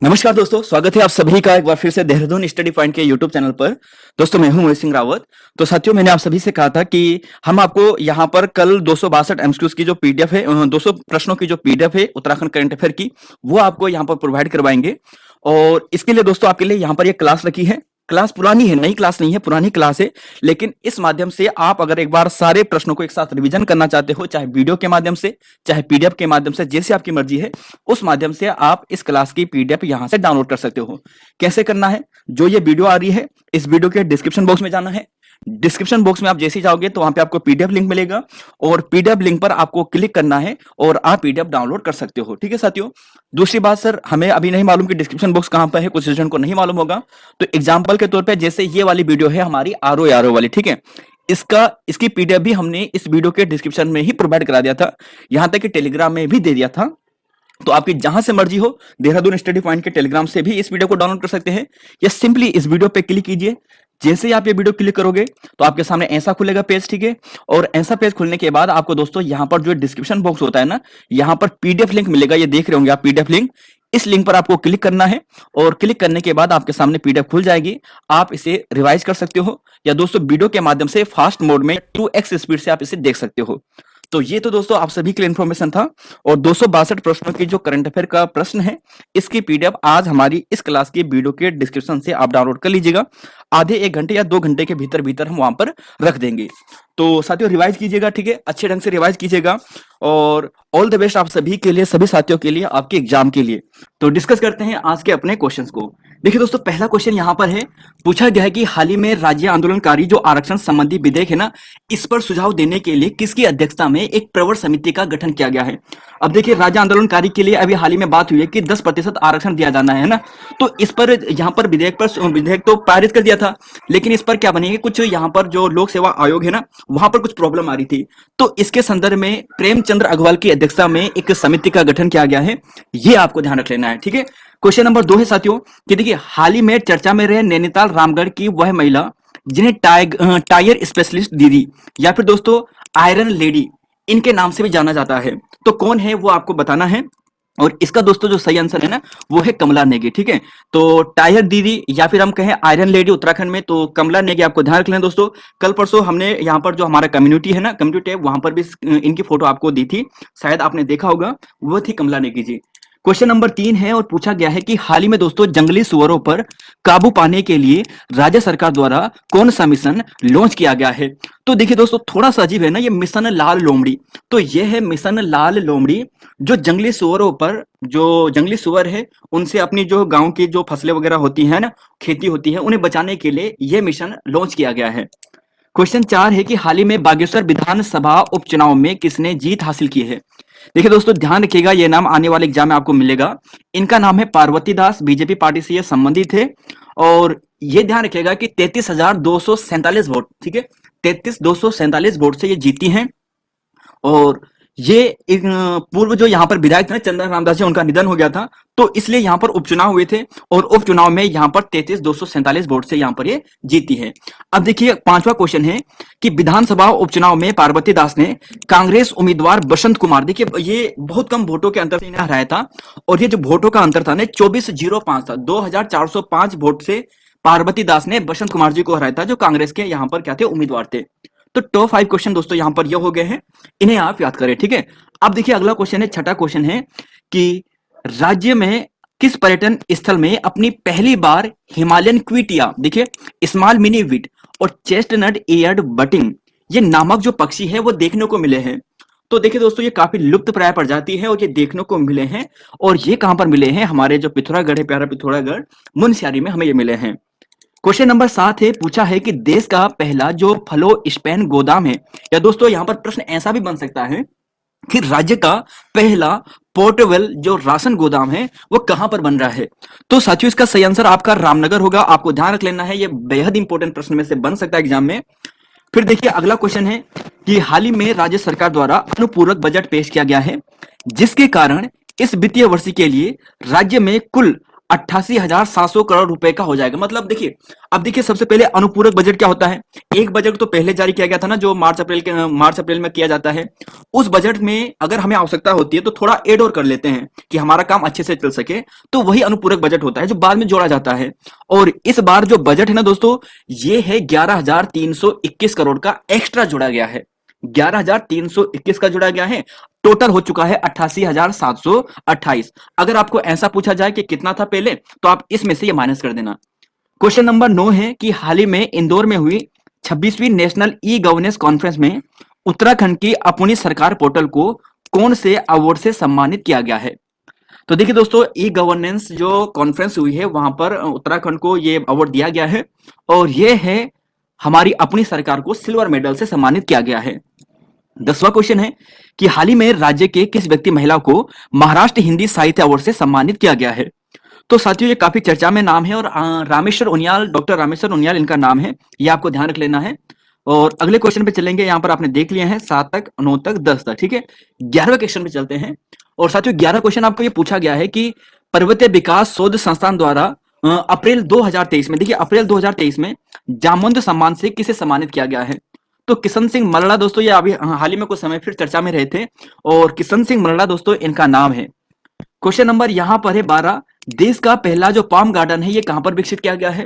नमस्कार दोस्तों, स्वागत है आप सभी का एक बार फिर से देहरादून स्टडी पॉइंट के यूट्यूब चैनल पर। दोस्तों मैं हूं मोहित सिंह रावत। तो साथियों, मैंने आप सभी से कहा था कि हम आपको यहां पर कल 262 एमसीक्यूज की जो पीडीएफ है, 200 प्रश्नों की जो पीडीएफ है उत्तराखंड करंट अफेयर की, वो आपको यहां पर प्रोवाइड करवाएंगे। और इसके लिए दोस्तों आपके लिए यहां पर ये क्लास रखी है। क्लास पुरानी है, नई क्लास नहीं है, पुरानी क्लास है। लेकिन इस माध्यम से आप अगर एक बार सारे प्रश्नों को एक साथ रिवीजन करना चाहते हो, चाहे वीडियो के माध्यम से, चाहे पीडीएफ के माध्यम से, जैसे आपकी मर्जी है, उस माध्यम से आप इस क्लास की पीडीएफ यहां से डाउनलोड कर सकते हो। कैसे करना है? जो ये वीडियो आ रही है, इस वीडियो के डिस्क्रिप्शन बॉक्स में जाना है। डिस्क्रिप्शन बॉक्स में आप जैसे ही जाओगे तो वहां पे आपको पीडीएफ लिंक मिलेगा और पीडीएफ लिंक पर आपको क्लिक करना है और आप पीडीएफ डाउनलोड कर सकते हो। ठीक है साथियों। दूसरी बात सर, हमें अभी नहीं मालूम कि डिस्क्रिप्शन बॉक्स कहां पर है, कुछ स्टूडेंट को नहीं मालूम होगा। तो एग्जांपल के तौर पे जैसे ये वाली वीडियो है हमारी आरओ वाली, ठीक है, इसकी पीडीएफ भी हमने इस वीडियो के डिस्क्रिप्शन में ही प्रोवाइड करा दिया था। यहां तक कि टेलीग्राम में भी दे दिया था। तो आपकी जहां से मर्जी हो, देहरादून स्टडी पॉइंट के टेलीग्राम से भी इस वीडियो को डाउनलोड कर सकते हैं, या सिंपली इस वीडियो पे क्लिक कीजिए। जैसे ही आप ये वीडियो क्लिक करोगे तो आपके सामने ऐसा खुलेगा पेज, ठीक है। और ऐसा पेज खुलने के बाद आपको दोस्तों यहाँ पर जो डिस्क्रिप्शन बॉक्स होता है ना, यहाँ पर पीडीएफ लिंक मिलेगा, ये देख रहे होंगे आप पीडीएफ लिंक। इस लिंक पर आपको क्लिक करना है और क्लिक करने के बाद आपके सामने पीडीएफ खुल जाएगी। आप इसे रिवाइज कर सकते हो, या दोस्तों वीडियो के माध्यम से फास्ट मोड में 2x स्पीड से आप इसे देख सकते हो। तो ये तो दोस्तों आप सभी के लिए इन्फॉर्मेशन था। और 262 प्रश्नों की जो करंट अफेयर का प्रश्न है, इसकी पीडीएफ आज हमारी इस क्लास की वीडियो के डिस्क्रिप्शन से आप डाउनलोड कर लीजिएगा। आधे 1 घंटे या 2 घंटे के भीतर भीतर हम वहां पर रख देंगे। तो साथियों रिवाइज कीजिएगा, ठीक है, अच्छे ढंग से रिवाइज कीजिएगा। और ऑल द बेस्ट आप सभी के लिए, सभी साथियों के लिए, आपके एग्जाम के लिए। तो डिस्कस करते हैं आज के अपने क्वेश्चंस को। देखिए दोस्तों, पहला क्वेश्चन यहाँ पर है, पूछा गया है कि हाल ही में राज्य आंदोलनकारी जो आरक्षण संबंधी विधेयक है ना, इस पर सुझाव देने के लिए किसकी अध्यक्षता में एक प्रवर समिति का गठन किया गया है। अब देखिए, राज्य आंदोलनकारी के लिए अभी हाल ही में बात हुई है कि 10% आरक्षण दिया जाना है ना। तो इस पर यहाँ पर विधेयक तो पारित कर दिया था, लेकिन इस पर क्या बनेंगे, कुछ यहाँ पर जो लोक सेवा आयोग है ना, वहां पर कुछ प्रॉब्लम आ रही थी। तो इसके संदर्भ में प्रेमचंद्र अग्रवाल की अध्यक्षता में एक समिति का गठन किया गया है। ये आपको ध्यान रख लेना है, ठीक है। क्वेश्चन नंबर 2 है साथियों कि देखिए, हाल ही में चर्चा में रहे नैनीताल रामगढ़ की वह महिला जिन्हें टायर स्पेशलिस्ट दीदी या फिर दोस्तों आयरन लेडी, इनके नाम से भी जाना जाता है, तो कौन है वो आपको बताना है। और इसका दोस्तों जो सही आंसर है ना, वो है कमला नेगी, ठीक है। तो टायर दीदी या फिर हम कहें आयरन लेडी उत्तराखंड में, तो कमला नेगी आपको ध्यान रख लें दोस्तों। कल परसों हमने यहाँ पर जो हमारा कम्युनिटी है ना, कम्युनिटी टैब, वहां पर भी इनकी फोटो आपको दी थी, शायद आपने देखा होगा, वो थी कमला नेगी जी। क्वेश्चन नंबर 3 है और पूछा गया है कि हाल ही में दोस्तों जंगली सुअरों पर काबू पाने के लिए राज्य सरकार द्वारा कौन सा मिशन लॉन्च किया गया है। तो देखिए दोस्तों, थोड़ा सा अजीब है ना, ये मिशन लाल लोमड़ी। तो ये है मिशन लाल लोमड़ी, जो जंगली सुअरों पर, जो जंगली सुअर है उनसे अपनी जो गांव की जो फसलें वगैरह होती है ना, खेती होती है, उन्हें बचाने के लिए यह मिशन लॉन्च किया गया है। क्वेश्चन 4 है कि हाल ही में बागेश्वर विधानसभा उपचुनाव में किसने जीत हासिल की है। देखिए दोस्तों, ध्यान रखिएगा, ये नाम आने वाले एग्जाम में आपको मिलेगा। इनका नाम है पार्वती दास, बीजेपी पार्टी से ये संबंधित है। और ये ध्यान रखिएगा कि 33,247 वोट, ठीक है, 33,247 वोट से ये जीती हैं। और ये एक पूर्व जो यहाँ पर विधायक थे चंदन रामदास जी, उनका निधन हो गया था, तो इसलिए यहाँ पर उपचुनाव हुए थे और उपचुनाव में यहाँ पर 33,247 वोट से यहाँ पर ये जीती है। अब देखिए, 5वां क्वेश्चन है कि विधानसभा उपचुनाव में पार्वती दास ने कांग्रेस उम्मीदवार बसंत कुमार, देखिए ये बहुत कम वोटों के अंतर से इन्हें हराया था। और ये जो वोटों का अंतर था ना, 2405 था, 2405 वोट से पार्वती दास ने बसंत कुमार जी को हराया था, जो कांग्रेस के यहाँ पर क्या थे, उम्मीदवार थे। तो टॉप 5 क्वेश्चन दोस्तों यहां पर ये हो गए हैं, इन्हें आप याद करें, ठीक है। अब देखिए अगला क्वेश्चन है, छठा क्वेश्चन है कि राज्य में किस पर्यटन स्थल में अपनी पहली बार हिमालयन क्विटिया, देखिए स्मॉल मिनी विट और चेस्टनट ईयर्ड बटिंग, ये नामक जो पक्षी है वो देखने को मिले हैं। तो देखिए दोस्तों, ये काफी लुप्त प्राय प्रजाति है और ये देखने को मिले हैं। और ये कहां पर मिले हैं, हमारे जो पिथौरागढ़ है, प्यारा पिथौरागढ़, मुनस्यारी में हमें ये मिले हैं। क्वेश्चन नंबर 7 है, पूछा है कि देश का पहला जो फलो स्पेन गोदाम है, या दोस्तों यहां पर प्रश्न ऐसा भी बन सकता है कि राज्य का पहला पोर्टेबल जो राशन गोदाम है वो कहां पर बन रहा है। तो साथियों, इसका सही आंसर आपका रामनगर होगा, आपको ध्यान रख लेना है, ये बेहद इंपॉर्टेंट प्रश्न में से बन सकता है एग्जाम में। फिर देखिए अगला क्वेश्चन है कि हाल ही में राज्य सरकार द्वारा अनुपूरक बजट पेश किया गया है, जिसके कारण इस वित्तीय वर्ष के लिए राज्य में कुल 88,700 करोड़ रुपए का हो जाएगा। मतलब देखिए, अब देखिए सबसे पहले अनुपूरक बजट क्या होता है। एक बजट तो पहले जारी किया गया था ना, जो मार्च अप्रैल में किया जाता है। उस बजट में अगर हमें आवश्यकता होती है तो थोड़ा ऐड और कर लेते हैं कि हमारा काम अच्छे से चल सके, तो वही अनुपूरक बजट होता है जो बाद में जोड़ा जाता है। और इस बार जो बजट है ना दोस्तों, ये है 11,321 करोड़ का एक्स्ट्रा जोड़ा गया है। 11,321 का जोड़ा गया है। टोटल हो चुका है 88,728। अगर आपको ऐसा पूछा जाए कि कितना था पहले, तो आप इसमें से ये माइनस कर देना। क्वेश्चन नंबर 9 है कि हाल ही में इंदौर में हुई 26वीं नेशनल ई गवर्नेंस कॉन्फ्रेंस में उत्तराखंड की अपनी सरकार पोर्टल को कौन से अवार्ड से सम्मानित किया गया है। तो देखिए दोस्तों, ई गवर्नेंस जो कॉन्फ्रेंस हुई है वहां पर उत्तराखंड को ये अवार्ड दिया गया है, और ये है हमारी अपनी सरकार को सिल्वर मेडल से सम्मानित किया गया है। 10वां क्वेश्चन है कि हाल ही में राज्य के किस व्यक्ति महिला को महाराष्ट्र हिंदी साहित्य अवार्ड से सम्मानित किया गया है। तो साथियों, ये काफी चर्चा में नाम है, और रामेश्वर उनियाल, डॉक्टर रामेश्वर उनियाल इनका नाम है, ये आपको ध्यान रख लेना है। और अगले क्वेश्चन पे चलेंगे। यहाँ पर आपने देख लिए हैं 7 तक, 9 तक, 10 तक, ठीक है। 11वें क्वेश्चन पे चलते हैं। और साथियों, 11 क्वेश्चन आपको ये पूछा गया है कि पर्वतीय विकास शोध संस्थान द्वारा अप्रैल 2023 में, देखिए अप्रैल 2023 में जामुन सम्मान से किसे सम्मानित किया गया है। तो किशन सिंह मल्ला दोस्तों, ये अभी हाल ही में कुछ समय फिर चर्चा में रहे थे, और किशन सिंह मल्ला दोस्तों इनका नाम है। क्वेश्चन नंबर यहां पर है 12। देश का पहला जो पाम गार्डन है ये कहां पर विकसित किया गया है।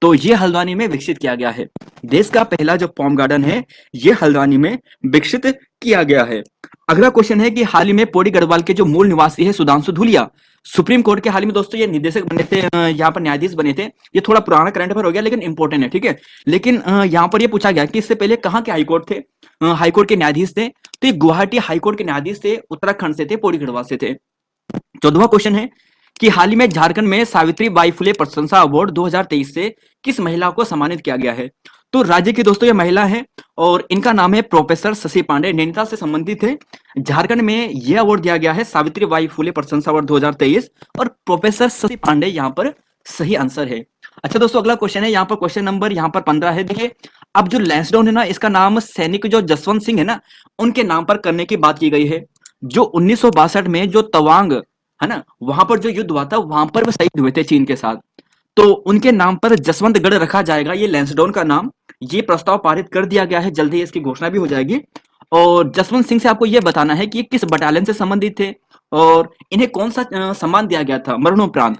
तो ये हल्द्वानी में विकसित किया गया है। देश का पहला जो पाम गार्डन है ये हल्द्वानी में विकसित किया गया है। अगला क्वेश्चन है कि हाल ही में पौड़ी गढ़वाल के जो मूल निवासी है सुधांशु धूलिया, सुप्रीम कोर्ट के हाल ही में दोस्तों ये निदेशक बने थे, यहाँ पर न्यायाधीश बने थे। ये थोड़ा पुराना करंट अफेयर हो गया लेकिन इंपॉर्टेंट है, ठीक है। लेकिन यहाँ पर ये पूछा गया कि इससे पहले कहाँ के हाईकोर्ट थे, हाईकोर्ट के न्यायाधीश थे। तो ये गुवाहाटी हाईकोर्ट के न्यायाधीश थे, उत्तराखंड से थे, पौड़ी गढ़वाल से थे। 14वां क्वेश्चन है कि हाल ही में झारखंड में सावित्री बाई फुले प्रशंसा अवार्ड 2023 से किस महिला को सम्मानित किया गया है। तो राज्य की दोस्तों ये महिला है, और इनका नाम है प्रोफेसर शशि पांडे, नैनीताल से संबंधित है। झारखंड में यह अवार्ड दिया गया है सावित्री बाई फुले प्रशंसा अवार्ड 2023, और प्रोफेसर शशि पांडे यहाँ पर सही आंसर है। अच्छा दोस्तों, अगला क्वेश्चन है यहाँ पर, क्वेश्चन नंबर यहाँ पर 15 है। देखिए, अब जो लैंसडाउन है ना, इसका नाम सैनिक जो जसवंत सिंह है ना, उनके नाम पर करने की बात की गई है। जो 1962 में जो तवांग है ना, वहां पर जो युद्ध हुआ था, वहां पर वो शहीद हुए थे चीन के साथ। तो उनके नाम पर जसवंतगढ़ रखा जाएगा, ये लैंसडाउन का नाम। ये प्रस्ताव पारित कर दिया गया है, जल्द ही इसकी घोषणा भी हो जाएगी। और जसवंत सिंह से आपको यह बताना है कि ये किस बटालियन से संबंधित थे, और इन्हें कौन सा सम्मान दिया गया था मरणोपरांत।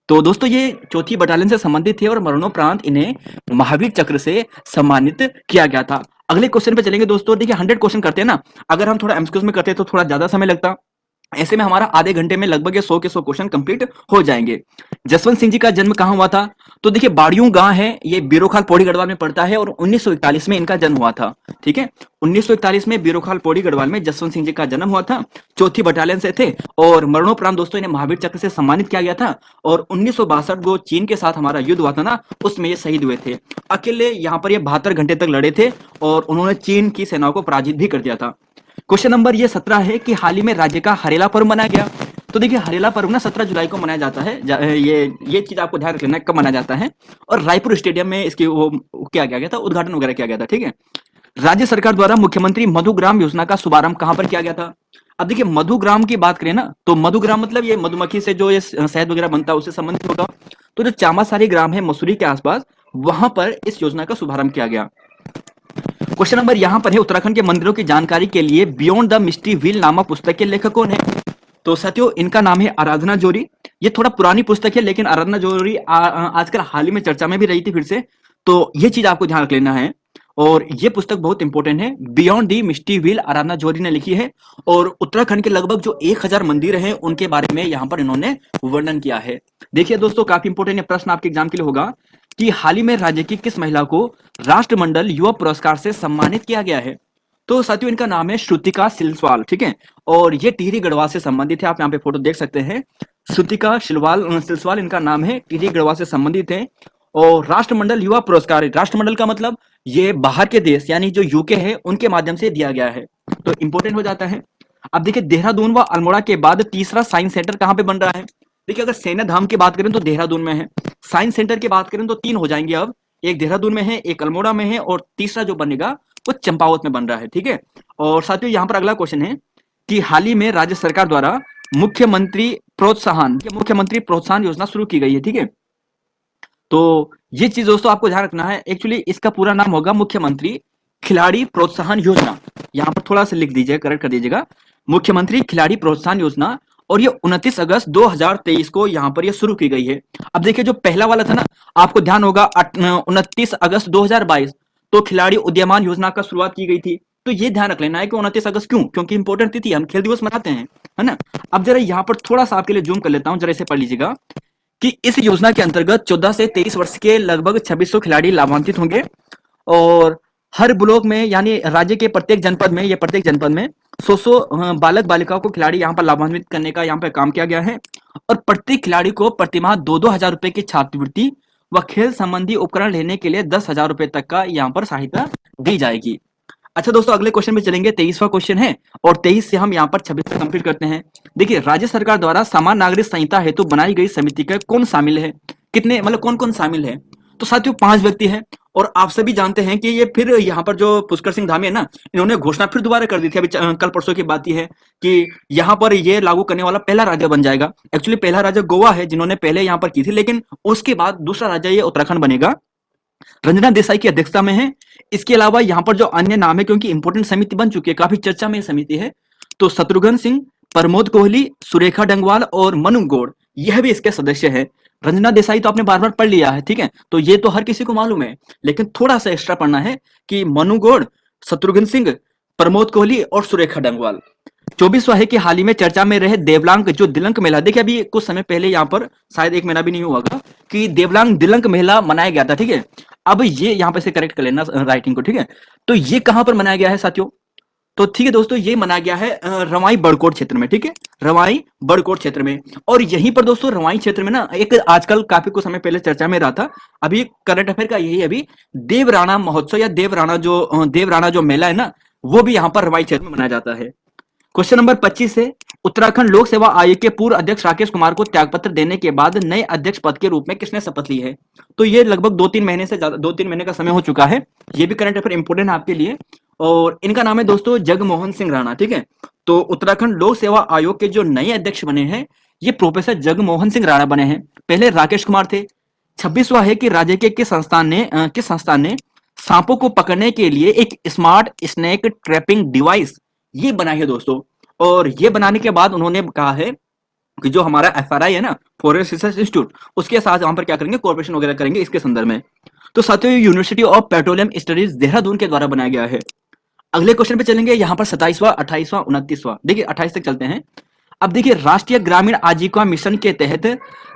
तो दोस्तों ये 4थी बटालियन से संबंधित थे, और मरणोपरांत इन्हें महावीर चक्र से सम्मानित किया गया था। अगले क्वेश्चन पे चलेंगे दोस्तों। देखिए 100 क्वेश्चन करते हैं ना, अगर हम थोड़ा एमसीक्यूज में करते तो थोड़ा ज्यादा समय लगता। ऐसे में हमारा आधे घंटे में लगभग ये 100 के 100 क्वेश्चन कंप्लीट हो जाएंगे। जसवंत सिंह जी का जन्म कहाँ हुआ था। तो देखिए बाड़ियों गांव है, ये बीरोखाल पौड़ी गढ़वाल में पड़ता है, और 1941 में इनका जन्म हुआ था, ठीक है। 1941 में बीरोखाल पौड़ी गढ़वाल में जसवंत सिंह जी का जन्म हुआ था। 4थी बटालियन से थे, और मरणोपरांत दोस्तों इन्हें महावीर चक्र से सम्मानित किया गया था। और 1962 जो चीन के साथ हमारा युद्ध हुआ था ना, उसमें ये शहीद हुए थे। अकेले यहाँ पर ये 72 घंटे तक लड़े थे, और उन्होंने चीन की सेनाओं को पराजित भी कर दिया था। क्वेश्चन नंबर ये 17 है कि हाल ही में राज्य का हरेला पर्व मनाया गया। तो देखिए हरेला पर्व ना 17 जुलाई को मनाया जाता है। ये चीज आपको ध्यान रख लेना है कब मनाया जाता है। और रायपुर स्टेडियम में इसकी वो किया गया था, उद्घाटन वगैरह किया गया था, ठीक है। राज्य सरकार द्वारा मुख्यमंत्री मधुग्राम योजना का शुभारंभ कहां पर किया गया था। अब देखिए मधुग्राम की बात करें ना, तो मधुग्राम मतलब ये मधुमक्खी से जो ये शहद वगैरह बनता है उससे संबंधित होगा। तो जो चामासारी ग्राम है मसूरी के आसपास, वहां पर इस योजना का शुभारंभ किया गया। क्वेश्चन नंबर यहाँ पर है, उत्तराखंड के मंदिरों की जानकारी के लिए बियॉन्ड द मिस्ट्री व्हील नामक पुस्तक के लेखक कौन है। तो साथियों इनका नाम है आराधना जोरी। ये थोड़ा पुरानी पुस्तक है, लेकिन आराधना जोरी आजकल हाल ही में चर्चा में भी रही थी फिर से। तो ये चीज आपको ध्यान रख लेना है, और ये पुस्तक बहुत इंपॉर्टेंट है। बियॉन्ड दी मिस्ट्री व्हील आराधना जोरी ने लिखी है, और उत्तराखंड के लगभग जो 1000 मंदिर हैं उनके बारे में यहाँ पर इन्होंने वर्णन किया है। देखिए दोस्तों काफी इंपॉर्टेंट प्रश्न आपके एग्जाम के लिए होगा कि हाल ही में राज्य की किस महिला को राष्ट्रमंडल युवा पुरस्कार से सम्मानित किया गया है। तो साथियों इनका नाम है श्रुतिका सिलवाल, ठीक है। और ये टिहरी गढ़वाल से संबंधित है, आप यहाँ पे फोटो देख सकते हैं। श्रुतिका सिलवाल इनका नाम है, टिहरी गढ़वाल से संबंधित है। और राष्ट्रमंडल युवा पुरस्कार, राष्ट्रमंडल का मतलब ये बाहर के देश यानी जो यूके है उनके माध्यम से दिया गया है, तो इंपॉर्टेंट हो जाता है। अब देखिए देहरादून व अल्मोड़ा के बाद तीसरा साइंस सेंटर कहाँ पे बन रहा है। देखिए अगर सेना धाम की बात करें तो देहरादून में है। साइंस सेंटर की बात करें तो 3 हो जाएंगे अब, एक देहरादून में है, एक अल्मोड़ा में है, और तीसरा जो बनेगा वो चंपावत में बन रहा है, ठीक है। और साथियों यहाँ पर अगला क्वेश्चन है कि हाल ही में राज्य सरकार द्वारा मुख्यमंत्री मुख्यमंत्री प्रोत्साहन योजना शुरू की गई है, ठीक है। तो ये चीज दोस्तों आपको ध्यान रखना है। एक्चुअली इसका पूरा नाम होगा मुख्यमंत्री खिलाड़ी प्रोत्साहन योजना। यहाँ पर थोड़ा सा लिख दीजिए, करेक्ट कर दीजिएगा, मुख्यमंत्री खिलाड़ी प्रोत्साहन योजना। और ये 29 अगस्त 2023 को यहाँ पर ये शुरू की गई है। अब देखिए जो पहला वाला था ना, आपको ध्यान होगा 29 अगस्त 2022 तो खिलाड़ी उदीयमान योजना का शुरुआत की गई थी। तो ये ध्यान रख लेना है कि 29 अगस्त क्यों, क्योंकि इंपॉर्टेंट तिथि, हम खेल दिवस मनाते हैं, है ना। अब जरा यहाँ पर थोड़ा सा आपके लिए जूम कर लेता हूँ, जरा इसे पढ़ लीजिएगा कि इस योजना के अंतर्गत 14 से 23 वर्ष के लगभग 2600 खिलाड़ी लाभान्वित होंगे। और हर ब्लॉक में यानी राज्य के प्रत्येक जनपद में, ये प्रत्येक जनपद में 100 बालक बालिकाओं को खिलाड़ी यहाँ पर लाभान्वित करने का यहाँ पर काम किया गया है। और प्रत्येक खिलाड़ी को प्रतिमाह 2-2 हजार रुपए की छात्रवृत्ति व खेल संबंधी उपकरण लेने के लिए 10,000 रुपए तक का यहाँ पर सहायता दी जाएगी। अच्छा दोस्तों, अगले क्वेश्चन में चलेंगे। 23वां क्वेश्चन है और 23 से हम यहाँ पर 26 तक कंप्लीट करते हैं। देखिए, राज्य सरकार द्वारा समान नागरिक संहिता हेतु बनाई गई समिति का कौन शामिल है, कितने मतलब कौन कौन शामिल है। तो साथियों 5 व्यक्ति हैं। और आप सभी जानते हैं कि ये फिर यहाँ पर जो पुष्कर सिंह धामी है ना, इन्होंने घोषणा फिर दोबारा कर दी थी। अभी कल परसों की बात ही है कि यहाँ पर ये लागू करने वाला पहला राज्य बन जाएगा। एक्चुअली पहला राज्य गोवा है जिन्होंने पहले यहाँ पर की थी, लेकिन उसके बाद दूसरा राज्य ये उत्तराखंड बनेगा। रंजना देसाई की अध्यक्षता में है। इसके अलावा यहाँ पर जो अन्य नाम है, क्योंकि इंपोर्टेंट समिति बन चुकी है, काफी चर्चा में समिति है, तो शत्रुघ्न सिंह, प्रमोद कोहली, सुरेखा डंगवाल और मनु गौड़, यह भी इसके सदस्य है। रंजना देसाई तो आपने बार बार पढ़ लिया है, ठीक है, तो ये तो हर किसी को मालूम है, लेकिन थोड़ा सा एक्स्ट्रा पढ़ना है कि मनु गौड़, शत्रुघ्न सिंह, प्रमोद कोहली और सुरेखा डंगवाल। 24वां है कि हाल ही में चर्चा में रहे देवलांग जो दिलंक मेला, देखिए अभी कुछ समय पहले यहाँ पर शायद 1 महीना भी नहीं हुआ था कि देवलांग दिलंक मेला मनाया गया था, ठीक है। अब ये यहाँ पे से करेक्ट कर लेना राइटिंग को, ठीक है। तो ये कहां पर मनाया गया है साथियों, तो ठीक है दोस्तों, ये मनाया गया है रवाई बड़कोट क्षेत्र में, ठीक है, रवाई बड़कोट क्षेत्र में। और यहीं पर दोस्तों रवाई क्षेत्र में ना एक आजकल काफी कुछ समय पहले चर्चा में रहा था, अभी करंट अफेयर का यही, अभी देवराणा महोत्सव या देवराणा जो मेला है ना, वो भी यहाँ पर रवाई क्षेत्र में मनाया जाता है। क्वेश्चन नंबर 25 है, उत्तराखंड लोक सेवा आयोग के पूर्व अध्यक्ष राकेश कुमार को त्यागपत्र देने के बाद नए अध्यक्ष पद के रूप में किसने शपथ ली है। तो ये लगभग 2-3 महीने से ज्यादा, 2-3 महीने का समय हो चुका है। ये भी करंट अफेयर इंपोर्टेंट है आपके लिए। और इनका नाम है दोस्तों जगमोहन सिंह राणा, ठीक है। तो उत्तराखंड लोक सेवा आयोग के जो नए अध्यक्ष बने हैं, ये प्रोफेसर जगमोहन सिंह राणा बने हैं, पहले राकेश कुमार थे। 26वां है कि राज्य के किस संस्थान ने सांपों को पकड़ने के लिए एक स्मार्ट स्नेक ट्रैपिंग डिवाइस ये बनाई है दोस्तों। और ये बनाने के बाद उन्होंने कहा है कि जो हमारा एफआरआई है ना, फॉरेस्ट रिसर्च इंस्टीट्यूट, उसके साथ वहां पर क्या करेंगे, कोऑपरेशन वगैरह करेंगे इसके संदर्भ में। तो साथियों university of petroleum studies Dehradun के द्वारा बनाया गया है। अगले क्वेश्चन पे चलेंगे, यहाँ पर 27वां, 28वां, 29वां, देखिए 28 तक चलते हैं। अब देखिए, राष्ट्रीय ग्रामीण आजीविका मिशन के तहत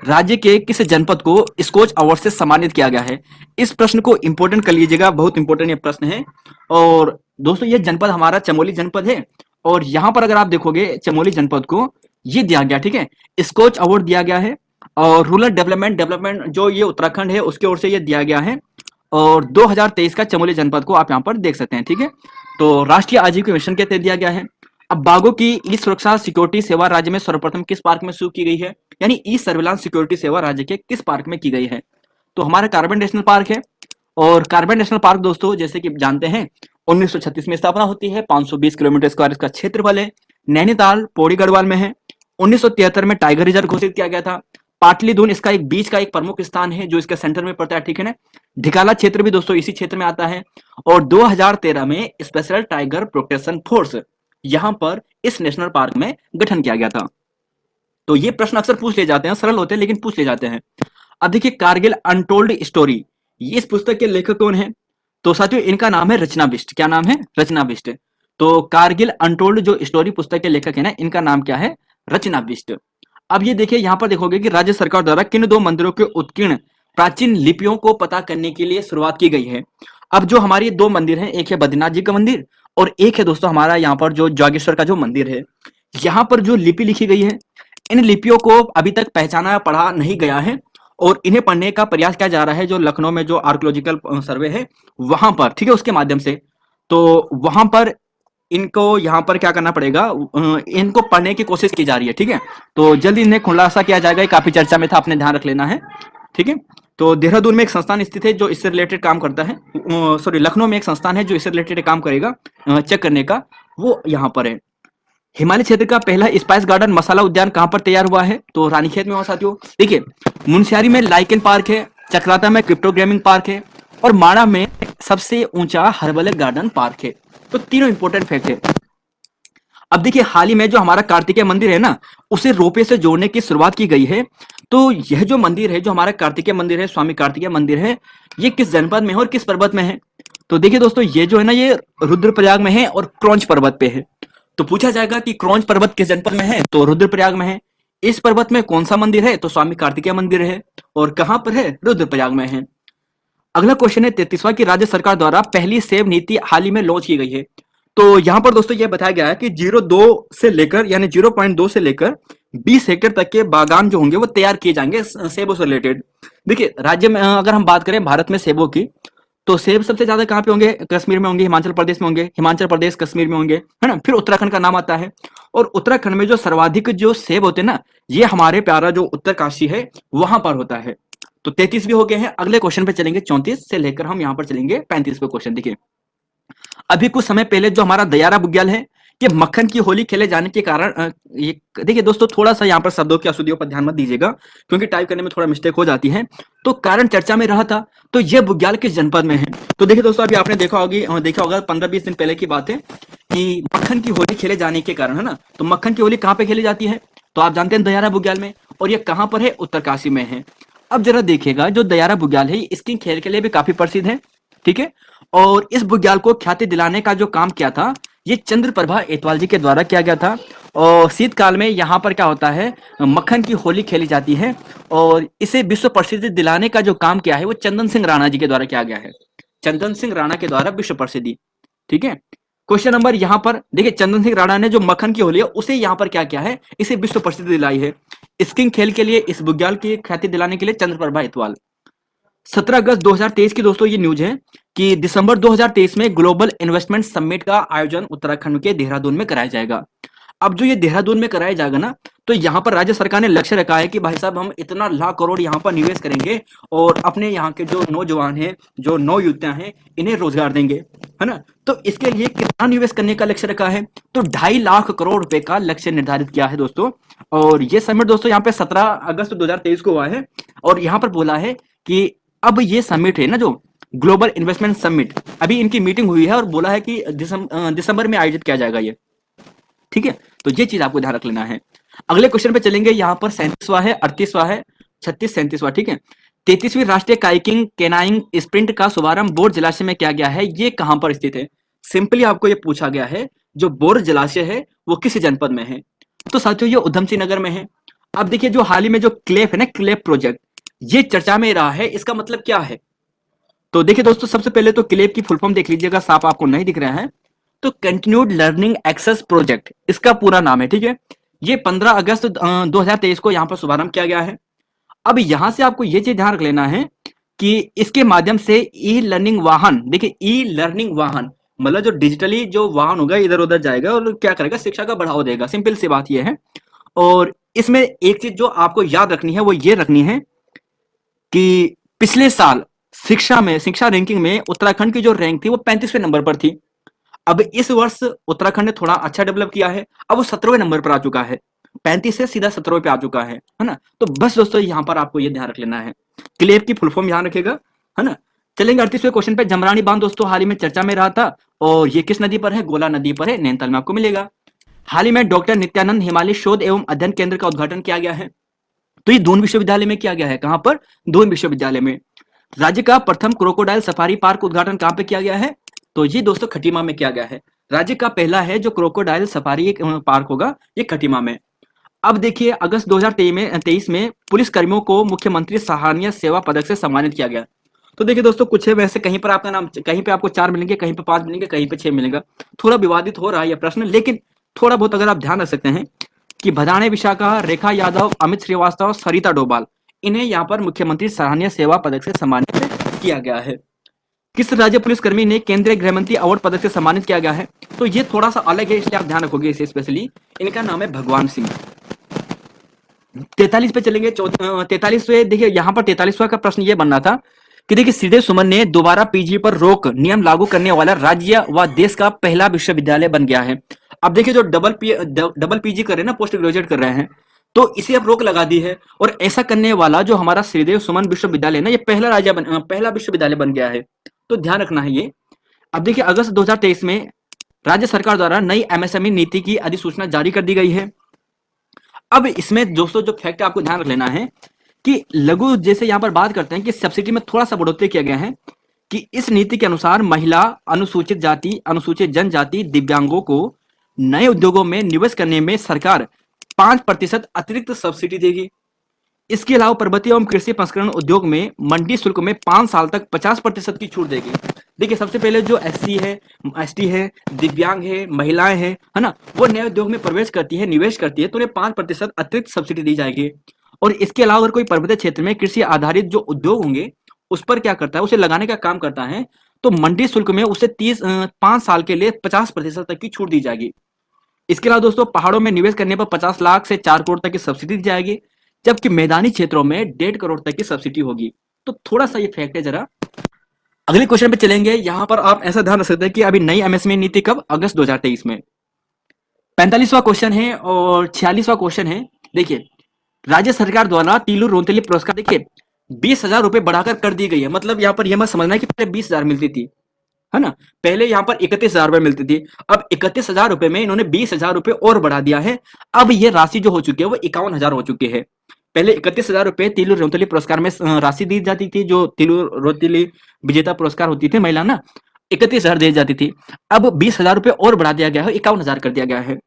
राज्य के किस जनपद को स्कोच अवार्ड से सम्मानित किया गया है। इस प्रश्न को इंपोर्टेंट कर लीजिएगा, बहुत इंपोर्टेंट ये प्रश्न है। और दोस्तों ये जनपद हमारा चमोली जनपद है। और यहाँ पर अगर आप देखोगे चमोली जनपद को ये दिया गया, ठीक है, स्कोच अवार्ड दिया गया है। और रूरल डेवलपमेंट जो ये उत्तराखंड है उसके ओर से ये दिया गया है। और 2023 का चमोली जनपद को आप यहाँ पर देख सकते हैं, ठीक है। तो राष्ट्रीय आजीविका मिशन के तहत दिया गया है। अब बाघों की ई सुरक्षा सिक्योरिटी सेवा राज्य में सर्वप्रथम किस पार्क में शुरू की गई है, यानी ई सर्विलांस सिक्योरिटी सेवा राज्य के किस पार्क में की गई है। तो हमारा कार्बन नेशनल पार्क है। और कार्बन नेशनल पार्क दोस्तों जैसे कि जानते हैं 1936 में स्थापना होती है, 520 किलोमीटर स्क्वायर इसका क्षेत्रफल है। नैनीताल पौड़ी गढ़वाल में है। 1973 में टाइगर रिजर्व घोषित किया गया था। पाटलिदुन इसका एक बीच का एक प्रमुख स्थान है जो इसके सेंटर में पड़ता है, ठीक है ना। ढिकाला क्षेत्र भी दोस्तों इसी क्षेत्र में आता है। और 2013 में स्पेशल टाइगर प्रोटेक्शन फोर्स यहां पर इस नेशनल पार्क में गठन किया गया था। तो ये प्रश्न अक्सर पूछ ले जाते हैं, सरल होते हैं लेकिन पूछ ले जाते हैं। अब देखिए कारगिल अनटोल्ड स्टोरी, ये इस पुस्तक के लेखक कौन है। तो साथियों इनका नाम है रचना बिष्ट। क्या नाम है, रचना बिष्ट। तो कारगिल अनटोल्ड जो स्टोरी पुस्तक के लेखक है ना, इनका नाम क्या है, रचना बिष्ट। अब ये देखिए यहाँ पर देखोगे कि राज्य सरकार द्वारा किन 2 मंदिरों के उत्कीर्ण प्राचीन लिपियों को पता करने के लिए शुरुआत की गई है। अब जो हमारी 2 मंदिर हैं, एक है बद्रीनाथ जी का मंदिर और एक है दोस्तों हमारा यहाँ पर जो जागेश्वर का जो मंदिर है। यहाँ पर जो लिपि लिखी गई है, इन लिपियों को अभी तक पहचाना पढ़ा नहीं गया है और इन्हें पढ़ने का प्रयास किया जा रहा है जो लखनऊ में जो आर्कियोलॉजिकल सर्वे है वहां पर, ठीक है, उसके माध्यम से। तो वहां पर इनको यहाँ पर क्या करना पड़ेगा, इनको पढ़ने की कोशिश की जा रही है, ठीक है। तो जल्दी इन्हें खुलासा किया जाएगा, ये काफी चर्चा में था, आपने ध्यान रख लेना है, ठीक है। तो देहरादून में एक संस्थान स्थित है जो इससे रिलेटेड काम करता है, सॉरी लखनऊ में एक संस्थान है जो इससे रिलेटेड काम करेगा, चेक करने का, वो यहाँ पर है। हिमालय क्षेत्र का पहला स्पाइस गार्डन मसाला उद्यान कहां पर तैयार हुआ है? तो रानीखेत में हुआ साथियों। देखिए, मुनस्यारी में लाइकेन पार्क है, चक्राता में क्रिप्टोग्रामिंग पार्क है और माणा में सबसे ऊंचा हर्बल गार्डन पार्क है। तो तीनों इंपॉर्टेंट फैक्ट है। अब देखिए, हाल ही में जो हमारा कार्तिकेय मंदिर है ना, उसे रोपवे से जोड़ने की शुरुआत की गई है। तो यह जो मंदिर है, जो हमारा कार्तिकेय मंदिर है, स्वामी कार्तिकेय मंदिर है, ये किस जनपद में है और किस पर्वत में है? तो देखिए दोस्तों, ये जो है ना, ये रुद्रप्रयाग में है और क्रौंच पर्वत पे है। तो पूछा जाएगा कि क्रौंच पर्वत किस जनपद में है? तो रुद्रप्रयाग में है। इस पर्वत में कौन सा मंदिर है? तो स्वामी कार्तिकेय मंदिर है। और कहां पर है? रुद्रप्रयाग में है। अगला क्वेश्चन है 33वां कि राज्य सरकार द्वारा पहली सेब नीति हाल ही में लॉन्च की गई है। तो यहां पर दोस्तों यह बताया गया है कि 0.2 से लेकर, यानी 0.2 से लेकर 20 हेक्टेयर तक के बागान जो होंगे वो तैयार किए जाएंगे सेबों से रिलेटेड। देखिए, राज्य में अगर हम बात करें भारत में सेबों की, तो सेब सबसे ज्यादा कहां पे होंगे? कश्मीर में होंगे, हिमाचल प्रदेश में होंगे, हिमाचल प्रदेश कश्मीर में होंगे, है ना। फिर उत्तराखंड का नाम आता है, और उत्तराखंड में जो सर्वाधिक जो सेब होते हैं ना, ये हमारे प्यारा जो उत्तरकाशी है वहां पर होता है। तो 33 भी हो गए हैं। अगले क्वेश्चन पे चलेंगे, 34 से लेकर हम यहाँ पर चलेंगे 35 पे क्वेश्चन। देखिए, अभी कुछ समय पहले जो हमारा दयारा बुग्याल है, ये मक्खन की होली खेले जाने के कारण ये देखिए दोस्तों, थोड़ा सा यहाँ पर शब्दों की अशुद्धियों पर ध्यान मत दीजिएगा, क्योंकि टाइप करने में थोड़ा मिस्टेक हो जाती है। तो कारण चर्चा में रहा था, तो ये बुग्याल किस जनपद में है? तो देखिए दोस्तों, अभी आपने देखा होगा 15-20 दिन पहले की बात है कि मक्खन की होली खेले जाने के कारण, है ना। तो मक्खन की होली कहाँ पे खेली जाती है? तो आप जानते हैं दयारा बुग्याल में, और ये कहाँ पर है? उत्तरकाशी में है। अब जरा देखिएगा, जो दयारा बुग्याल है, इसकी खेल के लिए भी काफी प्रसिद्ध है, ठीक है। और इस बुग्याल को ख्याति दिलाने का जो काम किया था, ये चंद्रप्रभा एतवाल जी के द्वारा किया गया था। और शीतकाल में यहाँ पर क्या होता है? मक्खन की होली खेली जाती है, और इसे विश्व प्रसिद्धि दिलाने का जो काम किया है वो चंदन सिंह राणा जी के द्वारा किया गया है। चंदन सिंह राणा के द्वारा विश्व प्रसिद्धि, ठीक है। क्वेश्चन नंबर यहाँ पर देखिए, चंदन सिंह राणा ने जो मक्खन की होली है उसे यहाँ पर क्या किया है? इसे विश्व प्रसिद्धि दिलाई है। स्किंग खेल के लिए इस बुग्याल की ख्याति दिलाने के लिए चंद्रप्रभा एतवाल। 17 अगस्त 2023 की दोस्तों ये न्यूज है कि दिसंबर 2023 में ग्लोबल इन्वेस्टमेंट समिट का आयोजन उत्तराखंड के देहरादून में कराया जाएगा। अब जो ये देहरादून में कराया जाएगा ना, तो यहाँ पर राज्य सरकार ने लक्ष्य रखा है कि भाई साहब, हम इतना लाख करोड़ यहाँ पर निवेश करेंगे और अपने यहाँ के जो नौजवान हैं, जो नवयुवतियां हैं, इन्हें रोजगार देंगे, है ना। तो इसके लिए कितना निवेश करने का लक्ष्य रखा है? तो 2.5 लाख करोड़ रुपए का लक्ष्य निर्धारित किया है दोस्तों। और ये समिट दोस्तों यहाँ पे 17 अगस्त 2023 को हुआ है, और यहाँ पर बोला है कि अब ये समिट है ना, जो ग्लोबल इन्वेस्टमेंट समिट, अभी इनकी मीटिंग हुई है और बोला है कि दिसंबर में आयोजित किया जाएगा ये, ठीक है। तो ये चीज आपको ध्यान रख लेना है। अगले क्वेश्चन पे चलेंगे, यहाँ पर 37वां है, 38वां है, 36, 37वां, ठीक है। 33वीं राष्ट्रीय काइकिंग केनाइंग स्प्रिंट का शुभारंभ बोर जलाशय में किया गया है, ये कहां पर स्थित है? सिंपली आपको ये पूछा गया है, जो बोर जलाशय है वो किस जनपद में है? तो साथियों, ये उधम सिंह नगर में है। अब देखिए, जो हाल ही में जो क्लेप है ना, क्लेप प्रोजेक्ट, ये चर्चा में रहा है। इसका मतलब क्या है? तो देखिए दोस्तों, सबसे पहले तो क्लेप की फुल फॉर्म देख लीजिएगा, साफ आपको नहीं दिख रहा है। तो कंटिन्यूड लर्निंग एक्सेस प्रोजेक्ट इसका पूरा नाम है, ठीक है। ये 15 अगस्त 2023 को यहाँ पर शुभारंभ किया गया है। अब यहां से आपको ये चीज ध्यान रख लेना है कि इसके माध्यम से ई लर्निंग वाहन, देखिए ई लर्निंग वाहन मतलब जो डिजिटली जो वाहन होगा इधर उधर जाएगा और क्या करेगा? शिक्षा का बढ़ावा देगा। सिंपल सी बात ये है। और इसमें एक चीज जो आपको याद रखनी है वो ये रखनी है कि पिछले साल शिक्षा रैंकिंग में उत्तराखंड की जो रैंक थी वो 35वें नंबर पर थी। अब इस वर्ष उत्तराखंड ने थोड़ा अच्छा डेवलप किया है, अब वो 17वें नंबर पर आ चुका है, 35 से सीधा 17वें पे आ चुका है ना। तो बस दोस्तों, यहाँ पर आपको ये ध्यान रख लेना है, क्लेप की फुल फॉर्म ध्यान रखेगा, है ना। चलेंगे 38वें क्वेश्चन पे। जमरानी बांध दोस्तों हाल ही में चर्चा में रहा था, और ये किस नदी पर है? गोला नदी पर है, नैनीताल में आपको मिलेगा। हाल ही में डॉक्टर नित्यानंद हिमालय शोध एवं अध्ययन केंद्र का उद्घाटन किया गया है। तो ये दून विश्वविद्यालय में किया गया है। कहां पर? दून विश्वविद्यालय में। राज्य का प्रथम क्रोकोडाइल सफारी पार्क उद्घाटन कहां पे किया गया है? तो ये दोस्तों खटीमा में किया गया है। राज्य का पहला है जो क्रोकोडाइल सफारी पार्क होगा, ये खटीमा में। अब देखिए, अगस्त 2023 में पुलिस कर्मियों को मुख्यमंत्री सराहनीय सेवा पदक से सम्मानित किया गया। तो देखिए दोस्तों, कुछ है वैसे, कहीं पर आपका नाम, कहीं पे आपको 4 मिलेंगे, कहीं पे 5 मिलेंगे, कहीं पे 6 मिलेगा। थोड़ा विवादित हो रहा है यह प्रश्न, लेकिन थोड़ा बहुत अगर आप ध्यान रख सकते हैं कि भदाणे विशाखा, रेखा यादव, अमित श्रीवास्तव, सरिता डोभाल, इन्हें यहाँ पर मुख्यमंत्री सराहनीय सेवा पदक से सम्मानित किया गया है। किस राज्य पुलिसकर्मी ने केंद्रीय गृह मंत्री अवार्ड पदक से सम्मानित किया गया है? तो ये थोड़ा सा अलग है, इसलिए आप ध्यान रखोगे इसे स्पेशली। इनका नाम है भगवान सिंह। 43 पे चलेंगे। 43वें देखिए, यहाँ पर 43वां का प्रश्न ये बनना था कि देखिए श्रीदेव सुमन ने दोबारा पीजी पर रोक नियम लागू करने वाला राज्य व देश का पहला विश्वविद्यालय बन गया है। अब देखिए जो डबल पीजी कर रहे हैं ना, पोस्ट ग्रेजुएट कर रहे हैं, तो इसे अब रोक लगा दी है। और ऐसा करने वाला जो हमारा श्रीदेव सुमन विश्वविद्यालय ना, ये पहला विश्वविद्यालय बन गया है। तो ध्यान रखना है ये। अब देखिए अगस्त 2023 में राज्य सरकार द्वारा नई एमएसएमई नीति की अधिसूचना जारी कर दी गई है। अब इसमें दोस्तों जो फैक्ट आपको ध्यान रख लेना है कि लघु, जैसे यहां पर बात करते हैं कि सब्सिडी में थोड़ा सा बढ़ोतरी किया गया है कि इस नीति के अनुसार महिला, अनुसूचित जाति, अनुसूचित जनजाति, दिव्यांगों को नए उद्योगों में निवेश करने में सरकार 5% अतिरिक्त सब्सिडी देगी। इसके अलावा पर्वतीय एवं कृषि प्रसंस्करण उद्योग में मंडी शुल्क में 5 साल तक 50% की छूट देगी। देखिए सबसे पहले जो एससी है, एसटी है, दिव्यांग है, महिलाएं हैं, है ना, वो नए उद्योग में प्रवेश करती है, निवेश करती है, तो उन्हें 5% अतिरिक्त सब्सिडी दी जाएगी। और इसके अलावा अगर कोई पर्वतीय क्षेत्र में कृषि आधारित जो उद्योग होंगे उस पर क्या करता है, उसे लगाने का काम करता है, तो मंडी शुल्क में उसे 5 साल के लिए 50% तक की छूट दी जाएगी। इसके अलावा दोस्तों पहाड़ों में निवेश करने पर 50 लाख से 4 करोड़ तक की सब्सिडी दी जाएगी, जबकि मैदानी क्षेत्रों में 1.5 करोड़ तक की सब्सिडी होगी। तो थोड़ा सा ये फैक्ट है। जरा अगले क्वेश्चन पे चलेंगे। यहां पर आप ऐसा ध्यान रख सकते हैं कि अभी नई एमएसएमई नीति कब, अगस्त 2023 में। 45वां क्वेश्चन है और 46वां क्वेश्चन है। देखिए राज्य सरकार द्वारा तीलू रोहतली पुरस्कार देखिए 20,000 रुपए बढ़ाकर कर दी गई है। मतलब यहाँ पर यह मत समझना है कि पहले 20,000 मिलती थी, है ना, पहले यहाँ पर 31,000 रुपए मिलती थी। अब 31,000 रुपए में इन्होंने 20,000 रुपए और बढ़ा दिया है। अब ये राशि जो हो चुकी है वो 51,000 हो चुकी है। पहले 31,000 रुपए तीलू रोहतली पुरस्कार में राशि दी जाती थी, जो तीलू रोहतली विजेता पुरस्कार होती थी महिला ना, 31,000 दी जाती थी। अब 20,000 रुपए और बढ़ा दिया गया है, 51,000 कर दिया गया है।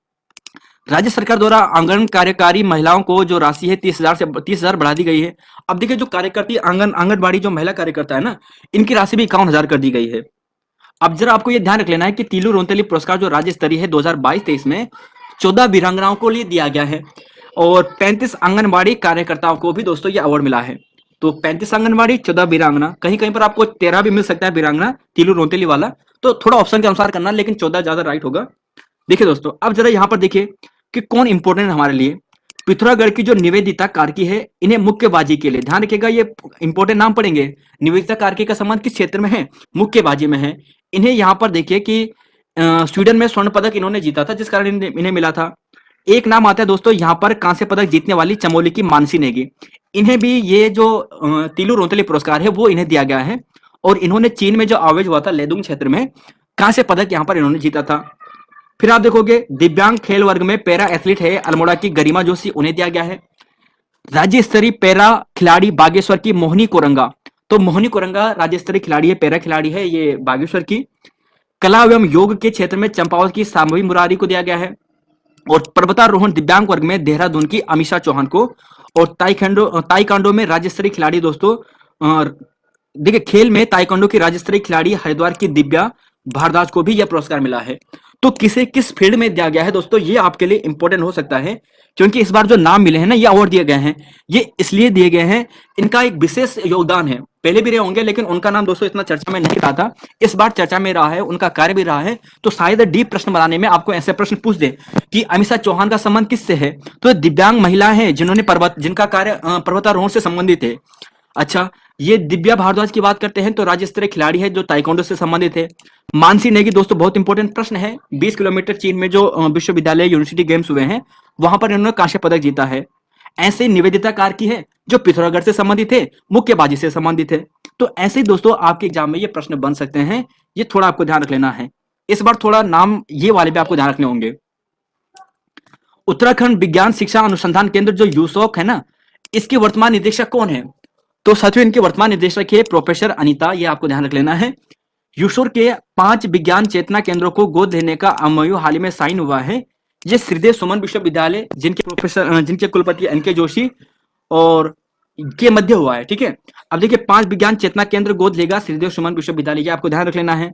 राज्य सरकार द्वारा आंगन कार्यकारी महिलाओं को जो राशि है 30,000 से 30,000 बढ़ा दी गई है। अब देखिए जो कार्यकर्ती आंगनबाड़ी जो महिला कार्यकर्ता है ना, इनकी राशि भी 51,000 कर दी गई है। अब जरा आपको ये ध्यान रख लेना है कि तीलू रोहतली पुरस्कार जो राज्य स्तरीय है 2022-23 में 14 वीरांगनाओं को लिए दिया गया है और 35 आंगनबाड़ी कार्यकर्ताओं को भी दोस्तों ये अवार्ड मिला है। तो 35 आंगनबाड़ी, 14 वीरांगना, कहीं कहीं पर आपको 13 भी मिल सकता है वीरांगना तीलू रोहतली वाला, तो थोड़ा ऑप्शन के अनुसार करना, लेकिन 14 ज्यादा राइट होगा। देखिए दोस्तों अब जरा यहाँ पर देखिए कि कौन इंपॉर्टेंट है हमारे लिए। पिथौरागढ़ की जो निवेदिता कार्की है, इन्हें मुक्केबाजी के लिए, ध्यान रखिएगा ये इंपॉर्टेंट नाम पढ़ेंगे। निवेदिता कार्की का संबंध किस क्षेत्र में है, मुक्केबाजी में है। इन्हें यहाँ पर देखिए कि स्वीडन में स्वर्ण पदक इन्होंने जीता था, जिस कारण इन्हें मिला था। एक नाम आता है दोस्तों यहाँ पर कांस्य पदक जीतने वाली चमोली की मानसी नेगी, इन्हें भी ये जो तीलू रोहतली पुरस्कार है वो इन्हें दिया गया है। और इन्होंने चीन में जो आयोजित हुआ था लेदुंग क्षेत्र में कांस्य पदक यहाँ पर इन्होंने जीता था। फिर आप देखोगे दिव्यांग खेल वर्ग में पैरा एथलीट है अल्मोड़ा की गरिमा जोशी, उन्हें दिया गया है। राज्य स्तरीय पैरा खिलाड़ी बागेश्वर की मोहिनी कोरंगा, तो मोहिनी कोरंगा राज्य स्तरीय खिलाड़ी है, पैरा खिलाड़ी है ये बागेश्वर की। कला एवं योग के क्षेत्र में चंपावत की सामवी मुरारी को दिया गया है। और पर्वतारोहण दिव्यांग वर्ग में देहरादून की अमीषा चौहान को। और ताइकांडो में राज्य स्तरीय खिलाड़ी दोस्तों देखिए खेल में ताइकांडो की राज्य स्तरीय खिलाड़ी हरिद्वार की दिव्या भारद्वाज को भी यह पुरस्कार मिला है। तो किसे किस फील्ड में दिया गया है दोस्तों, ये आपके लिए इंपॉर्टेंट हो सकता है, क्योंकि इस बार जो नाम मिले हैं ना, ये अवार्ड दिए गए हैं, ये इसलिए दिए गए हैं, इनका एक विशेष योगदान है। पहले भी रहे होंगे लेकिन उनका नाम दोस्तों इतना चर्चा में नहीं रहा था, इस बार चर्चा में रहा है, उनका कार्य भी रहा है। तो शायद डीप प्रश्न बनाने में आपको ऐसे प्रश्न पूछ दे कि अमीषा चौहान का संबंध किससे है, तो दिव्यांग महिला है जिन्होंने जिनका कार्य पर्वतारोहण से संबंधित है। अच्छा, ये दिव्या भारद्वाज की बात करते हैं तो राज्य स्तरीय खिलाड़ी है जो ताइक्वांडो से संबंधित है। मानसी नेगी दोस्तों बहुत इंपॉर्टेंट प्रश्न है, 20 किलोमीटर चीन में जो विश्वविद्यालय यूनिवर्सिटी गेम्स हुए हैं वहां पर इन्होंने कांस्य पदक जीता है। ऐसे निवेदिता कार्की है जो पिथौरागढ़ से संबंधित है, मुक्केबाजी से संबंधित है। तो ऐसे दोस्तों आपके एग्जाम में ये प्रश्न बन सकते हैं, ये थोड़ा आपको ध्यान रख लेना है। इस बार थोड़ा नाम ये वाले भी आपको ध्यान रखने होंगे। उत्तराखंड विज्ञान शिक्षा अनुसंधान केंद्र जो यूसोक है ना, इसके वर्तमान निदेशक कौन है, तो साथियों इनके वर्तमान निदेशक है प्रोफेसर अनीता, ये आपको ध्यान रख लेना है। यूशोर के 5 विज्ञान चेतना केंद्रों को गोद लेने का एमओयू हाल ही में साइन हुआ है। ये श्रीदेव सुमन विश्वविद्यालय जिनके कुलपति एनके जोशी और के मध्य हुआ है, ठीक है। अब देखिए 5 विज्ञान चेतना केंद्र गोद लेगा श्रीदेव सुमन विश्वविद्यालय, ये आपको ध्यान रख लेना है।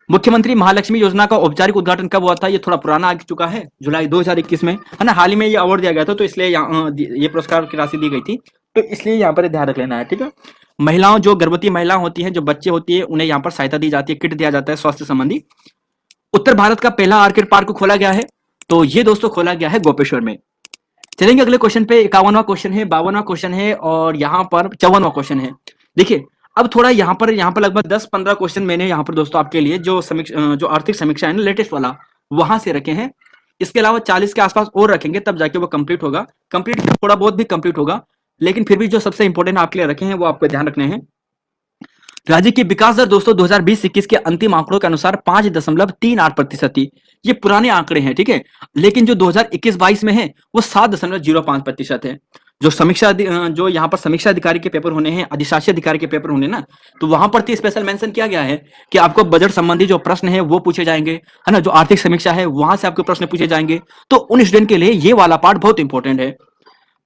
मुख्यमंत्री महालक्ष्मी योजना का औपचारिक उद्घाटन कब हुआ था, ये थोड़ा पुराना आ चुका है, जुलाई 2021 में, है ना। हाल ही में ये अवार्ड दिया गया था, तो इसलिए ये पुरस्कार की राशि दी गई थी, तो इसलिए यहाँ पर ध्यान रख लेना है, ठीक है। महिलाओं जो गर्भवती महिला होती हैं, जो बच्चे होती है, उन्हें यहाँ पर सहायता दी जाती है, किट दिया जाता है स्वास्थ्य संबंधी। उत्तर भारत का पहला आर्किड पार्क खोला गया है, तो ये दोस्तों खोला गया है गोपेश्वर में। चलेंगे अगले क्वेश्चन पे, 51वां क्वेश्चन है, 52वां क्वेश्चन है और यहाँ पर 54वां क्वेश्चन है। देखिए अब थोड़ा यहाँ पर लगभग 10-15 क्वेश्चन मैंने यहाँ पर दोस्तों आपके लिए जो आर्थिक समीक्षा है ना लेटेस्ट वाला, वहां से रखे हैं। इसके अलावा 40 के आसपास और रखेंगे, तब जाके वो कंप्लीट होगा। कंप्लीट थोड़ा बहुत भी कंप्लीट होगा, लेकिन फिर भी जो सबसे इंपॉर्टेंट आपके लिए रखे हैं वो आपको ध्यान रखने हैं। राज्य की विकास दर दोस्तों 2020-21 के अंतिम आंकड़ों के अनुसार 5.38% थी। ये पुराने आंकड़े हैं, ठीक है। लेकिन जो 2021-22 में है वो 7.05% है। जो यहाँ पर समीक्षा अधिकारी के पेपर होने हैं, अधिशासी अधिकारी के पेपर होने ना, तो वहां पर स्पेशल मेंशन किया गया है कि आपको बजट संबंधी जो प्रश्न है वो पूछे जाएंगे, है ना। जो आर्थिक समीक्षा है वहां से आपके प्रश्न पूछे जाएंगे। तो उन स्टूडेंट के लिए ये वाला पार्ट बहुत इंपॉर्टेंट है।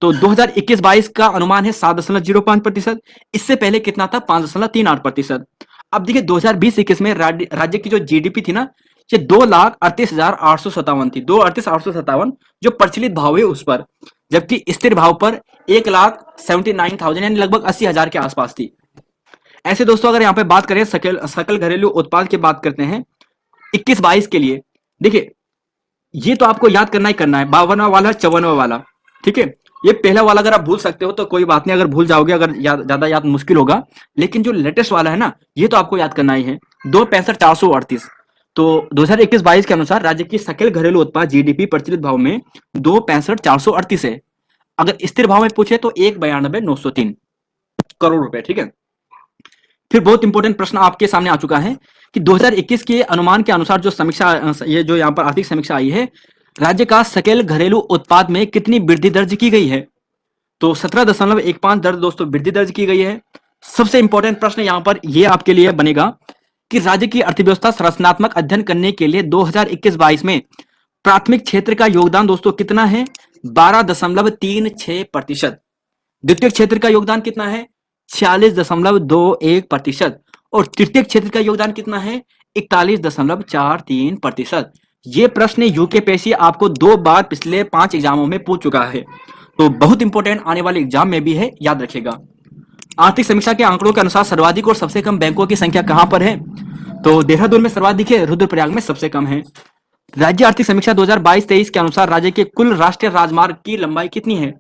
तो 2021-22 का अनुमान है 7.05%। इससे पहले कितना था? 5.38%। अब देखिए 2020-21 में राज्य की जो जीडीपी थी ना, ये 2,38,857 थी। 2,38,857 जो प्रचलित भाव है उस पर, जबकि स्थिर भाव पर 1,79,000 यानी लगभग 80,000 के आसपास थी। ऐसे दोस्तों अगर यहाँ पे बात करें सकल घरेलू उत्पाद की बात करते हैं 21-22 के लिए, देखिए ये तो आपको याद करना ही करना है, 52वां वाला 54वां वाला, ठीक है। ये पहला वाला अगर आप भूल सकते हो तो कोई बात नहीं, अगर भूल जाओगे, अगर ज्यादा याद मुश्किल होगा। लेकिन जो लेटेस्ट वाला है ना, ये तो आपको याद करना ही है, 2,65,438। तो 2021-22 के अनुसार राज्य की सकल घरेलू उत्पाद जीडीपी प्रचलित भाव में 2,65,438 है। अगर स्थिर भाव में पूछे तो 1,92,903 करोड़ रुपए, ठीक है। फिर बहुत इंपॉर्टेंट प्रश्न आपके सामने आ चुका है कि 2021 के अनुमान के अनुसार जो समीक्षा, ये जो यहाँ पर आर्थिक समीक्षा आई है, राज्य का सकल घरेलू उत्पाद में कितनी वृद्धि दर्ज की गई है? तो 17.15 दर दोस्तों वृद्धि दर्ज की गई है। सबसे इंपॉर्टेंट प्रश्न यहाँ पर ये आपके लिए बनेगा कि राज्य की अर्थव्यवस्था संरचनात्मक अध्ययन करने के लिए 2021-22 में प्राथमिक क्षेत्र का योगदान दोस्तों कितना है? 12.36%। द्वितीय क्षेत्र का योगदान कितना है? 46.21%। और तृतीय क्षेत्र का योगदान कितना है? 41.43%। ये प्रश्न यूकेपीएससी आपको 2 बार पिछले 5 एग्जामों में पूछ चुका है, तो बहुत इंपॉर्टेंट आने वाले एग्जाम में भी है, याद रखिएगा। आर्थिक समीक्षा के आंकड़ों के अनुसार सर्वाधिक और सबसे कम बैंकों की संख्या कहां पर है? तो देहरादून में सर्वाधिक है, रुद्रप्रयाग में सबसे कम है। राज्य आर्थिक समीक्षा 2022-23 के अनुसार राज्य के कुल राष्ट्रीय राजमार्ग की लंबाई कितनी है?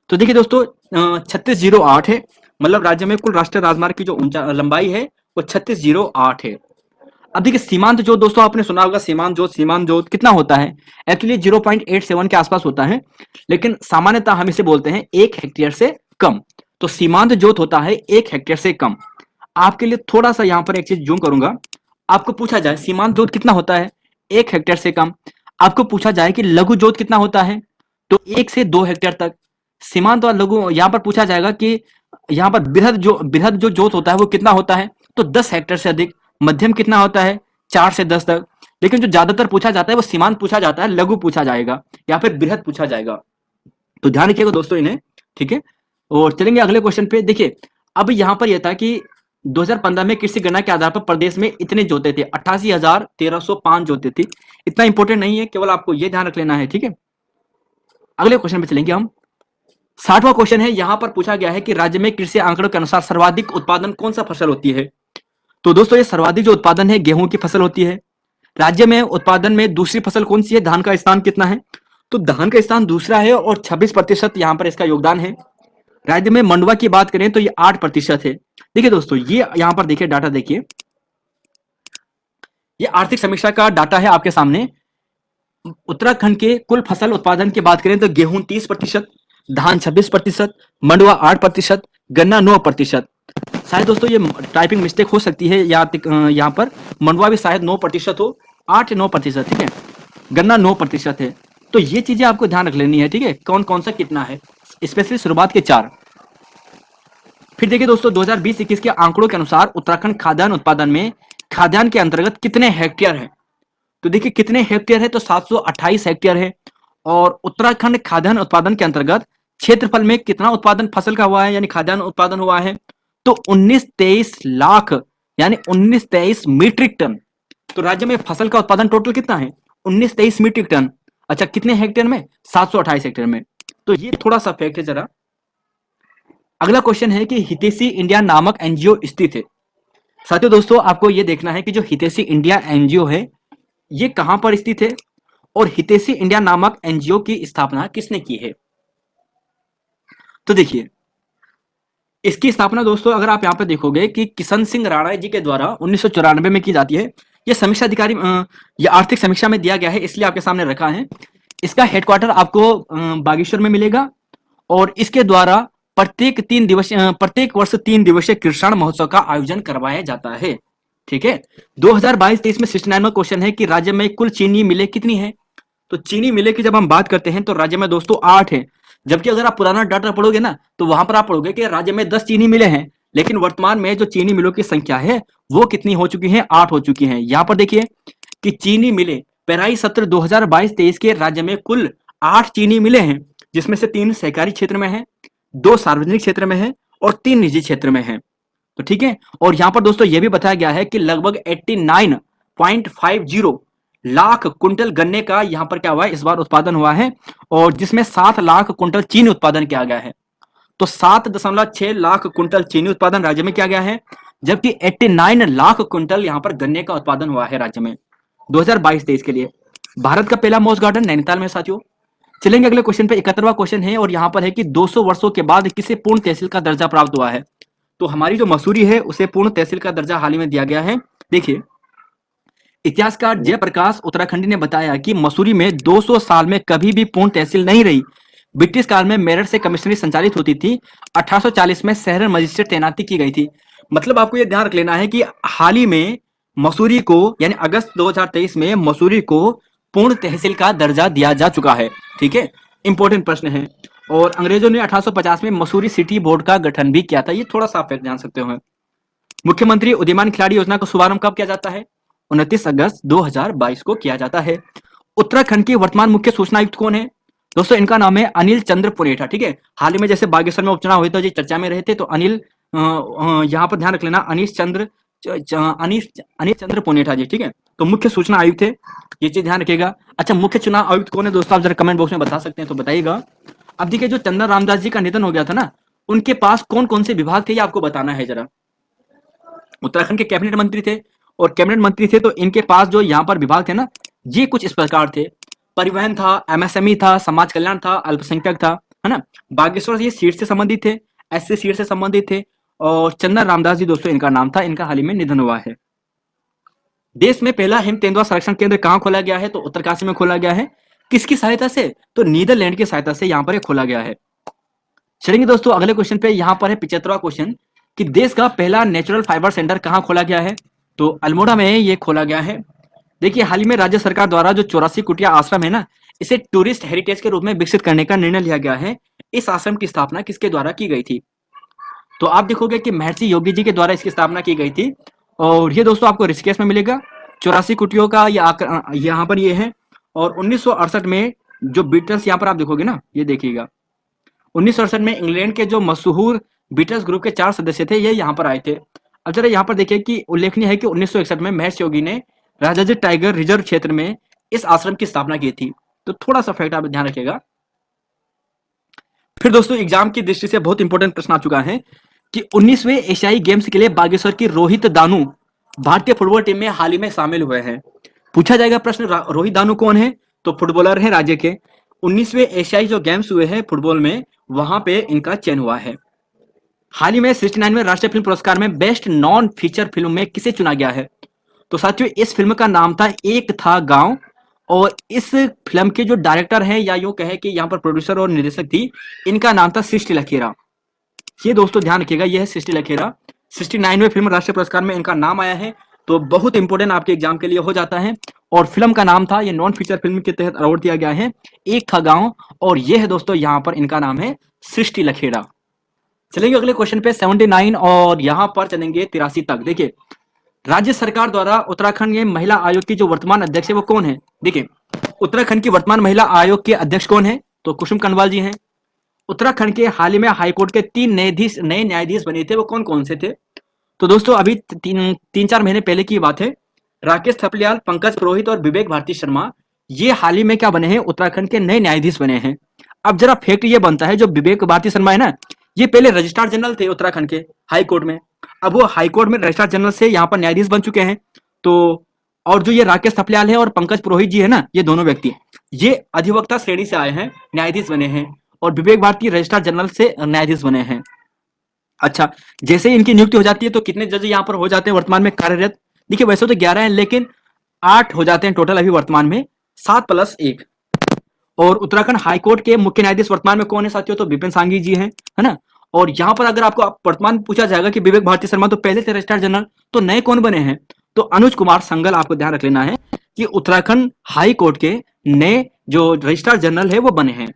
तो देखिए दोस्तों 3608 है, मतलब राज्य में कुल राष्ट्रीय राजमार्ग की जो लंबाई है वो 3608 है। अब देखिए सीमांत जोत दोस्तों आपने सुना होगा, सीमांत जोत कितना होता है? एक्चुअली 0.87 के आसपास होता है, लेकिन सामान्यतः हम इसे बोलते हैं 1 हेक्टेयर से कम। तो सीमांत जोत होता है 1 हेक्टेयर से कम। आपके लिए थोड़ा सा यहाँ पर एक चीज जूम करूंगा। आपको पूछा जाए सीमांत जोत कितना होता है? 1 हेक्टेयर से कम। आपको पूछा जाए कि लघु जोत कितना होता है? तो 1 से 2 हेक्टेयर तक। सीमांत और लघु यहाँ पर पूछा जाएगा कि यहाँ पर बृहद जो जोत होता है वो कितना होता है? तो 10 हेक्टेयर से अधिक। मध्यम कितना होता है? 4 से 10 तक। लेकिन जो ज्यादातर पूछा जाता है वो सीमांत पूछा जाता है, लघु पूछा जाएगा या फिर बृहद पूछा जाएगा। तो ध्यान रखिएगा दोस्तों इन्हें, ठीक है। और चलेंगे अगले क्वेश्चन पे। देखिए अब यहाँ पर यह था कि 2015 में कृषि गणना के आधार पर प्रदेश में इतने जोते थे, 88,1305 जोते थे। इतना इंपॉर्टेंट नहीं है, केवल आपको यह ध्यान रख लेना है, ठीक है। अगले क्वेश्चन पे चलेंगे हम। 60वां क्वेश्चन है, यहां पर पूछा गया है कि राज्य में कृषि आंकड़ों के अनुसार सर्वाधिक उत्पादन कौन सा फसल होती है? तो दोस्तों ये सर्वाधिक जो उत्पादन है गेहूं की फसल होती है। राज्य में उत्पादन में दूसरी फसल कौन सी है? धान का स्थान कितना है? तो धान का स्थान दूसरा है और 26% यहां पर इसका योगदान है। राज्य में मंडुआ की बात करें तो ये 8% है। देखिए दोस्तों ये यहां पर देखिए डाटा, देखिए ये आर्थिक समीक्षा का डाटा है आपके सामने। उत्तराखंड के कुल फसल उत्पादन की बात करें तो गेहूं 30%, धान 26%, मंडुआ 8%, गन्ना 9%। शायद दोस्तों ये टाइपिंग मिस्टेक हो सकती है, यहाँ पर मंडुआ भी शायद 9% हो, 8-9%, ठीक है। गन्ना 9% है। तो ये चीजें आपको ध्यान रख लेनी है, ठीक है, कौन कौन सा कितना है, स्पेशली शुरुआत के 4। फिर देखिए दोस्तों 2020-21 के आंकड़ों के अनुसार उत्तराखंड खाद्यान्न उत्पादन में खाद्यान्न के अंतर्गत कितने हेक्टेयर है? तो देखिए कितने हेक्टेयर है? तो 728 हेक्टेयर है। और उत्तराखंड खाद्यान्न उत्पादन के अंतर्गत क्षेत्रफल में कितना उत्पादन फसल का हुआ है, यानी खाद्यान्न उत्पादन हुआ है? तो 19-23 लाख यानी 19-23 मीट्रिक टन। तो राज्य में फसल का उत्पादन टोटल कितना है? 19-23 मीट्रिक टन। अच्छा कितने हेक्टेयर में? 728 हेक्टेयर में। तो ये थोड़ा सा फैक्ट है जरा। अगला क्वेश्चन है कि हितैषी इंडिया नामक एनजीओ स्थित है। साथियों दोस्तों आपको यह देखना है कि जो हितैषी इंडिया एनजीओ है ये कहां पर स्थित है और हितैषी इंडिया नामक एनजीओ की स्थापना किसने की है? तो देखिए इसकी स्थापना दोस्तों अगर आप यहाँ पे देखोगे कि किशन सिंह राणा जी के द्वारा 1994 में की जाती है। ये समीक्षा अधिकारी ये आर्थिक समीक्षा में दिया गया है, इसलिए आपके सामने रखा है। इसका हेडक्वार्टर आपको बागेश्वर में मिलेगा और इसके द्वारा प्रत्येक वर्ष 3 दिवसीय कृषण महोत्सव का आयोजन करवाया जाता है। ठीक है, 2022-23 में 69वां क्वेश्चन है कि राज्य में कुल चीनी मिलें कितनी है। तो चीनी मिलें की जब हम बात करते हैं तो राज्य में दोस्तों 8 है। जबकि अगर आप पुराना डाटा पढ़ोगे ना तो वहां पर आप पढ़ोगे कि राज्य में 10 चीनी मिले हैं, लेकिन वर्तमान में जो चीनी मिलों की संख्या है वो कितनी हो चुकी है, 8 हो चुकी है। यहाँ पर देखिए कि चीनी मिले पेराई सत्र 2022-23 के राज्य में कुल 8 चीनी मिले हैं, जिसमें से 3 सहकारी क्षेत्र में है, 2 सार्वजनिक क्षेत्र में है और 3 निजी क्षेत्र में है। तो ठीक है, और यहाँ पर दोस्तों यह भी बताया गया है कि लगभग 89.50 लाख कुंटल गन्ने का यहाँ पर क्या हुआ है, इस बार उत्पादन हुआ है, और जिसमें 7 लाख कुंटल चीनी उत्पादन किया गया है। तो 7.6 लाख कुंटल चीनी उत्पादन राज्य में किया गया है, जबकि 89 लाख कुंटल यहाँ पर गन्ने का उत्पादन हुआ है राज्य में 2022-23 के लिए। भारत का पहला मोस्ट गार्डन नैनीताल में साथियों। चलेंगे अगले क्वेश्चन पे, 71वां क्वेश्चन है और यहाँ पर है कि 200 वर्षों के बाद किसे पूर्ण तहसील का दर्जा प्राप्त हुआ है। तो हमारी जो मसूरी है उसे पूर्ण तहसील का दर्जा हाल ही में दिया गया है। देखिए, इतिहासकार जयप्रकाश उत्तराखंडी ने बताया कि मसूरी में 200 साल में कभी भी पूर्ण तहसील नहीं रही। ब्रिटिश काल में मेरठ से कमिश्नरी संचालित होती थी। 1840 में शहर मजिस्ट्रेट तैनाती की गई थी। मतलब आपको यह ध्यान रख लेना है कि हाल ही में मसूरी को यानी अगस्त 2023 में मसूरी को पूर्ण तहसील का दर्जा दिया जा चुका है। ठीक है, इंपॉर्टेंट प्रश्न है। और अंग्रेजों ने 1850 में मसूरी सिटी बोर्ड का गठन भी किया था। ये थोड़ा सा आप जान सकते हो। मुख्यमंत्री उदीयमान खिलाड़ी योजना का शुभारंभ कब किया जाता है? 29 अगस्त 2022 को किया जाता है। उत्तराखंड के वर्तमान मुख्य सूचना आयुक्त कौन है? दोस्तों इनका नाम है अनिल चंद्र पुनेठा। ठीक है, हाल ही में जैसे बागेश्वर में उपचुनाव हुए तो जी चर्चा में रहे थे, तो अनिल यहाँ पर ध्यान रख लेना, अनिल चंद्र पुनेठा जी। ठीक है, तो मुख्य सूचना आयुक्त है, ये चीज ध्यान रखिएगा। अच्छा, मुख्य चुनाव आयुक्त कौन है दोस्तों, आप जरा कमेंट बॉक्स में बता सकते हैं तो बताइएगा। अब देखिए, जो चंदन रामदास जी का निधन हो गया था ना, उनके पास कौन कौन से विभाग थे ये आपको बताना है जरा। उत्तराखंड के कैबिनेट मंत्री थे, और कैबिनेट मंत्री थे तो इनके पास जो यहाँ पर विभाग थे ना, ये कुछ इस प्रकार थे। परिवहन था, एमएसएमई था, समाज कल्याण था, अल्पसंख्यक था, है ना। बागेश्वर ये सीट से संबंधित थे, एससी सीट से संबंधित थे, और चंदन रामदास जी दोस्तों इनका नाम था। इनका हाल ही में निधन हुआ है। देश में पहला हिम तेंदुआ संरक्षण केंद्र कहाँ खोला गया है? तो उत्तरकाशी में खोला गया है। किसकी सहायता से? तो नीदरलैंड की सहायता से यहाँ पर खोला गया है। चलेंगे दोस्तों अगले क्वेश्चन पे, यहाँ पर है 75वां क्वेश्चन कि देश का पहला नेचुरल फाइबर सेंटर कहाँ खोला गया है? तो अल्मोड़ा में ये खोला गया है। देखिए, हाल ही में राज्य सरकार द्वारा जो 84 कुटिया आश्रम है ना, इसे टूरिस्ट हेरिटेज के रूप में विकसित करने का निर्णय लिया गया है। इस आश्रम की स्थापना किसके द्वारा की गई थी? तो आप देखोगे कि महर्षि योगी जी के द्वारा इसकी स्थापना की गई थी, और ये दोस्तों आपको ऋषिकेश में मिलेगा। 84 कुटियों का यहाँ पर ये है। और 1968 में जो बीटल्स, यहाँ पर आप देखोगे ना, ये देखिएगा 1968 में इंग्लैंड के जो मशहूर बीटल्स ग्रुप के 4 सदस्य थे, ये यहाँ पर आए थे। अब जरा यहाँ पर देखिए कि उल्लेखनीय है कि 1961 में महर्षि योगी ने राजाजी टाइगर रिजर्व क्षेत्र में इस आश्रम की स्थापना की थी। तो थोड़ा सा फैक्ट आप ध्यान रखिएगा। फिर दोस्तों एग्जाम की दृष्टि से बहुत इंपॉर्टेंट प्रश्न आ चुका है कि 19वें एशियाई गेम्स के लिए बागेश्वर की रोहित दानू भारतीय फुटबॉल टीम में हाल ही में शामिल हुए हैं। पूछा जाएगा प्रश्न, रोहित दानू कौन है? तो फुटबॉलर है राज्य के। 19वें एशियाई जो गेम्स हुए हैं फुटबॉल में, वहां पे इनका चयन हुआ है। हाल ही में 69वें राष्ट्रीय फिल्म पुरस्कार में बेस्ट नॉन फीचर फिल्म में किसे चुना गया है? तो साथियों इस फिल्म का नाम था एक था गांव, और इस फिल्म के जो डायरेक्टर हैं, या यूं कहे कि यहाँ पर प्रोड्यूसर और निर्देशक थी, इनका नाम था सृष्टि लखेरा। ये दोस्तों ध्यान रखिएगा, यह है सृष्टि लखेरा। 69वें फिल्म राष्ट्रीय पुरस्कार में इनका नाम आया है, तो बहुत इंपॉर्टेंट आपके एग्जाम के लिए हो जाता है। और फिल्म का नाम था, ये नॉन फीचर फिल्म के तहत अवार्ड दिया गया है, एक था गांव, और यह है दोस्तों यहाँ पर इनका नाम है सृष्टि लखेरा। चलेंगे अगले क्वेश्चन पे 79 और यहाँ पर चलेंगे 83 तक। देखिए, राज्य सरकार द्वारा उत्तराखंड के महिला आयोग की जो वर्तमान अध्यक्ष है वो कौन है? देखिए, उत्तराखंड की वर्तमान महिला आयोग के अध्यक्ष कौन है? तो कुसुम कंवल जी हैं। उत्तराखंड के हाल ही में हाईकोर्ट के 3 नए न्यायाधीश बने थे, वो कौन कौन से थे? तो दोस्तों अभी 3-4 महीने पहले की बात है। राकेश थपलियाल, पंकज पुरोहित और विवेक भारती शर्मा, ये हाल ही में क्या बने हैं? उत्तराखंड के नए न्यायाधीश बने हैं। अब जरा फैक्ट ये बनता है, जो विवेक भारती शर्मा है ना, ये पहले रजिस्ट्रार जनरल थे उत्तराखंड के हाई कोर्ट में। अब वो हाई कोर्ट में रजिस्ट्रार जनरल से यहाँ पर न्यायाधीश बन चुके हैं। तो और जो ये राकेश थपलियाल है और पंकज पुरोहित जी है ना, ये दोनों व्यक्ति ये अधिवक्ता श्रेणी से आए हैं, न्यायाधीश बने हैं, और विवेक भारती रजिस्ट्रार जनरल से न्यायाधीश बने हैं। अच्छा, जैसे ही इनकी नियुक्ति हो जाती है तो कितने जज यहाँ पर हो जाते हैं वर्तमान में कार्यरत? देखिए वैसे तो 11 हैं, लेकिन 8 हो जाते हैं टोटल अभी वर्तमान में, 7 प्लस 1। और उत्तराखंड हाई कोर्ट के मुख्य न्यायाधीश वर्तमान में कौन है साथियों? तो विपिन सांघी जी हैं, है ना। और यहाँ पर अगर आपको वर्तमान पूछा जाएगा कि विवेक भारती शर्मा तो पहले थे रजिस्ट्रार जनरल, तो नए कौन बने हैं? तो अनुज कुमार संगल, आपको ध्यान रख लेना है कि उत्तराखंड हाई कोर्ट के नए जो रजिस्ट्रार जनरल है वो बने हैं।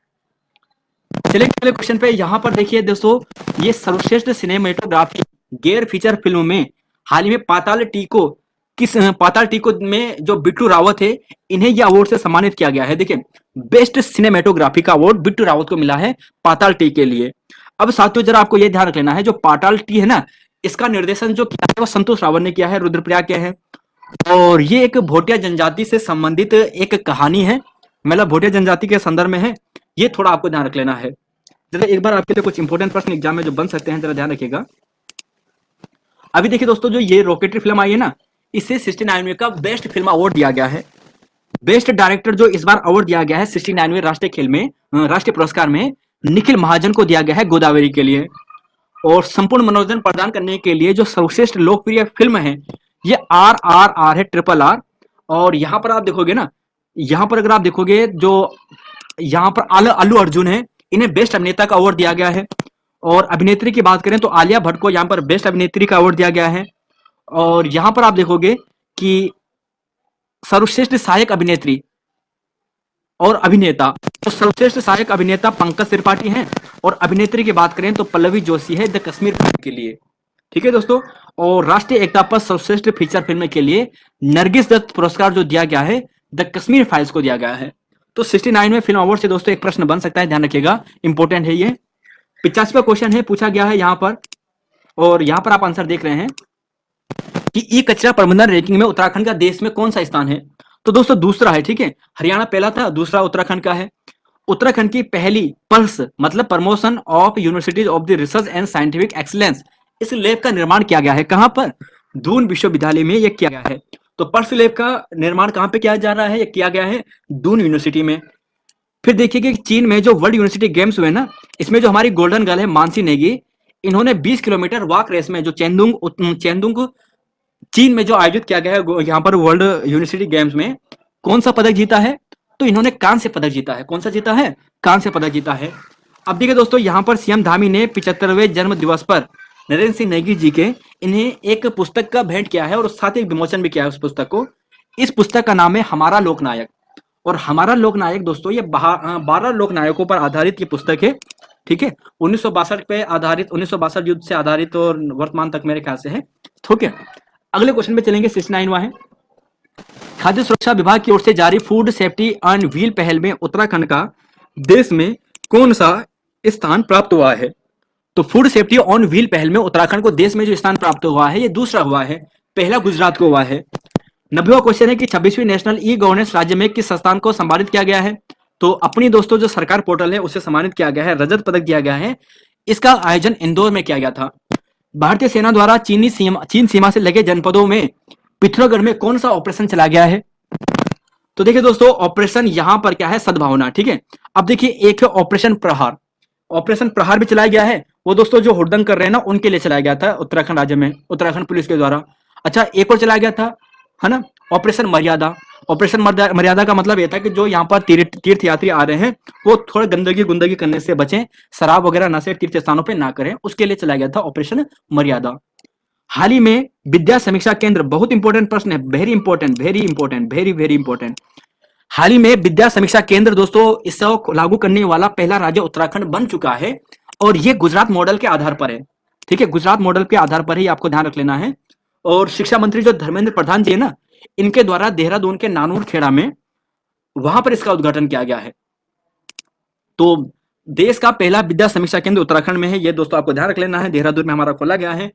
चलिए अगले क्वेश्चन पे, यहाँ पर देखिए दोस्तों, ये सर्वश्रेष्ठ सिनेमेटोग्राफी गैर फीचर फिल्म में हाल ही में पाताल टीको में जो बिट्टू रावत है, इन्हें यह अवार्ड से सम्मानित किया गया है। देखिए बेस्ट सिनेमेटोग्राफी का अवार्ड बिट्टू रावत को मिला है पाताल टी के लिए। अब साथियों जरा आपको यह ध्यान रख लेना है, जो पाताल टी है ना, इसका निर्देशन जो किया है वो संतोष रावत ने किया है, रुद्रप्रयाग के है। और ये एक भोटिया जनजाति से संबंधित एक कहानी है, मतलब भोटिया जनजाति के संदर्भ में है। ये थोड़ा आपको ध्यान रख लेना है। जरा एक बार आपके लिए कुछ इंपॉर्टेंट प्रश्न एग्जाम में जो बन सकते हैं, जरा ध्यान रखिएगा। अभी देखिए दोस्तों, जो ये रॉकेटरी फिल्म आई है ना, इसे 69वें का बेस्ट फिल्म अवार्ड दिया गया है। बेस्ट डायरेक्टर जो इस बार अवार्ड दिया गया है 69वें राष्ट्रीय खेल में, राष्ट्रीय पुरस्कार में, निखिल महाजन को दिया गया है गोदावरी के लिए। और संपूर्ण मनोरंजन प्रदान करने के लिए जो सर्वश्रेष्ठ लोकप्रिय फिल्म है, ये RRR है, RRR। और यहाँ पर आप देखोगे ना, यहाँ पर अगर आप देखोगे, जो यहाँ पर अल्लू अर्जुन है, इन्हें बेस्ट अभिनेता का अवार्ड दिया गया है। और अभिनेत्री की बात करें तो आलिया भट्ट को यहाँ पर बेस्ट अभिनेत्री का अवार्ड दिया गया है। और यहाँ पर आप देखोगे कि सर्वश्रेष्ठ सहायक अभिनेत्री और अभिनेता, तो सर्वश्रेष्ठ सहायक अभिनेता पंकज त्रिपाठी हैं, और अभिनेत्री की बात करें तो पल्लवी जोशी है द कश्मीर फाइल के लिए। ठीक है दोस्तों। और राष्ट्रीय एकता पर सर्वश्रेष्ठ फीचर फिल्म के लिए नरगिस दत्त पुरस्कार जो दिया गया है द कश्मीर फाइल्स को दिया गया है। तो 69वें फिल्म अवार्ड से दोस्तों एक प्रश्न बन सकता है, ध्यान रखिएगा, इंपॉर्टेंट है ये। 85वां क्वेश्चन है, पूछा गया है यहाँ पर, और यहाँ पर आप आंसर देख रहे हैं कि ई कचरा प्रबंधन रैंकिंग में उत्तराखंड का देश में कौन सा स्थान है? तो दोस्तों दूसरा है, ठीक है। हरियाणा पहला था, दूसरा उत्तराखंड का है। उत्तराखंड की पहली पर्स मतलब promotion of universities of the research and scientific excellence, इस लैब का निर्माण किया गया है। कहां पर? दून विश्वविद्यालय में यह किया गया है। तो पर्स लैब का निर्माण कहां पे किया जा रहा है? यह किया गया है दून यूनिवर्सिटी में। फिर देखिए कि चीन में जो वर्ल्ड यूनिवर्सिटी गेम्स हुए ना, इसमें जो हमारी गोल्डन गर्ल है मानसी नेगी, इन्होंने 20 किलोमीटर वॉक रेस में जो चेंदुंग चीन में जो आयोजित किया गया है यहाँ पर वर्ल्ड यूनिवर्सिटी गेम्स में, कौन सा पदक जीता है? तो इन्होंने कांस्य पदक जीता है। कौन सा जीता है? कांस्य पदक जीता है। अब देखिए दोस्तों, यहाँ पर सीएम धामी ने 75वें जन्म दिवस पर नरेंद्र सिंह नेगी जी के इन्हें एक पुस्तक का भेंट किया है, और साथ ही विमोचन भी किया है उस पुस्तक को। इस पुस्तक का नाम है हमारा लोकनायक। और हमारा लोकनायक दोस्तों, ये 12 लोकनायकों पर आधारित ये पुस्तक है। ठीक है, 1962 पे आधारित, 1962 युद्ध से आधारित, और वर्तमान तक मेरे ख्याल से है। ठीक है, अगले क्वेश्चन पे चलेंगे। 69वां है, खाद्य सुरक्षा विभाग की ओर से जारी फूड सेफ्टी ऑन व्हील पहल में उत्तराखंड का देश में कौन सा स्थान प्राप्त हुआ है? तो फूड सेफ्टी ऑन व्हील पहल में उत्तराखंड को देश में जो स्थान प्राप्त हुआ है, ये दूसरा हुआ है, पहला गुजरात को हुआ है। 90वां क्वेश्चन है कि 26वीं नेशनल ई गवर्नेंस राज्य में किस संस्थान को सम्मानित किया गया है? तो अपनी दोस्तों जो सरकार पोर्टल है उसे सम्मानित किया गया है, रजत पदक दिया गया है। इसका आयोजन इंदौर में किया गया था। भारतीय सेना द्वारा चीन सीमा से लगे जनपदों में पिथौरागढ़ में कौन सा ऑपरेशन चला गया है? तो देखिए दोस्तों, ऑपरेशन यहां पर क्या है? सद्भावना। ठीक है, अब देखिए एक है ऑपरेशन प्रहार। ऑपरेशन प्रहार भी चलाया गया है, वो दोस्तों जो हुड़दंग कर रहे हैं ना, उनके लिए चलाया गया था उत्तराखंड राज्य में, उत्तराखंड पुलिस के द्वारा। अच्छा, एक और चलाया गया था, है ना, ऑपरेशन मर्यादा। ऑपरेशन मर्यादा का मतलब यह था कि जो यहाँ पर तीर्थ यात्री आ रहे हैं वो थोड़ा गुंदगी करने से बचें, शराब वगैरह नशे तीर्थ स्थानों पर ना करें, उसके लिए चलाया गया था ऑपरेशन मर्यादा। हाल ही में विद्या समीक्षा केंद्र, बहुत इंपॉर्टेंट प्रश्न है, very important, very important, very very important. हाल ही में विद्या समीक्षा केंद्र दोस्तों इसको लागू करने वाला पहला राज्य उत्तराखंड बन चुका है, और ये गुजरात मॉडल के आधार पर है। ठीक है, गुजरात मॉडल के आधार पर ही आपको ध्यान रख लेना है। और शिक्षा मंत्री जो धर्मेंद्र प्रधान जी है ना, इनके द्वारा देहरादून के नानूर खेड़ा में वहां पर इसका उद्घाटन किया गया है। तो देश का पहला विद्या समीक्षा केंद्र उत्तराखंड में है, ये दोस्तों आपको ध्यान रख लेना है, देहरादून में हमारा खोला गया है।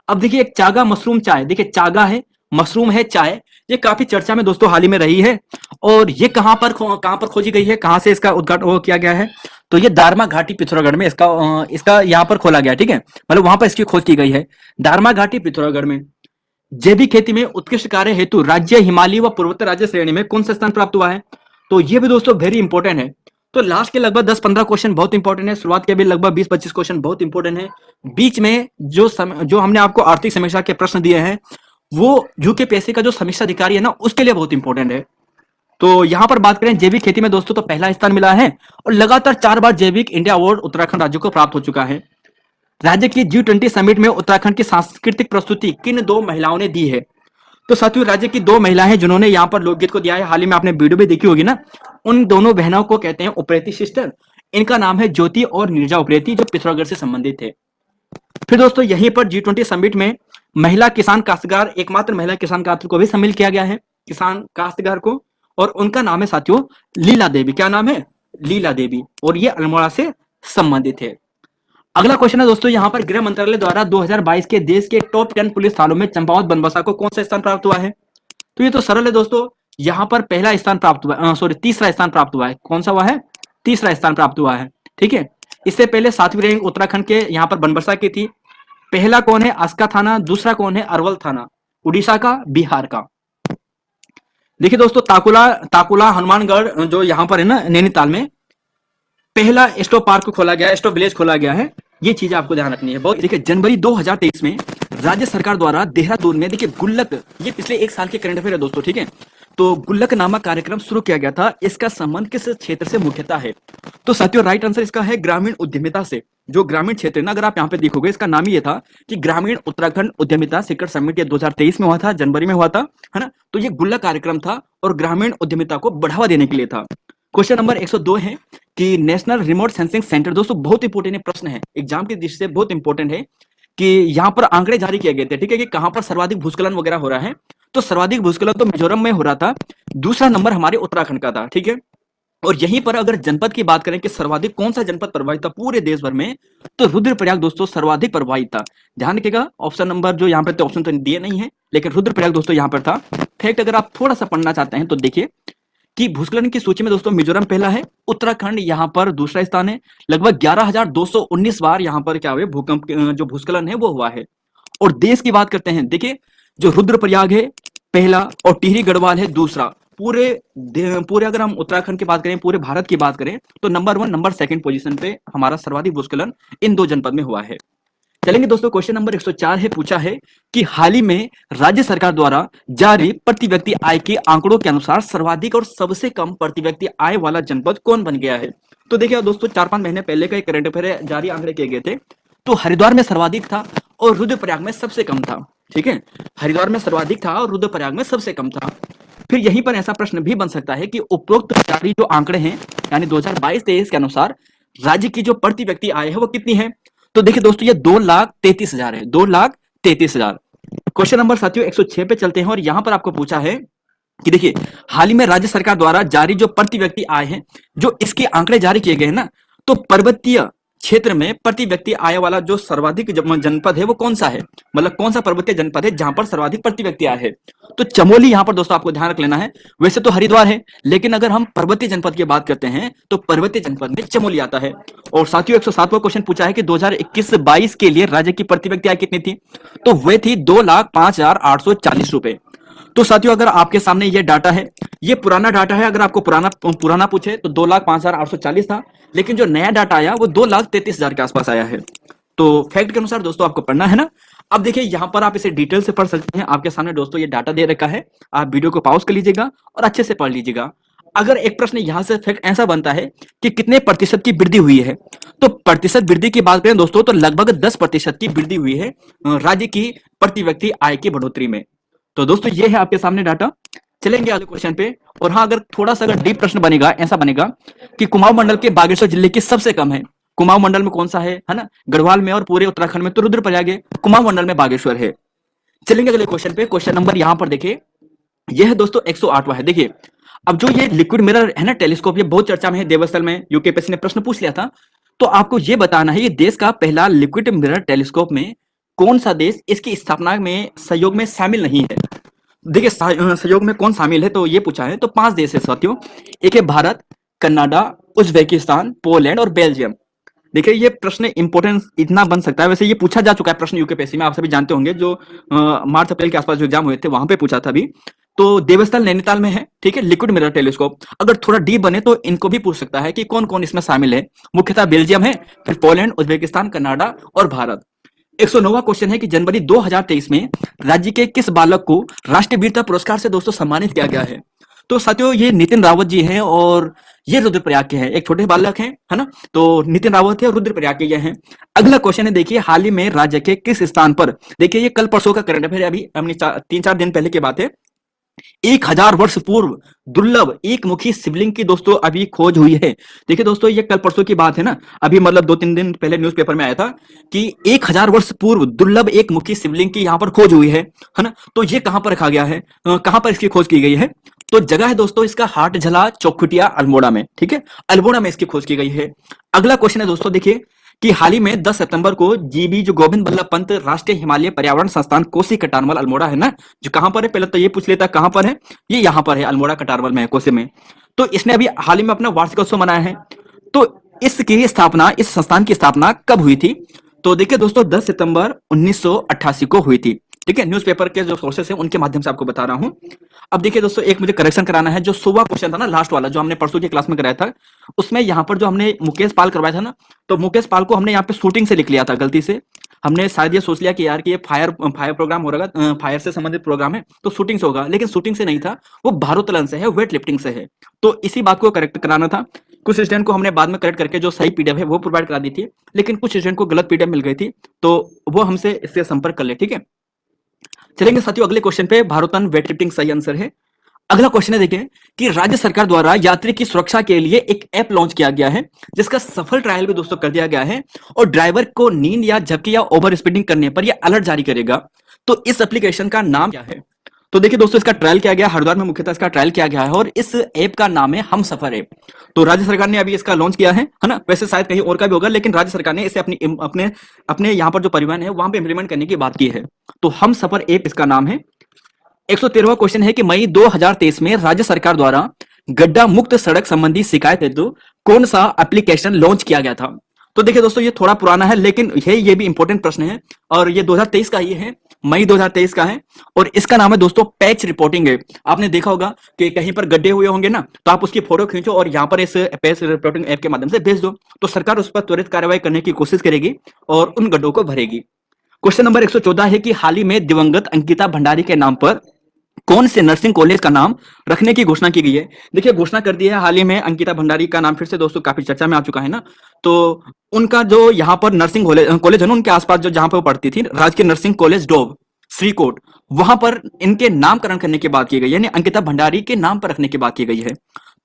अब देखिए एक चागा मशरूम चाय, देखिए चागा है, मशरूम है, चाय, ये काफी चर्चा में दोस्तों हाल ही में रही है। और ये कहां पर खोजी गई है, कहां से इसका उद्घाटन किया गया है? तो ये दारमा घाटी पिथौरागढ़ में इसका यहाँ पर खोला गया। ठीक है, मतलब वहां पर इसकी खोज की गई है, दारमा घाटी पिथौरागढ़ में। जैविक खेती में उत्कृष्ट कार्य हेतु राज्य हिमालय व पूर्वोत्तर राज्य श्रेणी में कौन सा स्थान प्राप्त हुआ है? तो ये भी दोस्तों वेरी इंपॉर्टेंट है। तो लास्ट के लगभग 10-15 क्वेश्चन बहुत इंपॉर्टेंट है, शुरुआत के भी लगभग 20-25 क्वेश्चन बहुत इंपॉर्टेंट है। बीच में जो हमने आपको आर्थिक समीक्षा के प्रश्न दिए हैं वो यूकेपीएससी का जो समीक्षा अधिकारी है ना उसके लिए बहुत इंपॉर्टेंट है। तो यहां पर बात करें जैविक खेती में दोस्तों तो पहला स्थान मिला है और लगातार 4 बार जैविक इंडिया अवार्ड उत्तराखंड राज्य को प्राप्त हो चुका है। राज्य की G20 समिट में उत्तराखंड की सांस्कृतिक प्रस्तुति किन 2 महिलाओं ने दी है? तो साथियों राज्य की 2 महिलाएं हैं जिन्होंने यहाँ पर लोकगीत को दिया है, हाल ही में आपने वीडियो भी देखी होगी ना। उन दोनों बहनों को कहते हैं उप्रेती सिस्टर। इनका नाम है ज्योति और नीरजा उप्रेती जो पिथौरागढ़ से संबंधित थे। फिर दोस्तों यहीं पर G20 समिट में महिला किसान काश्तकार, एकमात्र महिला किसान काश्तकार को भी शामिल किया गया है, किसान काश्तकार को, और उनका नाम है साथियों लीला देवी। क्या नाम है? लीला देवी, और ये अल्मोड़ा से संबंधित है। अगला क्वेश्चन है दोस्तों यहाँ पर गृह मंत्रालय द्वारा 2022 के देश के टॉप 10 पुलिस थानों में चंपावत बनबसा को कौन सा स्थान प्राप्त हुआ है? तो ये तो सरल है दोस्तों, यहाँ पर पहला स्थान प्राप्त हुआ, तीसरा स्थान प्राप्त हुआ है। कौन सा हुआ है? तीसरा स्थान प्राप्त हुआ है। ठीक है, इससे पहले 7वीं रैंक उत्तराखंड के यहाँ पर बनबसा की थी। पहला कौन है? आस्का थाना। दूसरा कौन है? अरवल थाना, उड़ीसा का, बिहार का। देखिए दोस्तों ताकुला हनुमानगढ़ जो यहाँ पर है ना नैनीताल में पहला स्टॉप पार्क खोला गया है, स्टॉप विलेज खोला गया है। ये चीजें आपको ध्यान रखनी है बहुत। देखिए जनवरी 2023 में राज्य सरकार द्वारा देहरादून में देखिए गुल्लक, ये पिछले 1 साल के करंट अफेयर है दोस्तों, ठीक है। तो गुल्लक नामक कार्यक्रम शुरू किया गया था। इसका संबंध किस क्षेत्र से मुख्यतः है? तो साथियों राइट आंसर इसका है ग्रामीण उद्यमिता से। जो ग्रामीण क्षेत्र है ना, अगर आप यहाँ पे देखोगे इसका नाम ये था कि ग्रामीण उत्तराखंड उद्यमिता शिखर समिट 2023 में हुआ था, जनवरी में हुआ था, है ना। तो ये गुल्लक कार्यक्रम था और ग्रामीण उद्यमिता को बढ़ावा देने के लिए था। क्वेश्चन नंबर 102 है कि नेशनल रिमोट सेंसिंग सेंटर, दोस्तों बहुत इंपॉर्टेंट प्रश्न है, एग्जाम की दृष्टि से बहुत इंपॉर्टेंट है कि यहाँ पर आंकड़े जारी किए गए थे, ठीक है, कि कहां पर सर्वाधिक भूस्खलन वगैरह हो रहा है। तो सर्वाधिक भूस्खलन तो मिजोरम में हो रहा था, दूसरा नंबर हमारे उत्तराखंड का था, ठीक है। और यहीं पर अगर जनपद की बात करें कि सर्वाधिक कौन सा जनपद प्रभावित था पूरे देश भर में, तो रुद्रप्रयाग दोस्तों सर्वाधिक प्रभावित था। ध्यान रखिएगा, ऑप्शन नंबर जो यहाँ पे ऑप्शन तो दिए नहीं है, लेकिन रुद्रप्रयाग दोस्तों यहाँ पर था। फैक्ट अगर आप थोड़ा सा पढ़ना चाहते हैं तो देखिए कि भूस्खलन की सूची में दोस्तों मिजोरम पहला है, उत्तराखंड यहाँ पर दूसरा स्थान है। लगभग 11,219 बार यहाँ पर क्या हुए भूकंप जो भूस्खलन है वो हुआ है। और देश की बात करते हैं, देखिए जो रुद्रप्रयाग है पहला और टिहरी गढ़वाल है दूसरा। पूरे अगर हम उत्तराखंड की बात करें, पूरे भारत की बात करें, तो नंबर 1 नंबर 2 पोजीशन पे हमारा सर्वाधिक भूस्खलन इन 2 जनपद में हुआ है। चलेंगे दोस्तों, क्वेश्चन नंबर 104 है, पूछा है कि हाल ही में राज्य सरकार द्वारा जारी प्रति व्यक्ति आय के आंकड़ों के अनुसार सर्वाधिक और सबसे कम प्रति व्यक्ति आय वाला जनपद कौन बन गया है? तो देखिए दोस्तों 4-5 महीने पहले का एक करंट अफेयर जारी आंकड़े किए गए थे, तो हरिद्वार में सर्वाधिक था और रुद्रप्रयाग में सबसे कम था, ठीक है। हरिद्वार में सर्वाधिक था और रुद्रप्रयाग में सबसे कम था। फिर यहीं पर ऐसा प्रश्न भी बन सकता है कि उपरोक्त जारी जो आंकड़े हैं यानी 2022-23 के अनुसार राज्य की जो प्रति व्यक्ति आय है वो कितनी है? तो देखिए दोस्तों ये 2,33,000 है, 2,33,000। क्वेश्चन नंबर साथियों 106 पे चलते हैं और यहां पर आपको पूछा है कि देखिए हाल ही में राज्य सरकार द्वारा जारी जो प्रति व्यक्ति आय है, जो इसके आंकड़े जारी किए गए हैं ना, तो पर्वतीय क्षेत्र में प्रति व्यक्ति आय वाला जो सर्वाधिक जनपद है वो कौन सा है? मतलब कौन सा पर्वतीय जनपद है जहां पर सर्वाधिक प्रति व्यक्ति आय है? तो चमोली यहां पर दोस्तों आपको ध्यान रख लेना है। वैसे तो हरिद्वार है, लेकिन अगर हम पर्वतीय जनपद की बात करते हैं तो पर्वतीय जनपद में चमोली आता है। और साथियों 107वां क्वेश्चन पूछा है कि 2021-22 के लिए राज्य की प्रति व्यक्ति आय कितनी थी? तो वे थी 2,05,840 रुपए। तो साथियों अगर आपके सामने ये डाटा है, ये पुराना डाटा है, अगर आपको पुराना पूछे तो 2,05,840 था, लेकिन जो नया डाटा आया वो 2,33,000 के आसपास आया है। तो फैक्ट के अनुसार दोस्तों आपको पढ़ना है ना। अब देखिए यहां पर आप इसे डिटेल से पढ़ सकते हैं, आपके सामने दोस्तों ये डाटा दे रखा है, आप वीडियो को पॉज कर लीजिएगा और अच्छे से पढ़ लीजिएगा। अगर एक प्रश्न यहां से फैक्ट ऐसा बनता है कि कितने प्रतिशत की वृद्धि हुई है, तो प्रतिशत वृद्धि की बात करें दोस्तों तो लगभग 10% की वृद्धि हुई है राज्य की प्रति व्यक्ति आय की बढ़ोतरी में। तो दोस्तों ये है आपके सामने डाटा। चलेंगे अगले क्वेश्चन पे। और हाँ, अगर थोड़ा सा अगर डीप प्रश्न बनेगा, ऐसा बनेगा कि कुमाऊं मंडल के बागेश्वर जिले की सबसे कम है। कुमाऊं मंडल में कौन सा है ना? गढ़वाल में और पूरे उत्तराखंड में तो रुद्रप्रयाग है, कुमाऊं मंडल में बागेश्वर है। चलेंगे अगले क्वेश्चन पे। क्वेश्चन नंबर यहां पर देखिए, यह दोस्तों 108वां है। देखिए अब जो ये लिक्विड मिरर है ना टेलीस्कोप, ये बहुत चर्चा में है, देवस्थल में यूकेपीएससी ने प्रश्न पूछ लिया था। तो आपको ये बताना है ये देश का पहला लिक्विड मिरर टेलीस्कोप में कौन सा देश इसकी स्थापना में सहयोग में शामिल नहीं है? देखिए सहयोग में कौन शामिल है तो ये पूछा है, तो 5 देश है साथियों। एक है भारत, कनाडा, उज्बेकिस्तान, पोलैंड और बेल्जियम। देखिए ये प्रश्न इंपॉर्टेंस इतना बन सकता है, वैसे ये पूछा जा चुका है प्रश्न यूकेपीएससी में, आप सभी जानते होंगे, जो मार्च अप्रैल के आसपास जो एग्जाम हुए थे वहां पे पूछा था अभी। तो देवस्थल नैनीताल में है, ठीक है, लिक्विड मिरर टेलीस्कोप। अगर थोड़ा डीप बने तो इनको भी पूछ सकता है कि कौन कौन इसमें शामिल है। मुख्यतः बेल्जियम है, फिर पोलैंड, उज्बेकिस्तान, कनाडा और भारत। 109वां क्वेश्चन है कि जनवरी 2023 में राज्य के किस बालक को राष्ट्रीय वीरता पुरस्कार से दोस्तों सम्मानित किया गया है? तो साथियों ये नितिन रावत जी हैं और ये रुद्रप्रयाग के हैं, एक छोटे बालक हैं, है ना। तो नितिन रावत है और रुद्रप्रयाग के ये हैं। अगला क्वेश्चन है, देखिए हाल ही में राज्य के किस स्थान पर, देखिए ये कल परसों का करंट अफेयर, अभी हमने 3-4 दिन पहले की बात है, 1000 वर्ष पूर्व दुर्लभ एक मुखी शिवलिंग की दोस्तों अभी खोज हुई है। देखिए दोस्तों ये कल परसों की बात है ना, अभी मतलब 2-3 दिन पहले न्यूज़पेपर में आया था कि 1000 वर्ष पूर्व दुर्लभ एक मुखी शिवलिंग की यहाँ पर खोज हुई है ना। तो ये कहां पर रखा गया है, कहां पर इसकी खोज की गई है? तो जगह है दोस्तों इसका हाटझला, चौखुटिया, अल्मोड़ा में, ठीक है, अल्मोड़ा में इसकी खोज की गई है। अगला क्वेश्चन है दोस्तों, देखिए कि हाल ही में 10 सितंबर को जीबी जो गोविंद बल्लभ पंत राष्ट्रीय हिमालय पर्यावरण संस्थान कोसी कटारमल अल्मोड़ा है ना, जो कहां पर है, पहले तो ये पूछ लेता कहां पर है, ये यहां पर है, अल्मोड़ा कटारमल में है, कोसी में। तो इसने अभी हाल ही में अपना वार्षिकोत्सव मनाया है। तो इसकी स्थापना, इस संस्थान की स्थापना कब हुई थी? तो देखिए दोस्तों 10 सितंबर 1988 को हुई थी, ठीक है। न्यूज़पेपर के जो सोर्सेस हैं उनके माध्यम से आपको बता रहा हूं। अब देखिए दोस्तों एक मुझे करेक्शन कराना है, जो 100वां क्वेश्चन था ना, लास्ट वाला जो हमने परसों की क्लास में कराया था, उसमें यहाँ पर जो हमने मुकेश पाल करवाया था ना, तो मुकेश पाल को हमने यहाँ पे शूटिंग से लिख लिया था गलती से। हमने शायद ये सोच लिया कि यार कि ये फायर फायर प्रोग्राम हो रहा है, फायर से संबंधित प्रोग्राम है तो शूटिंग से होगा, लेकिन शूटिंग से नहीं था, वो भारोत्तोलन से है, वेट लिफ्टिंग से है। तो इसी बात को करेक्ट कराना था। कुछ स्टूडेंट को हमने बाद में करेक्ट करके जो सही पीडीएफ है वो प्रोवाइड करा दी थी, लेकिन कुछ स्टूडेंट को गलत पीडीएफ मिल गई थी, तो वो हमसे इससे संपर्क कर ले, ठीक है। चलेंगे साथियों अगले क्वेश्चन पे, भारोत्तोलन वेट लिफ्टिंग सही आंसर है। अगला क्वेश्चन है, देखिए कि राज्य सरकार द्वारा यात्री की सुरक्षा के लिए एक ऐप लॉन्च किया गया है, जिसका सफल ट्रायल भी दोस्तों कर दिया गया है, और ड्राइवर को नींद या झपकी या ओवर स्पीडिंग करने पर यह अलर्ट जारी करेगा। तो इस एप्लीकेशन का नाम क्या है? तो देखिए दोस्तों इसका ट्रायल किया गया, हरिद्वार में मुख्यतः इसका ट्रायल किया गया है, और इस ऐप का नाम है हम सफर ऐप। तो राज्य सरकार ने अभी इसका लॉन्च किया है ना, वैसे शायद कहीं और का भी होगा, लेकिन राज्य सरकार ने इसे अपनी अपने अपने यहाँ पर जो परिवहन है वहां पे इंप्लीमेंट करने की बात की है। तो हम सफर ऐप इसका नाम है। 113वां क्वेश्चन है कि मई 2023 में राज्य सरकार द्वारा गड्ढा मुक्त सड़क संबंधी शिकायत हेतु कौन सा एप्लीकेशन लॉन्च किया गया था? तो देखिए दोस्तों ये थोड़ा पुराना है, लेकिन ये भी इंपॉर्टेंट प्रश्न है, और ये 2023 का ही है, मई 2023 का है, और इसका नाम है दोस्तों पैच रिपोर्टिंग ऐप। आपने देखा होगा कि कहीं पर गड्ढे हुए होंगे ना, तो आप उसकी फोटो खींचो और यहाँ पर इस पैच रिपोर्टिंग ऐप के माध्यम से भेज दो, तो सरकार उस पर त्वरित कार्रवाई करने की कोशिश करेगी और उन गड्ढों को भरेगी। क्वेश्चन नंबर 114 है कि हाल ही में दिवंगत अंकिता भंडारी के नाम पर कौन से नर्सिंग कॉलेज का नाम रखने की घोषणा की गई है? देखिए घोषणा कर दी है हाल ही में, अंकिता भंडारी का नाम फिर से दोस्तों काफी चर्चा में आ चुका है ना। तो उनका जो यहाँ पर नर्सिंग कॉलेज है ना, उनके आसपास जो जहां पर वो पढ़ती थी, राजकीय नर्सिंग कॉलेज डोब, श्रीकोट, वहां पर इनके नामकरण करने की बात की गई, यानी अंकिता भंडारी के नाम पर रखने की बात की गई है।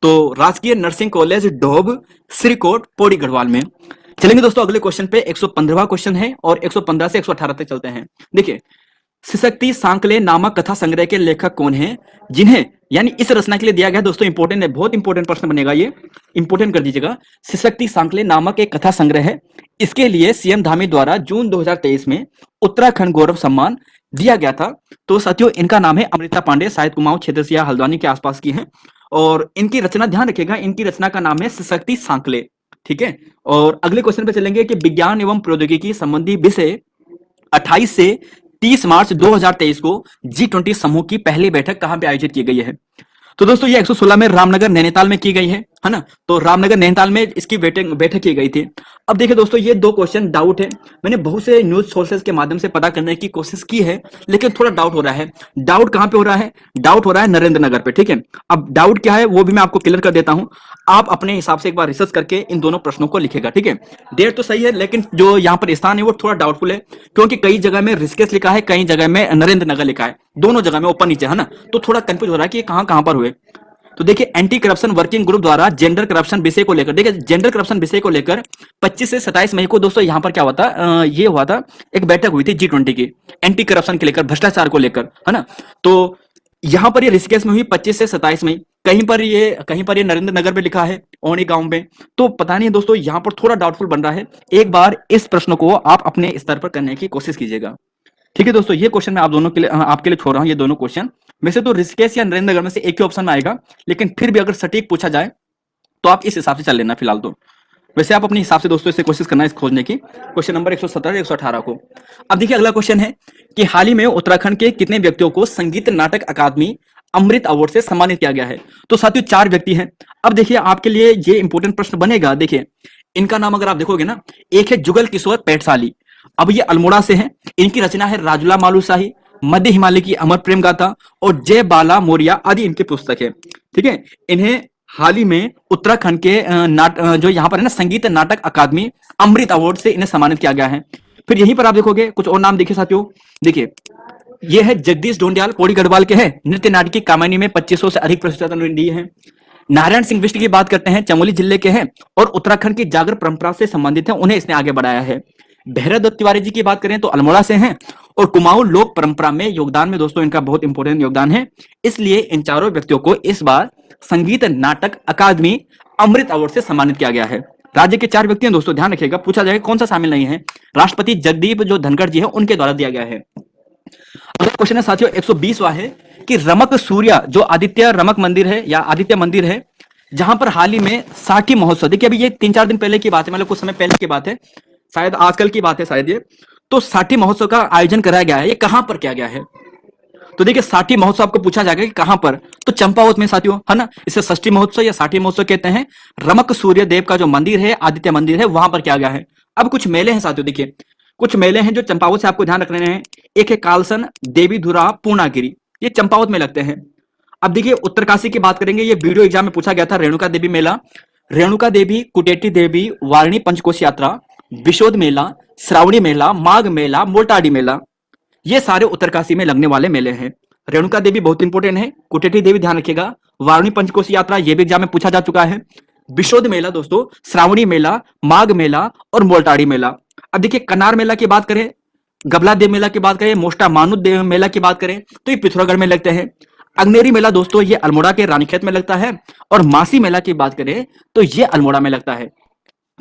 तो राजकीय नर्सिंग कॉलेज डोब, श्रीकोट, पौड़ी गढ़वाल में। चलेंगे दोस्तों अगले क्वेश्चन पे, 115वां क्वेश्चन है, और 115 से 118 तक चलते हैं। देखिए सिसक्ति सांकले नामक कथा संग्रह के लेखक कौन हैं, जिन्हें, यानी इस रचना के लिए दिया गया दोस्तों, इंपॉर्टेंट है, बहुत इंपॉर्टेंट प्रश्न बनेगा ये, इंपॉर्टेंट कर दीजिएगा। सिसक्ति सांकले नामक एक कथा संग्रह है, इसके लिए सीएम धामी द्वारा जून 2023 में उत्तराखंड गौरव सम्मान दिया गया था। तो साथियों इनका नाम है अमृता पांडे, शायद कुमाऊं क्षेत्र से या हल्द्वानी के आसपास की है, और इनकी रचना ध्यान रखिएगा, इनकी रचना का नाम है सिसक्ति सांकले, ठीक है। और अगले क्वेश्चन पे चलेंगे कि विज्ञान एवं प्रौद्योगिकी संबंधी विषय 28 से 30 मार्च 2023 को G20 समूह की पहली बैठक कहां पे आयोजित की गई है? तो दोस्तों ये 116 में रामनगर नैनीताल में की गई है ना। तो रामनगर नैनीताल में इसकी बैठक की गई थी। अब देखिए दोस्तों ये दो क्वेश्चन डाउट है, मैंने बहुत से न्यूज सोर्सेज के माध्यम से पता करने की कोशिश की है, लेकिन थोड़ा डाउट हो रहा है। डाउट कहां पे हो रहा है? डाउट हो रहा है नरेंद्र नगर पे, ठीक है। अब डाउट क्या है वो भी मैं आपको क्लियर कर देता हूं, आप अपने हिसाब से एक बार रिसर्च करके इन दोनों प्रश्नों को लिखेगा, ठीक है। डेट तो सही है, लेकिन जो यहाँ पर स्थान है वो थोड़ा डाउटफुल है, क्योंकि कई जगह में ऋषिकेश लिखा है, कई जगह में नरेंद्र नगर लिखा है, दोनों जगह में ऊपर नीचे है ना, तो थोड़ा कंफ्यूज हो रहा है कि कहां कहां पर हुए। तो देखिए एंटी करप्शन वर्किंग ग्रुप द्वारा जेंडर करप्शन विषय को लेकर, देखिए जेंडर करप्शन विषय को लेकर 25 से 27 मई को दोस्तों यहाँ पर क्या हुआ था, ये हुआ था, एक बैठक हुई थी G20 की, एंटी करप्शन के लेकर, भ्रष्टाचार को लेकर, है ना। तो यहाँ पर ये ऋषिकेश में हुई 25 से 27 मई, कहीं पर ये नरेंद्र नगर में लिखा है, ओनी गांव में, तो पता नहीं दोस्तों, यहाँ पर थोड़ा डाउटफुल बन रहा है। एक बार इस प्रश्न को आप अपने स्तर पर करने की कोशिश कीजिएगा, ठीक है दोस्तों। ये क्वेश्चन मैं आप दोनों के लिए आपके लिए छोड़ रहा हूं, ये दोनों क्वेश्चन वैसे तो ऋषिकेश या नरेंद्र नगर में से एक ही ऑप्शन में आएगा, लेकिन फिर भी अगर सटीक पूछा जाए तो आप इस हिसाब से चल लेना फिलहाल। तो वैसे आप अपने हिसाब से दोस्तों इसे कोशिश करना, इस खोजने की। क्वेश्चन नंबर 117 118 को। अब देखिए अगला क्वेश्चन है कि हाल ही में उत्तराखंड के कितने व्यक्तियों को संगीत नाटक अकादमी अमृत अवार्ड से सम्मानित किया गया है। तो साथियों 4 व्यक्ति हैं। अब देखिए आपके लिए ये इंपॉर्टेंट प्रश्न बनेगा। देखिए इनका नाम अगर आप देखोगे ना, एक है जुगल किशोर पेटसाली, अब ये अल्मोड़ा से हैं। इनकी रचना है राजुला मालुशाही, मध्य हिमालय की अमर प्रेम गाथा और जय बाला मोरिया आदि इनकी पुस्तक है। ठीक है, इन्हें हाल ही में उत्तराखंड के जो यहाँ पर है ना संगीत नाटक अकादमी अमृत अवार्ड से इन्हें सम्मानित किया गया है। फिर यहीं पर आप देखोगे कुछ और नाम देखिए साथियों। देखिए ये है जगदीश ढोंडियाल, पौड़ी गढ़वाल के हैं, नृत्य नाटकी कामायनी में 2500 से अधिक प्रस्तुतियां दिए हैं। नारायण सिंह बिष्ट की बात करते हैं, चमोली जिले के हैं और उत्तराखंड की जागर परंपरा से संबंधित है, उन्हें इसने आगे बढ़ाया है। भैरव दत्त तिवारी जी की बात करें तो अल्मोड़ा से हैं और कुमाऊं लोक परंपरा में योगदान में दोस्तों इनका बहुत इंपॉर्टेंट योगदान है। इसलिए इन चारों व्यक्तियों को इस बार संगीत नाटक अकादमी अमृत अवार्ड से सम्मानित किया गया है। राज्य के 4 व्यक्ति हैं दोस्तों, ध्यान रखिएगा, पूछा जाएगा कौन सा शामिल नहीं है। राष्ट्रपति जगदीप जो धनखड़ जी है उनके द्वारा दिया गया है। अगला क्वेश्चन है साथियों 120वां है कि रमक सूर्या जो आदित्य रमक मंदिर है या आदित्य मंदिर है, जहां पर हाल ही में साठी महोत्सव, देखिए अभी ये 3-4 दिन पहले की बात है, मतलब कुछ समय पहले की बात है, शायद आजकल की बात है शायद ये, तो साठी महोत्सव का आयोजन कराया गया है। ये कहां पर किया गया है? तो देखिए साठी महोत्सव आपको पूछा जाएगा कि कहां पर, तो चंपावत में साथियों, है ना। इसे षष्ठी महोत्सव या साठी महोत्सव कहते हैं। रमक सूर्य देव का जो मंदिर है, आदित्य मंदिर है, वहां पर किया गया है। अब कुछ मेले हैं साथियों, देखिए कुछ मेले हैं जो चंपावत से आपको ध्यान रखने हैं। एक है कालसन, देवी धुरा, पूर्णागिरी, ये चंपावत में लगते हैं। अब देखिए उत्तरकाशी की बात करेंगे, ये वीडियो एग्जाम में पूछा गया था। रेणुका देवी मेला, रेणुका देवी, कुटेटी देवी, वारणी पंचकोश यात्रा, विशोद मेला, श्रावणी मेला, माघ मेला, मोल्टाडी मेला, ये सारे उत्तरकाशी में लगने वाले मेले हैं। रेणुका देवी बहुत इंपॉर्टेंट है, कुटेटी देवी ध्यान रखिएगा, वारणी पंचकोशी यात्रा ये भी एग्जाम में पूछा जा चुका है, विशोद मेला दोस्तों, श्रावणी मेला, माघ मेला और मोल्टाडी मेला। अब देखिए कनार मेला की बात करें, गबला देव मेला की बात करें, मोस्टा मानुद देव मेला की बात करें तो ये पिथौरागढ़ में लगते हैं। अग्नेरी मेला दोस्तों ये अल्मोड़ा के रानीखेत में लगता है और मासी मेला की बात करें तो ये अल्मोड़ा में लगता है।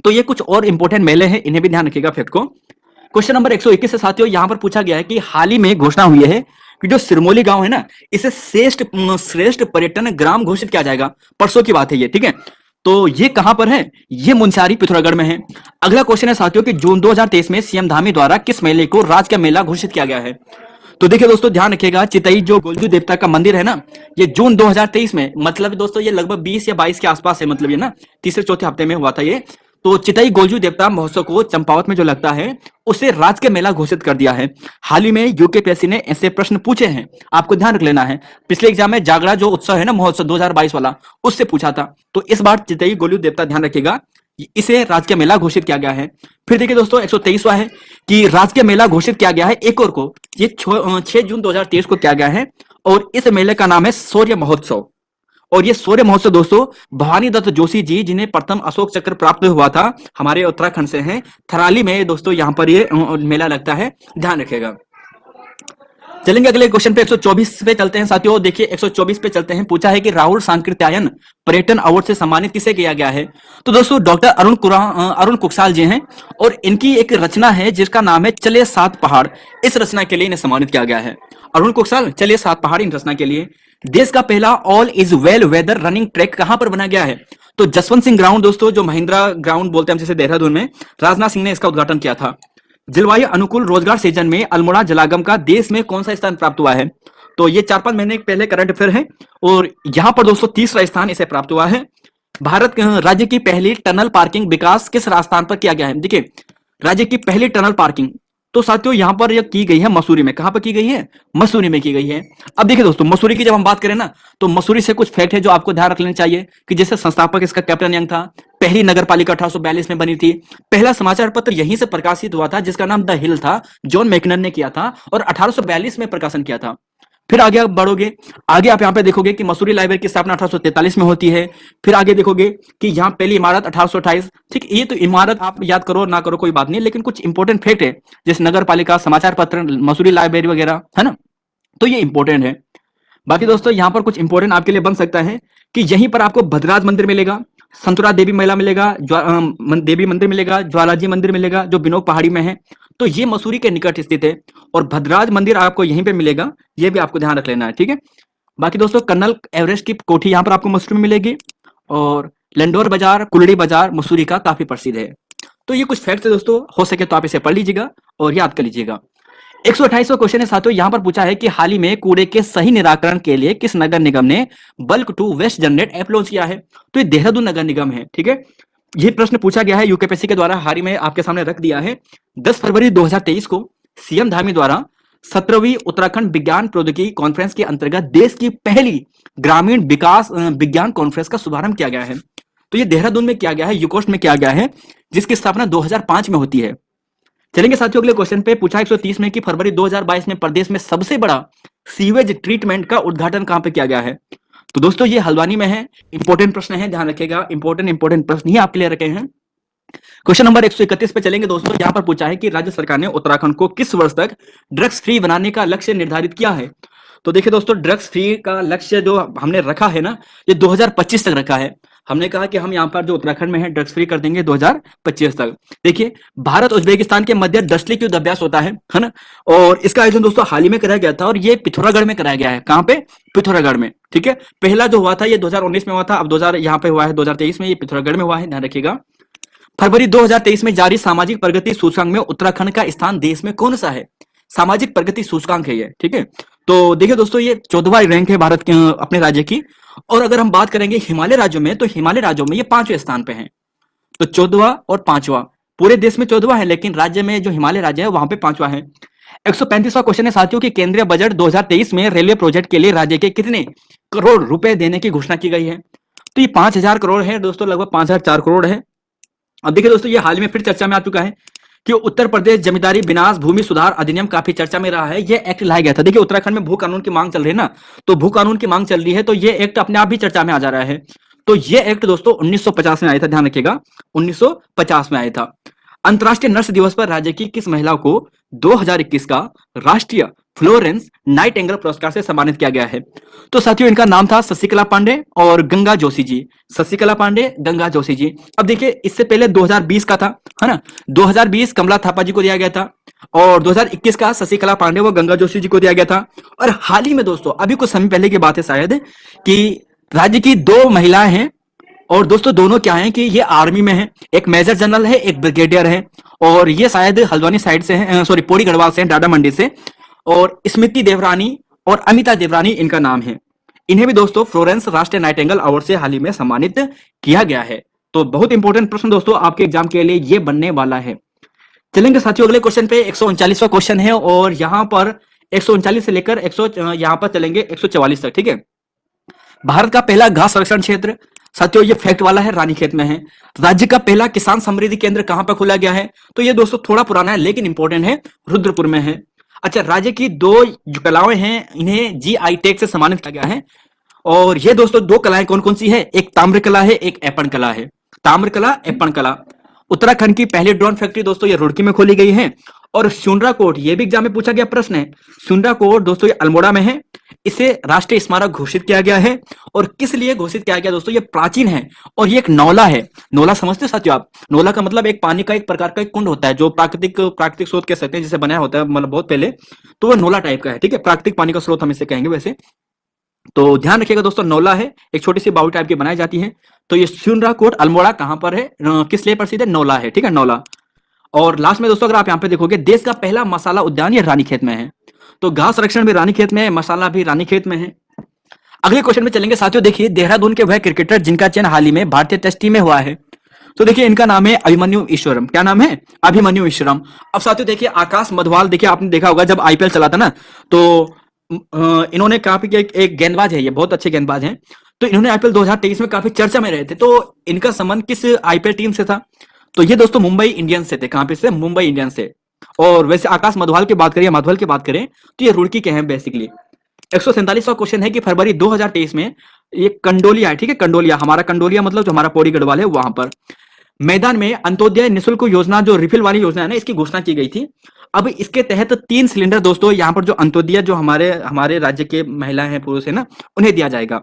तो ये कुछ और इंपॉर्टेंट मेले हैं, इन्हें भी ध्यान रखिएगा फैक्ट को। क्वेश्चन नंबर 121 से साथियों यहां पर पूछा गया है कि हाल ही में घोषणा हुई है कि जो सिरमौली गांव है ना, इसे श्रेष्ठ पर्यटन ग्राम घोषित किया जाएगा। परसों की बात है ये, ठीक है। तो ये कहां पर है? ये मुंसियारी पिथौरागढ़ में है। अगला क्वेश्चन है साथियों कि जून 2023 में सीएम धामी द्वारा किस मेले को राज्य का मेला घोषित किया गया है? तो देखिए दोस्तों ध्यान रखिएगा, चितई जो गोलजू देवता का मंदिर है ना, ये जून 2023 में, मतलब दोस्तों ये लगभग 20 या 22 के आसपास है, मतलब ये ना तीसरे चौथे हफ्ते में हुआ था ये। तो चितई गोलजू देवता महोत्सव को चंपावत में जो लगता है उसे राज्य के मेला घोषित कर दिया है। हाल ही में यूकेपीएससी ने ऐसे प्रश्न पूछे हैं, आपको ध्यान रख लेना है। पिछले एग्जाम में जागरा जो उत्सव है ना महोत्सव 2022 वाला, उससे पूछा था। तो इस बार चितई गोलजू देवता ध्यान रखिएगा, इसे राज्य मेला घोषित किया गया है। फिर देखिए दोस्तों 123वां है कि राज्य मेला घोषित किया गया है एक और को, ये 6 जून 2023 को किया गया है और इस मेले का नाम है शौर्य महोत्सव। और ये शौर्य महोत्सव दोस्तों भवानी दत्त जोशी जी जिन्हें प्रथम अशोक चक्र प्राप्त हुआ था, हमारे उत्तराखंड से हैं, थराली में दोस्तों यहाँ पर ये मेला लगता है, ध्यान रखिएगा। चलेंगे अगले क्वेश्चन पे 124 पे चलते हैं साथियों। देखिए 124 पे चलते हैं, पूछा है कि राहुल सांकृत्यायन पर्यटन अवार्ड से सम्मानित किसे किया गया है? तो दोस्तों डॉक्टर अरुण कुकसाल जी हैं और इनकी एक रचना है जिसका नाम है चले 7 पहाड़। इस रचना के लिए इन्हें सम्मानित किया गया है। अरुण कुकसाल चले 7 पहाड़ इन रचना के लिए। देश का पहला all is well whether running track कहां पर बना गया है? तो जसवंत सिंह ग्राउंड दोस्तों, जो महिंद्रा ग्राउंड बोलते हैं जैसे देहरादून में, राजनाथ सिंह ने इसका उद्घाटन किया था। जलवायु अनुकूल रोजगार सृजन में अल्मोड़ा जलागम का देश में कौन सा स्थान प्राप्त हुआ है? तो ये 4-5 महीने पहले करंट अफेयर है और यहां पर दोस्तों 30वां स्थान इसे प्राप्त हुआ है। भारत राज्य की पहली टनल पार्किंग विकास किस राजस्थान पर किया गया है? देखिए राज्य की पहली टनल पार्किंग तो साथियों यहां पर यह की गई है मसूरी में। कहां पर की गई है? मसूरी में की गई है। अब देखिए दोस्तों मसूरी की जब हम बात करें ना, तो मसूरी से कुछ फैक्ट है जो आपको ध्यान रख लेना चाहिए कि जैसे संस्थापक इसका कैप्टन यंग था, पहली नगर पालिका 1842 में बनी थी, पहला समाचार पत्र यहीं से प्रकाशित हुआ था जिसका नाम द हिल था, जॉन मैकनन ने किया था और 1842 में प्रकाशन किया था। फिर आगे आप बढ़ोगे, आगे आप यहाँ पे देखोगे कि मसूरी लाइब्रेरी की स्थापना 1843 में होती है। फिर आगे देखोगे कि यहाँ पहली इमारत 1828। ठीक, ये तो इमारत आप याद करो ना करो कोई बात नहीं, लेकिन कुछ इंपॉर्टेंट फैक्ट है जैसे नगर पालिका, समाचार पत्र, मसूरी लाइब्रेरी वगैरह, है ना, तो ये इंपॉर्टेंट है। बाकी दोस्तों यहाँ पर कुछ इंपॉर्टेंट आपके लिए बन सकता है कि यहीं पर आपको भद्रराज मंदिर मिलेगा, संतुरा देवी मेला मिलेगा, देवी मंदिर मिलेगा, ज्वालाजी मंदिर मिलेगा जो बिनोक पहाड़ी में है। तो ये मसूरी के निकट स्थित है और भद्रराज मंदिर आपको यहीं पे मिलेगा, ये भी आपको ध्यान रख लेना है, ठीक है। बाकी दोस्तों कर्नल एवरेस्ट की कोठी यहाँ पर आपको मसूरी में मिलेगी और लंडोर बाजार, कुलड़ी बाजार मसूरी का काफी प्रसिद्ध है। तो ये कुछ फैक्ट है दोस्तों, हो सके तो आप इसे पढ़ लीजिएगा और याद कर लीजिएगा। 128वां क्वेश्चन है साथियों, यहां पर पूछा है कि हाल ही में कूड़े के सही निराकरण के लिए किस नगर निगम ने bulk to waste generate app launch किया है? तो ये देहरादून नगर निगम है। ठीक है, ये प्रश्न पूछा गया है यूकेपीएससी के द्वारा, हाल ही में आपके सामने रख दिया है। 10 फरवरी 2023 को सीएम धामी द्वारा 17वीं उत्तराखंड विज्ञान प्रौद्योगिकी कॉन्फ्रेंस के अंतर्गत देश की पहली ग्रामीण विकास विज्ञान कॉन्फ्रेंस का शुभारंभ किया गया है। तो ये देहरादून में किया गया है, यूकोस्ट में किया गया है, जिसकी स्थापना 2005 में होती है। चलेंगे साथियों अगले क्वेश्चन पे। पूछा 130 में कि फरवरी 2022 में प्रदेश में सबसे बड़ा सीवेज ट्रीटमेंट का उद्घाटन कहां पे किया गया है? तो दोस्तों ये हल्द्वानी में है। इंपॉर्टेंट प्रश्न है, ध्यान रखिएगा, इंपॉर्टेंट प्रश्न ही आपके लिए रखे हैं। क्वेश्चन नंबर 131 पे चलेंगे दोस्तों। यहां पर पूछा है कि राज्य सरकार ने उत्तराखंड को किस वर्ष तक ड्रग्स फ्री बनाने का लक्ष्य निर्धारित किया है? तो देखिए दोस्तों, ड्रग्स फ्री का लक्ष्य जो हमने रखा है ना, ये 2025 तक रखा है। हमने कहा कि हम यहाँ पर जो उत्तराखंड में है ड्रग्स फ्री कर देंगे 2025 तक। देखिए, भारत उज्बेकिस्तान के मध्य डस्टली युद्ध अभ्यास होता है ना, और इसका आयोजन दोस्तों हाल ही में कराया गया था, और ये पिथौरागढ़ में कराया गया है। कहाँ पे? पिथौरागढ़ में। ठीक है, पहला जो हुआ था ये 2019 में हुआ था, अब 2000 यहाँ पे हुआ है 2023 में, ये पिथौरागढ़ में हुआ है, ध्यान रखिएगा। फरवरी 2023 में जारी सामाजिक प्रगति सूचकांक में उत्तराखंड का स्थान देश में कौन सा है? सामाजिक प्रगति सूचकांक है ये। ठीक है, तो देखिए दोस्तों, ये 14वां रैंक है भारत के अपने राज्य की। और अगर हम बात करेंगे हिमालय राज्यों में, तो हिमालय राज्यों में ये 5वें स्थान पे है। तो 14वां और 5वां, पूरे देश में 14वां है, लेकिन राज्य में जो हिमालय राज्य है वहां पे 5वां है। 135वां क्वेश्चन है साथियों कि केंद्रीय बजट 2023 में रेलवे प्रोजेक्ट के लिए राज्य के कितने करोड़ रुपए देने की घोषणा की गई है? तो ये 5000 करोड़ है दोस्तों, लगभग 5004 करोड़ है। अब देखिए दोस्तों, ये हाल में फिर चर्चा में आ चुका है कि उत्तर प्रदेश जमींदारी विनाश भूमि सुधार अधिनियम काफी चर्चा में रहा है। ये एक्ट लाया गया था। देखिए, उत्तराखंड में भू कानून की मांग चल रही है ना, तो भू कानून की मांग चल रही है, तो ये एक्ट अपने आप भी चर्चा में आ जा रहा है। तो ये एक्ट दोस्तों 1950 में आया था, ध्यान रखिएगा, 1950 में आया था। अंतर्राष्ट्रीय नर्स दिवस पर राज्य की किस महिला को 2021 का राष्ट्रीय फ्लोरेंस नाइटिंगेल पुरस्कार से सम्मानित किया गया है? तो साथियों, इनका नाम था शशिकला पांडे और गंगा जोशी जी। शशिकला पांडे, गंगा जोशी जी। अब देखिए, इससे पहले 2020 का था, है ना, 2020 कमला थापा जी को दिया गया था, और 2021 का शशिकला पांडे व गंगा जोशी जी को दिया गया था। और हाल ही में दोस्तों, अभी कुछ समय पहले की बात है शायद, कि राज्य की 2 महिलाएं हैं, और दोस्तों दोनों क्या हैं कि ये आर्मी में है, एक मेजर जनरल है, एक ब्रिगेडियर है, और ये शायद हल्द्वानी साइड से है, सॉरी पौड़ी गढ़वाल से है, डाडा मंडी से। और स्मृति देवरानी और अमिता देवरानी इनका नाम है। इन्हें भी दोस्तों फ्लोरेंस राष्ट्रीय नाइटिंगेल अवार्ड से हाल ही में सम्मानित किया गया है। तो बहुत इंपॉर्टेंट प्रश्न दोस्तों आपके एग्जाम के लिए ये बनने वाला है। चलेंगे साथियों अगले क्वेश्चन पे। 139वां क्वेश्चन है, और यहाँ पर 139 से लेकर 100 यहाँ पर चलेंगे 144 तक। ठीक है, भारत का पहला घास संरक्षण क्षेत्र साथियों, ये फैक्ट वाला है, रानीखेत में है। राज्य का पहला किसान समृद्धि केंद्र कहां पर खोला गया है? तो ये दोस्तों थोड़ा पुराना है लेकिन इंपॉर्टेंट है, रुद्रपुर में है। अच्छा, राज्य की 2 जो कलाएं हैं, इन्हें जीआई टैग से सम्मानित किया गया है। और ये दोस्तों 2 कलाएं कौन कौन सी है? एक ताम्र कला है, एक एपण कला है। ताम्र कला, एपण कला। उत्तराखंड की पहली ड्रोन फैक्ट्री दोस्तों ये रुड़की में खोली गई है। और सुंडरा कोट, ये भी एग्जाम में पूछा गया प्रश्न है। सुंडरा कोट दोस्तों ये अल्मोड़ा में है। इसे राष्ट्रीय स्मारक घोषित किया गया है। और किस लिए घोषित किया गया दोस्तों? ये प्राचीन है, और ये एक नौला है। नौला समझते हो साथियों आप? नौला का मतलब एक पानी का एक प्रकार का एक कुंड होता है, जो प्राकृतिक स्रोत कह सकते हैं, जिसे बनाया होता है मतलब बहुत पहले, तो वो नौला टाइप का है। ठीक है, प्राकृतिक पानी का स्रोत हम इसे कहेंगे वैसे। तो ध्यान रखिएगा दोस्तों, नौला है, एक छोटी सी बाउल टाइप की बनाई जाती है। तो ये सुंडरा कोट अल्मोड़ा कहां पर है, किस लिए प्रसिद्ध है? नौला है। ठीक है, नौला। और लास्ट में दोस्तों अगर आप यहाँ पे देखोगे, देश का पहला मसाला उद्यान ये रानीखेत में है। तो घास संरक्षण भी रानीखेत में है, मसाला भी रानीखेत में है। अगले क्वेश्चन में चलेंगे साथियों। देखिए, देहरादून के वह क्रिकेटर जिनका चयन हाल ही में भारतीय टेस्ट टीम में हुआ है, तो देखिए इनका नाम है अभिमन्यु ईश्वरम। क्या नाम है? अभिमन्यु ईश्वरम। अब साथियों देखिए, आकाश मधवाल, देखिए आपने देखा होगा जब आईपीएल चला था ना, तो इन्होंने काफी एक गेंदबाज है, ये बहुत अच्छे गेंदबाज हैं। तो इन्होंने आईपीएल 2023 में काफी चर्चा में रहे थे। तो इनका संबंध किस आईपीएल टीम से था? तो ये दोस्तों मुंबई इंडियंस से थे। कहां पे से? मुंबई इंडियंस से। और वैसे आकाश मधवाल की बात करें, माधवल की बात करें, तो ये रुड़की के हैं बेसिकली। 147वां क्वेश्चन है कि फरवरी 2023 में ये कंडोलिया है। ठीक है, कंडोलिया, हमारा कंडोलिया मतलब जो हमारा पौड़ी गढ़वाल है, वहां पर मैदान में अंत्योदय निःशुल्क योजना, जो रिफिल वाली योजना है ना, इसकी घोषणा की गई थी। अब इसके तहत 3 सिलेंडर दोस्तों यहाँ पर जो अंत्योदय, जो हमारे राज्य के महिलाएं हैं, पुरुष है ना, उन्हें दिया जाएगा।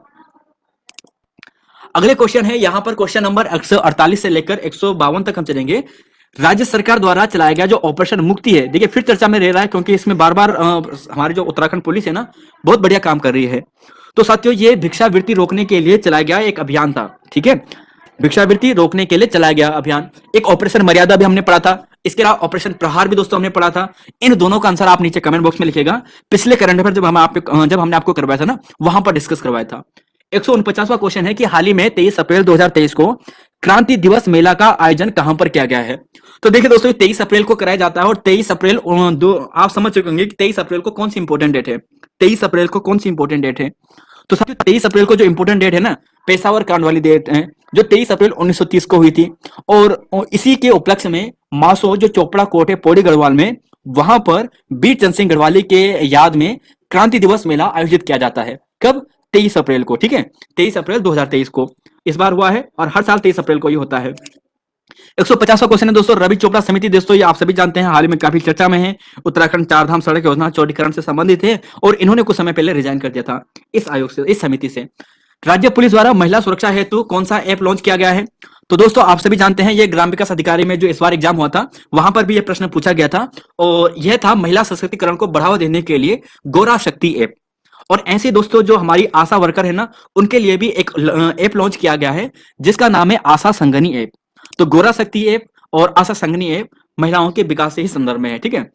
अगले क्वेश्चन है यहाँ पर क्वेश्चन नंबर 148 से लेकर 152 तक हम चलेंगे। राज्य सरकार द्वारा चलाया गया जो ऑपरेशन मुक्ति है, देखिए फिर चर्चा में रह रहा है, क्योंकि इसमें बार बार हमारी जो उत्तराखंड पुलिस है ना, बहुत बढ़िया काम कर रही है। तो साथियों, ये भिक्षावृत्ति रोकने के लिए चलाया गया एक अभियान था। ठीक है, भिक्षावृत्ति रोकने के लिए चलाया गया अभियान। एक ऑपरेशन मर्यादा भी हमने पढ़ा था, इसके अलावा ऑपरेशन प्रहार भी दोस्तों हमने पढ़ा था। इन दोनों का आंसर आप नीचे कमेंट बॉक्स में लिखिएगा। पिछले करंट अफेयर जब हमने आपको करवाया था ना, वहां पर डिस्कस करवाया था। 149वां क्वेश्चन है कि हाल ही में 23 अप्रैल 2023 को क्रांति दिवस मेला का आयोजन कहां पर किया गया है? तो देखिए दोस्तों, 23 अप्रैल को कराया जाता है और 23 अप्रैल आप समझ चुके होंगे कि 23 अप्रैल को कौन सी इंपॉर्टेंट डेट है। 23 अप्रैल को कौन सी इंपॉर्टेंट डेट है? तो साथियों 23 अप्रैल को जो इंपॉर्टेंट डेट है ना, पेशावर कांड वाली डेट है, जो 23 अप्रैल 1930 को हुई थी। और इसी के उपलक्ष्य में मासो जो चोपड़ा कोर्ट है पौड़ी गढ़वाल में, वहां पर वीर चंद्र सिंह गढ़वाली के याद में क्रांति दिवस मेला आयोजित किया जाता है। कब? 23 अप्रैल को। ठीक है, 23 अप्रैल 2023 को इस बार हुआ है और हर साल 23 अप्रैल को ही होता है। 150वां क्वेश्चन है दोस्तों, रवि चोपड़ा समिति। दोस्तों ये आप सभी जानते हैं, हाल ही में काफी चर्चा में है। उत्तराखंड चारधाम सड़क योजना चौड़ीकरण से संबंधित है और इन्होंने कुछ समय पहले रिजाइन कर दिया था इस आयोग से, इस समिति से। राज्य पुलिस द्वारा महिला सुरक्षा हेतु कौन सा ऐप लॉन्च किया गया है? तो दोस्तों आप सभी जानते हैं, ये ग्राम विकास अधिकारी में जो इस बार एग्जाम हुआ था, वहां पर भी ये प्रश्न पूछा गया था और यह था महिला सशक्तिकरण को बढ़ावा देने के लिए गोरा शक्ति ऐप। और ऐसे दोस्तों जो हमारी आशा वर्कर है ना, उनके लिए भी एक ऐप लॉन्च किया गया है जिसका नाम है आशा संगनी ऐप। तो गोरा शक्ति ऐप और आशा संगनी ऐप महिलाओं के विकास से ही संदर्भ में है। ठीक है,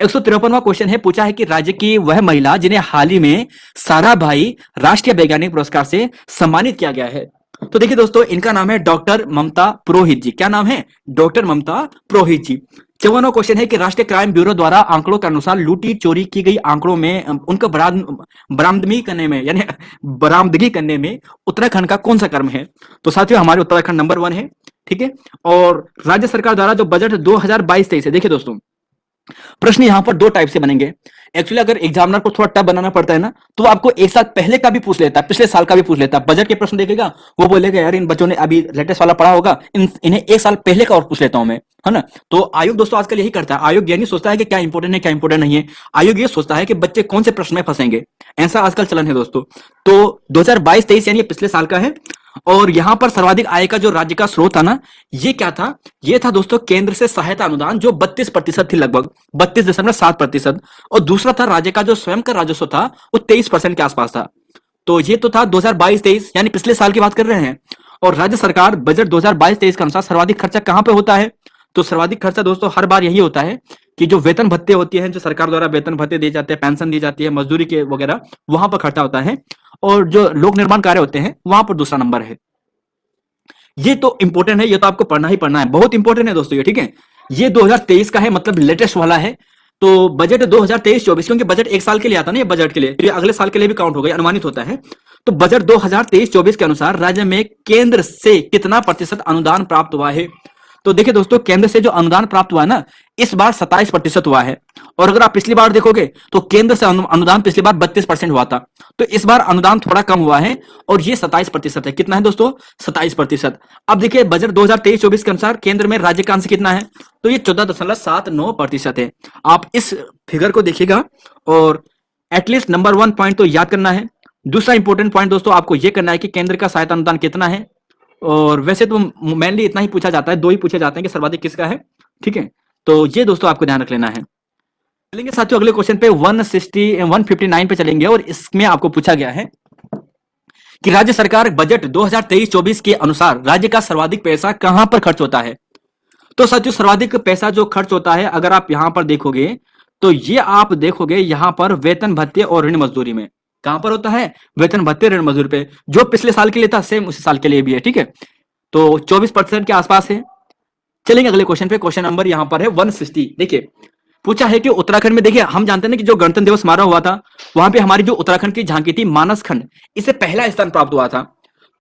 153वां क्वेश्चन है, पूछा है कि राज्य की वह महिला जिन्हें हाल ही में साराभाई राष्ट्रीय वैज्ञानिक पुरस्कार से सम्मानित किया गया है। तो देखिए दोस्तों, इनका नाम है डॉक्टर ममता पुरोहित जी। क्या नाम है? डॉक्टर ममता पुरोहित जी। 54वां क्वेश्चन है कि राष्ट्रीय क्राइम ब्यूरो द्वारा आंकड़ों के अनुसार लूटी चोरी की गई आंकड़ों में उनका बरामदगी करने में, यानी बरामदगी करने में उत्तराखंड का कौन सा क्रम है? तो साथियों हमारे उत्तराखंड नंबर 1 है। ठीक है, और राज्य सरकार द्वारा जो बजट 2022-23 है, देखिए दोस्तों प्रश्न यहां पर दो टाइप से बनेंगे। एक्चुअली अगर एग्जामिनर को थोड़ा टफ बनाना पड़ता है ना, तो वो आपको एक साल पहले का भी पूछ लेता है, पिछले साल का भी पूछ लेता है। बजट के प्रश्न देखेगा, वो बोलेगा यार इन बच्चों ने अभी लेटेस्ट वाला पढ़ा होगा, इन्हें एक साल पहले का और पूछ लेता हूं मैं, है ना। तो आयोग दोस्तों आजकल यही करता है। आयोग ये नहीं सोचता है कि क्या इंपोर्टेंट है क्या इंपोर्टेंट नहीं है, आयोग ये सोचता है कि बच्चे कौन से प्रश्न में फंसेंगे, ऐसा आजकल चलन है दोस्तों। तो 2022-23 यानी पिछले साल का है। और यहां पर सर्वाधिक आय का जो राज्य का स्रोत था ना, ये क्या था? ये था दोस्तों केंद्र से सहायता अनुदान, जो 32% थी, लगभग 32.7%। और दूसरा था राज्य का जो स्वयं का राजस्व था, वो 23% के आसपास था। तो ये तो था 2022-23 यानी पिछले साल की बात कर रहे हैं। और राज्य सरकार बजट 2022-23 के अनुसार सर्वाधिक खर्चा कहां पे होता है? तो सर्वाधिक खर्चा दोस्तों हर बार यही होता है कि जो वेतन भत्ते होती है, जो सरकार द्वारा वेतन भत्ते दिए जाते हैं, पेंशन दी जाती है, मजदूरी के वगैरह, वहां पर खर्चा होता है। और जो लोक निर्माण कार्य होते हैं वहां पर दूसरा नंबर है। ये तो इंपॉर्टेंट है, ये तो आपको पढ़ना ही पढ़ना है, बहुत इंपॉर्टेंट है दोस्तों ये। ठीक है, ये 2023 का है, मतलब लेटेस्ट वाला है। तो बजट 2023-24, क्योंकि बजट एक साल के लिए आता ना, ये बजट के लिए, फिर अगले साल के लिए भी काउंट होगा, अनुमानित होता है। तो बजट 2023-24 के अनुसार राज्य में केंद्र से कितना प्रतिशत अनुदान प्राप्त हुआ है? तो देखिए दोस्तों, केंद्र से जो अनुदान प्राप्त हुआ है ना, इस बार 27% हुआ है। और अगर आप पिछली बार देखोगे तो केंद्र से अनुदान पिछली बार 32% हुआ था। तो इस बार अनुदान थोड़ा कम हुआ है और ये 27% है। कितना है दोस्तों? 27%। अब देखिए बजट 2023-24 के अनुसार केंद्र में राज्य का अंश कितना है? तो ये 14.79% है। आप इस फिगर को देखिएगा और एटलीस्ट नंबर 1 पॉइंट तो याद करना है। दूसरा इंपॉर्टेंट पॉइंट दोस्तों आपको यह करना है कि केंद्र का सहायता अनुदान कितना है। और वैसे तो मेनली इतना ही पूछा जाता है, दो ही पूछे जाते हैं कि सर्वाधिक किसका है। ठीक है, तो ये दोस्तों आपको ध्यान रख लेना है। चलेंगे साथियों अगले क्वेश्चन पे 159 पे चलेंगे और इसमें आपको पूछा गया है कि राज्य सरकार बजट 2023-24 के अनुसार राज्य का सर्वाधिक पैसा कहां पर खर्च होता है? तो साथियों सर्वाधिक पैसा जो खर्च होता है, अगर आप यहां पर देखोगे तो ये आप देखोगे यहां पर वेतन भत्ते और ऋण मजदूरी में। कहां पर होता है? वेतन भत्ते ऋण मजदूरी पे, जो पिछले साल के लिए था सेम उसी साल के लिए भी है। ठीक है, तो 24% के आसपास है। चलेंगे अगले क्वेश्चन पे, क्वेश्चन नंबर यहां पर है 160। देखिए पूछा है कि उत्तराखंड में, देखिए हम जानते हैं ना कि जो गणतंत्र दिवस समारोह हुआ था, वहां पे हमारी जो उत्तराखंड की झांकी थी मानस खंड, इसे पहला स्थान प्राप्त हुआ था।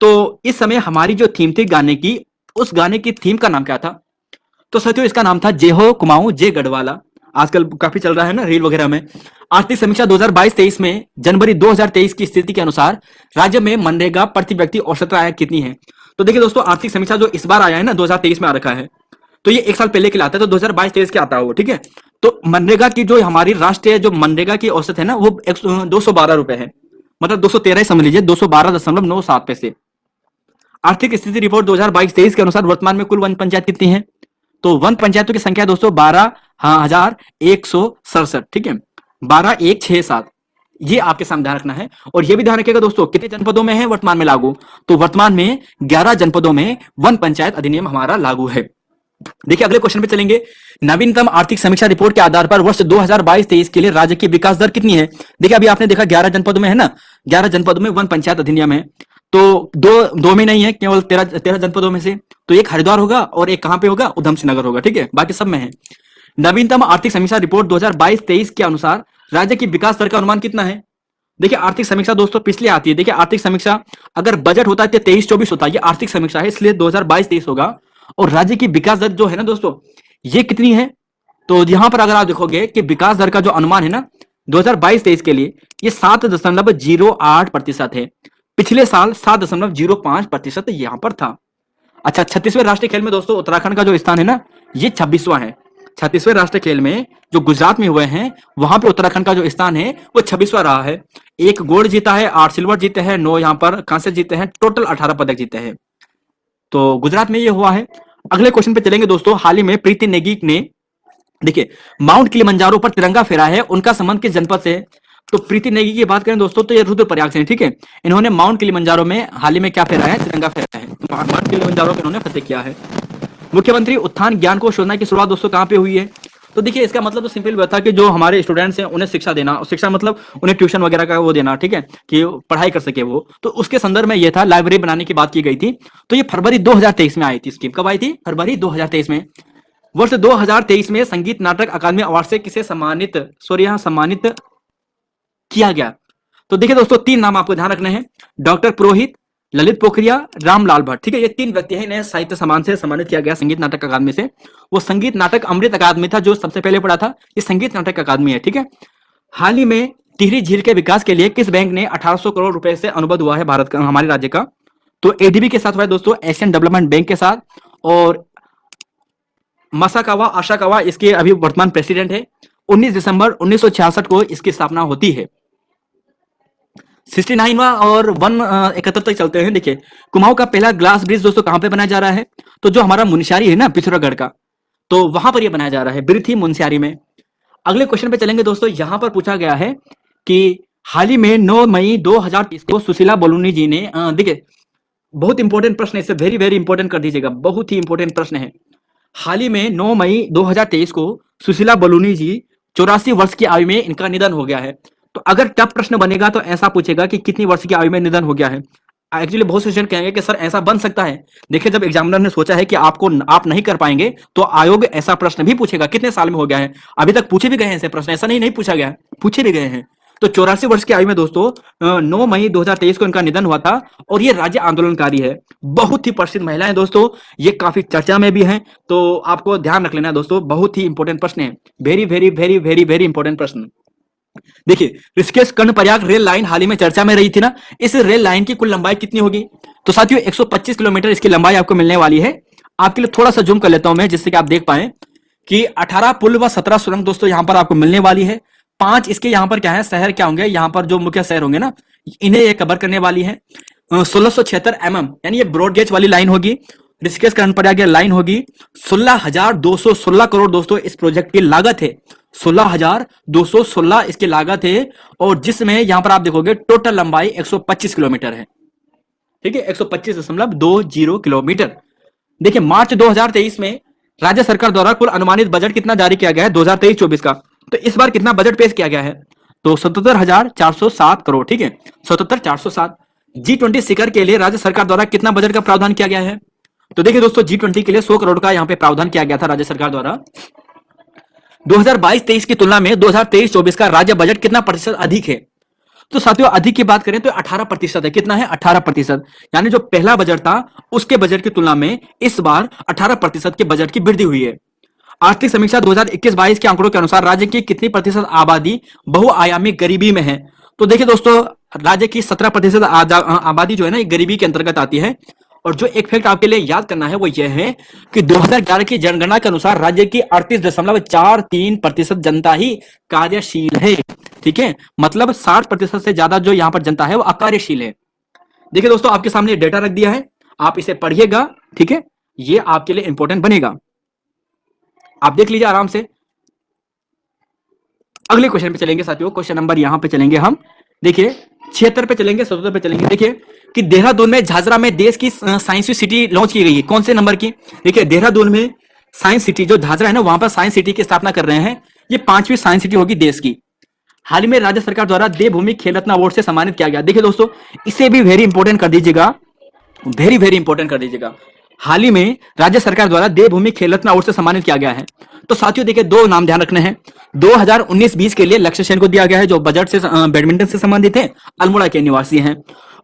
तो इस समय हमारी जो थीम थी गाने की, उस गाने की थीम का नाम क्या था? तो साथियों इसका नाम था जय हो कुमाऊं जय गढ़वाला। आजकल काफी चल रहा है ना रील वगैरह में। आर्थिक समीक्षा 2022-23 में जनवरी 2023 की स्थिति के अनुसार राज्य में मनरेगा प्रति व्यक्ति औसत आय कितनी है? तो देखिए दोस्तों आर्थिक समीक्षा जो इस बार आया है ना 2023 में आ रखा है, तो ये एक साल पहले के लिए आता है, तो 2022-23 के आता है वो। ठीक है, तो मनरेगा की जो हमारी राष्ट्रीय जो मनरेगा की औसत है ना, वो 212 रुपए है, मतलब 213 समझ लीजिए, 212.97 पैसे। आर्थिक स्थिति रिपोर्ट 2022-23 के अनुसार वर्तमान में कुल वन पंचायत कितनी है? तो वन पंचायतों की संख्या दोस्तों 12,167। ठीक है, 12167, ये आपके सामने ध्यान रखना है। और ये भी ध्यान रखिएगा दोस्तों कितने जनपदों में है वर्तमान में लागू? तो वर्तमान में 11 जनपदों में वन पंचायत अधिनियम हमारा लागू है। देखिए अगले क्वेश्चन पे चलेंगे। नवीनतम आर्थिक समीक्षा रिपोर्ट के आधार पर वर्ष 2022-23 के लिए राज्य की विकास दर कितनी है? देखिए अभी आपने देखा 11 जनपदों में है ना, 11 जनपदों में वन पंचायत अधिनियम है, तो दो में नहीं है, केवल 13 जनपदों में से। तो एक हरिद्वार होगा और एक कहां पे होगा, उधम सिंह नगर होगा, ठीक है, बाकी सब में है। नवीनतम आर्थिक समीक्षा रिपोर्ट 2022-23 के अनुसार राज्य की विकास दर का अनुमान कितना है? देखिए आर्थिक समीक्षा दोस्तों पिछले आती है। देखिए आर्थिक समीक्षा अगर बजट होता है तो 23-24 होता है, ये आर्थिक समीक्षा है इसलिए 2022-23 होगा। और राज्य की विकास दर जो है ना दोस्तों, ये कितनी है? तो यहां पर अगर आप देखोगे कि विकास दर का जो अनुमान है ना 2022-23 के लिए, ये 7.08% है। पिछले साल 7.05% यहां पर था। अच्छा, 36वें राष्ट्रीय खेल में दोस्तों उत्तराखंड का जो स्थान है ना, ये 26वां है। 36वें राष्ट्रीय खेल में जो गुजरात में हुए हैं, वहां पे उत्तराखंड का जो स्थान है वो 26वां रहा है। 1 गोल्ड जीता है, 8 सिल्वर जीते हैं, 9 यहाँ पर कांस्य जीते हैं, टोटल 18 पदक जीते हैं। तो गुजरात में ये हुआ है। अगले क्वेश्चन पे चलेंगे दोस्तों। हाल ही में प्रीति नेगी ने देखिए माउंट किलिमंजारो पर तिरंगा फहराया है, उनका संबंध किस जनपद से है? तो प्रीति नेगी की बात करें दोस्तों तो ये रुद्रप्रयाग से है, ठीक है। इन्होंने माउंट किलिमंजारो में हाल ही में क्या फहराया है? तिरंगा फहराया है। तो माउंट किलिमंजारो पे इन्होंने फतेह किया है। मुख्यमंत्री उत्थान ज्ञान कोश योजना की शुरुआत दोस्तों कहां पे हुई है? तो देखिए इसका मतलब तो सिंपल हुआ था कि जो हमारे स्टूडेंट्स हैं उन्हें शिक्षा देना, शिक्षा मतलब उन्हें ट्यूशन वगैरह का वो देना, ठीक है, कि पढ़ाई कर सके वो। तो उसके संदर्भ में ये था, लाइब्रेरी बनाने की बात की गई थी। तो ये फरवरी 2023 में आई थी स्कीम। कब आई थी? फरवरी 2023 में। वर्ष 2023 में संगीत नाटक अकादमी अवार्ड से किसे सम्मानित किया गया? तो देखिए दोस्तों 3 नाम आपको ध्यान रखने हैं, डॉक्टर पुरोहित, ललित पोखरिया, रामलाल भट्ट, ठीक है। ये 3 व्यक्ति हैं, इन्हें साहित्य सम्मान से सम्मानित किया गया संगीत नाटक अकादमी से। वो संगीत नाटक अमृत अकादमी था जो सबसे पहले पढ़ा था, ये संगीत नाटक अकादमी है, ठीक है। हाल ही में टिहरी झील के विकास के लिए किस बैंक ने 1800 करोड़ रुपए से अनुबंध हुआ है भारत का, हमारे राज्य का? तो एडीबी के साथ हुआ है दोस्तों, एशियन डेवलपमेंट बैंक के साथ। और मसाकावा आशाकावा इसके अभी वर्तमान प्रेसिडेंट है। 19 दिसंबर 1966 को इसकी स्थापना होती है। 69वां और 171 तक चलते हैं। देखिए कुमाऊं का पहला ग्लास ब्रिज दोस्तों कहां पे बनाया जा रहा है? तो जो हमारा मुनस्यारी है ना पिथौरागढ़ का, तो वहां पर ये बनाया जा रहा है, बिरथी मुनस्यारी में। अगले क्वेश्चन पे चलेंगे दोस्तों। यहां पर पूछा गया है कि हाल ही में 9 मई 2023 को सुशीला बलूनी जी ने देखिए बहुत इंपॉर्टेंट प्रश्न है, इसे वेरी वेरी इंपॉर्टेंट कर दीजिएगा, बहुत ही इंपॉर्टेंट प्रश्न है। हाल ही में 9 मई 2023 को सुशीला बलूनी जी 84 वर्ष की आयु में इनका निधन हो गया है। तो अगर टफ प्रश्न बनेगा तो ऐसा पूछेगा कि कितनी वर्ष की आयु में निधन हो गया है। एक्चुअली बहुत से स्टूडेंट कहेंगे कि सर ऐसा बन सकता है। देखिए जब एग्जामिनर ने सोचा है कि आप नहीं कर पाएंगे तो आयोग ऐसा प्रश्न भी पूछेगा, कितने साल में हो गया है। अभी तक पूछे भी गए हैं ऐसे प्रश्न, ऐसा नहीं पूछा गया, पूछे भी गए हैं। तो 84 वर्ष की आयु में दोस्तों 9 मई 2023 को इनका निधन हुआ था। और ये राज्य आंदोलनकारी है, बहुत ही प्रसिद्ध महिला है दोस्तों, ये काफी चर्चा में भी है। तो आपको ध्यान रख लेना है दोस्तों, बहुत ही इंपॉर्टेंट प्रश्न है, very very very very very important प्रश्न। देखिए ऋषिकेश कर्णप्रयाग रेल लाइन हाल ही में चर्चा में रही थी ना, इस रेल लाइन की कुल लंबाई कितनी होगी? तो साथियों 125 किलोमीटर इसकी लंबाई आपको मिलने वाली है। आपके लिए थोड़ा सा जूम कर लेता हूं मैं, जिससे कि आप देख पाए कि 18 पुल व 17 सुरंग दोस्तों यहां पर आपको मिलने वाली है। 5 इसके यहां पर क्या है, शहर क्या होंगे, यहां पर जो मुख्य शहर होंगे ना, इन्हें ये कवर करने वाली है। 1676 mm यानी ये ब्रॉड गेज वाली लाइन होगी। ऋषिकेश कर्णप्रयाग लाइन होगी। 16,216 करोड़ दोस्तों इस प्रोजेक्ट की लागत है, 16,216 इसकी लागत है। और जिसमें यहां पर आप देखोगे टोटल लंबाई 125 किलोमीटर है, ठीक है, 125.20 किलोमीटर। देखिए मार्च 2023 में राज्य सरकार द्वारा कुल अनुमानित बजट कितना जारी किया गया है 2023-24 का? तो इस बार कितना बजट पेश किया गया है? तो 77,407 करोड़, ठीक है, 77,407। G20 शिखर के लिए राज्य सरकार द्वारा कितना बजट का प्रावधान किया गया है? तो देखिए दोस्तों G20 के लिए 100 करोड़ का यहां पे प्रावधान किया गया था राज्य सरकार द्वारा। 2022-23 की तुलना में 2023-24 का राज्य बजट कितना प्रतिशत अधिक है? तो साथियों अधिक की बात करें तो 18% है। कितना है? 18%। यानी जो पहला बजट था उसके बजट की तुलना में इस बार 18% के बजट की वृद्धि हुई है। आर्थिक समीक्षा 2021-22 के आंकड़ों के अनुसार राज्य की कितनी प्रतिशत आबादी बहुआयामी गरीबी में है? तो देखिए दोस्तों राज्य की 17% आबादी जो है ना ये गरीबी के अंतर्गत आती है। और जो एक फैक्ट आपके लिए याद करना है वो यह है कि 2011 की जनगणना के अनुसार राज्य की 38.43% जनता ही कार्यशील है, ठीक है, मतलब 60% से ज्यादा जो यहां पर जनता है वो अकार्यशील है। देखिए दोस्तों आपके सामने डेटा रख दिया है, आप इसे पढ़िएगा, ठीक है, ये आपके लिए इंपॉर्टेंट बनेगा, आप देख लीजिए आराम से। अगले क्वेश्चन पे चलेंगे साथियों, क्वेश्चन नंबर यहां पे चलेंगे हम, देखिए 76 पे चलेंगे, 77 पे चलेंगे। देखिए कि देहरादून में झाझरा में देश की साइंस सिटी लॉन्च की गई है, कौन से नंबर की? देखिए देहरादून में साइंस सिटी जो झाझरा है ना, वहां पर साइंस सिटी की स्थापना कर रहे हैं। ये 5वीं साइंस सिटी होगी देश की। हाल ही में राज्य सरकार द्वारा देवभूमि खेल रत्न अवार्ड से सम्मानित किया गया। देखिए दोस्तों, इसे भी वेरी इंपॉर्टेंट कर दीजिएगा, वेरी वेरी इंपॉर्टेंट कर दीजिएगा। हाल ही में राज्य सरकार द्वारा देवभूमि खेल रत्न अवार्ड से सम्मानित किया गया है। तो साथियों देखिए, दो नाम ध्यान रखने हैं। 2019-20 के लिए लक्ष्य सेन को दिया गया है, जो बजट से बैडमिंटन से संबंधित है, अल्मोड़ा के निवासी हैं।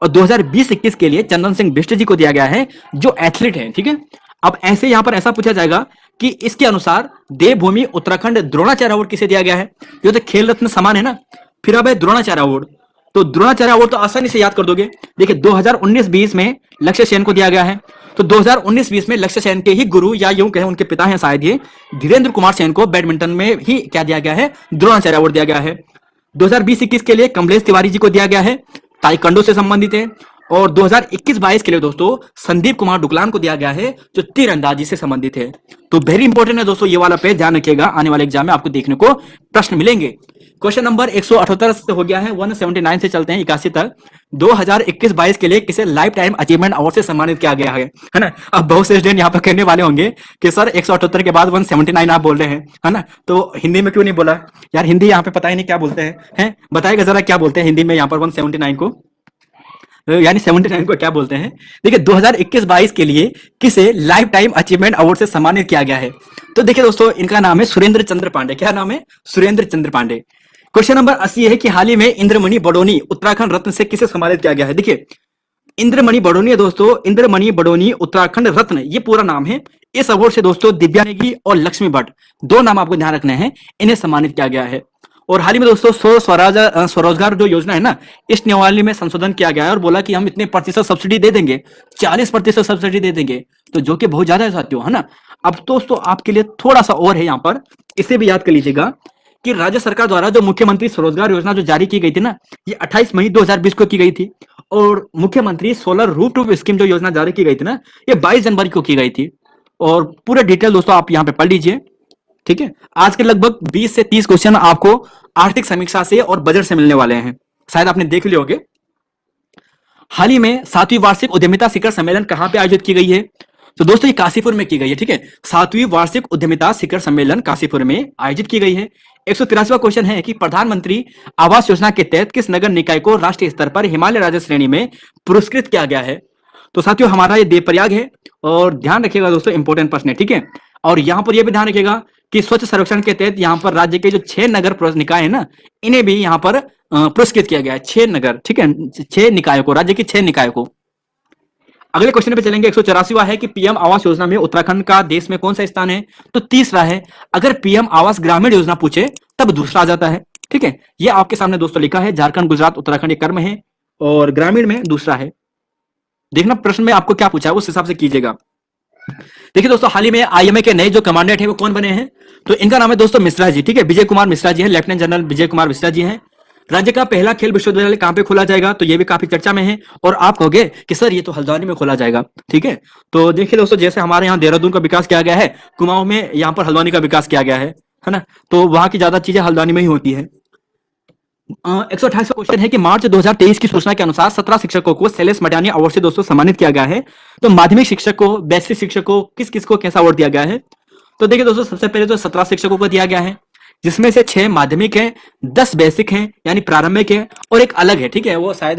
और 2020-21 के लिए चंदन सिंह बिष्ट जी को दिया गया है, जो एथलीट है। ठीक है, अब ऐसे यहां पर ऐसा पूछा जाएगा कि इसके अनुसार देवभूमि उत्तराखंड द्रोणाचार्य अवार्ड किसे दिया गया है। ये तो खेल रत्न समान है ना, फिर अब है द्रोणाचार्य अवार्ड। तो द्रोणाचार्य अवार्ड तो आसानी से याद कर दोगे। देखिए 2019-20 में लक्ष्य सेन को दिया गया है। तो 2019-20 में लक्ष्य सेन के ही गुरु, या यूं कहें उनके पिता हैं शायद, ये धीरेन्द्र कुमार सेन को बैडमिंटन में ही क्या दिया गया है, द्रोणाचार्य अवार्ड दिया गया है। 2020-21 के लिए कमलेश तिवारी जी को दिया गया है, ताइक्वांडो से संबंधित है। और 2021-22 के लिए दोस्तों संदीप कुमार डुगलान को दिया गया है, जो तीरंदाजी से संबंधित है। तो वेरी इंपॉर्टेंट है दोस्तों, ये वाला पेज ध्यान रखिएगा, आने वाले एग्जाम में आपको देखने को प्रश्न मिलेंगे। क्वेश्चन नंबर 178 से हो गया है, 179 से चलते हैं 81 तक। 2021-22 के लिए किसे लाइफ टाइम अचीवमेंट अवार्ड से सम्मानित किया गया है ना। अब बहुत से स्टूडेंट यहाँ पर कहने वाले होंगे कि सर 178 के बाद 179 आप बोल रहे हैं, है ना, तो हिंदी में क्यों नहीं बोला यार? हिंदी यहाँ पे पता ही नहीं क्या बोलते हैं, बताइएगा जरा क्या बोलते हैं हिंदी में यहाँ पर 179 को, यानी 79 को क्या बोलते हैं। देखिए 2021-22 के लिए किसे लाइफ टाइम अचीवमेंट अवार्ड से सम्मानित किया गया है। तो देखिए दोस्तों, इनका नाम है सुरेंद्र चंद्र पांडे। क्या नाम है? सुरेंद्र चंद्र पांडे। क्वेश्चन नंबर 80 है कि हाल ही में इंद्रमणि बडोनी उत्तराखंड रत्न से किसे सम्मानित किया गया है। देखिए इंद्रमणि बडोनी है दोस्तों, इंद्रमणि बडोनी उत्तराखंड रत्न, ये पूरा नाम है। इस अवार्ड से दोस्तों दिव्या नेगी और लक्ष्मी भट्ट, दो नाम आपको ध्यान रखने हैं, इन्हें सम्मानित किया गया है। और हाल ही में दोस्तों स्वरोजगार जो योजना है ना, इस नियमावली में संशोधन किया गया है और बोला कि हम इतने प्रतिशत सब्सिडी दे देंगे, 40% सब्सिडी दे देंगे, तो जो कि बहुत ज्यादा है साथियों, है ना। अब दोस्तों आपके लिए थोड़ा सा और है यहाँ पर, इसे भी याद कर लीजिएगा कि राज्य सरकार द्वारा जो मुख्यमंत्री स्वरोजगार योजना जो जारी की गई थी ना, ये 28 मई 2020 को की गई थी। और मुख्यमंत्री सोलर रूफटॉप स्कीम जो योजना जारी की गई थी ना, ये 22 जनवरी को की गई थी। और पूरे डिटेल दोस्तों आप यहाँ पे पढ़ लीजिए। ठीक है, आज के लगभग 20 से 30 क्वेश्चन आपको आर्थिक समीक्षा से और बजट से मिलने वाले हैं, शायद आपने देख लिए होंगे। हाल ही में 7वीं वार्षिक उद्यमिता शिखर सम्मेलन कहां पे आयोजित की गई है? तो दोस्तों ये काशीपुर में की गई है। ठीक है, 7वीं वार्षिक उद्यमिता शिखर सम्मेलन काशीपुर में आयोजित की गई है। 183वां क्वेश्चन है कि प्रधानमंत्री आवास योजना के तहत किस नगर निकाय को राष्ट्रीय स्तर पर हिमालय राज्य श्रेणी में पुरस्कृत किया गया है? तो साथियों हमारा ये देवप्रयाग है। और ध्यान रखिएगा दोस्तों, इंपॉर्टेंट प्रश्न है। ठीक है, और यहां पर यह भी ध्यान रखिएगा कि स्वच्छ सर्वेक्षण के तहत यहाँ पर राज्य के जो 6 नगर निकाय है ना, इन्हें भी यहाँ पर पुरस्कृत किया गया है। 6 नगर, ठीक है, 6 निकायों को, राज्य के 6 निकायों को। अगले क्वेश्चन पे चलेंगे। 184वां है कि पीएम आवास योजना में उत्तराखंड का देश में कौन सा स्थान है? तो तीसरा है। अगर पीएम आवास ग्रामीण योजना पूछे तब दूसरा आ जाता है। ठीक है, ये आपके सामने दोस्तों लिखा है, झारखंड, गुजरात, उत्तराखंड ये क्रम है और ग्रामीण में दूसरा है। देखना प्रश्न में आपको क्या पूछा है, उस हिसाब से कीजिएगा। देखिए दोस्तों, हाल ही में आईएमए के नए जो कमांडेंट है वो कौन बने हैं? तो इनका नाम है दोस्तों मिश्रा जी। ठीक है, विजय कुमार मिश्रा जी है, लेफ्टिनेंट जनरल विजय कुमार मिश्रा जी हैं। राज्य का पहला खेल विश्वविद्यालय कहां पे खोला जाएगा? तो ये भी काफी चर्चा में है। और आप कहोगे कि सर ये तो हल्द्वानी में खोला जाएगा। ठीक है, तो देखिए दोस्तों, जैसे हमारे यहाँ देहरादून का विकास किया गया है, कुमाऊं में यहाँ पर हल्द्वानी का विकास किया गया है ना, तो वहां की ज्यादा चीजें हल्द्वानी में ही होती है। 128वां क्वेश्चन है कि मार्च 2023 की सूचना के अनुसार 17 शिक्षकों को शैलेश मटियानी अवार्ड से दोस्तों सम्मानित किया गया है। तो माध्यमिक शिक्षक को, बेसिक शिक्षक को, किस किस को कैसा अवार्ड दिया गया है? तो देखिए दोस्तों, सबसे पहले तो 17 शिक्षकों को दिया गया है, जिसमें से 6 माध्यमिक है, 10 बेसिक है यानी प्रारंभिक है, और एक अलग है। ठीक है, वो शायद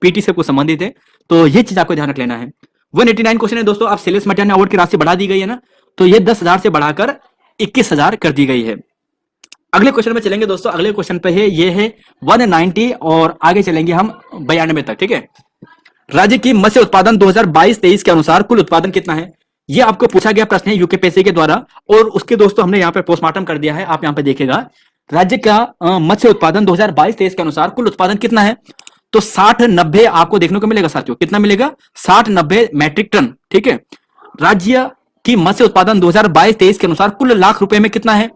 पीटी से कुछ संबंधित है। तो ये चीज आपको ध्यान रख लेना है। 189 क्वेश्चन है दोस्तों, अब शैलेश मटियानी अवार्ड की राशि बढ़ा दी गई है ना, तो ये 10,000 से बढ़ाकर 21,000 कर दी गई है। अगले क्वेश्चन में चलेंगे दोस्तों। अगले क्वेश्चन पे है, ये है 190 और आगे चलेंगे हम 92 तक। ठीक है, राज्य की मत्स्य उत्पादन 2022-23 के अनुसार कुल उत्पादन कितना है? ये आपको पूछा गया प्रश्न है यूकेपीएससी के द्वारा, और उसके दोस्तों हमने यहाँ पे पोस्टमार्टम कर दिया है। आप यहाँ पे देखिएगा, राज्य का मत्स्य उत्पादन 2022-23 के अनुसार कुल उत्पादन कितना है? तो 60-90 आपको देखने को मिलेगा साथियों। कितना मिलेगा? 60-90 मैट्रिक टन। ठीक है, राज्य की मत्स्य उत्पादन 2022-23 के अनुसार कुल लाख रुपए में कितना है?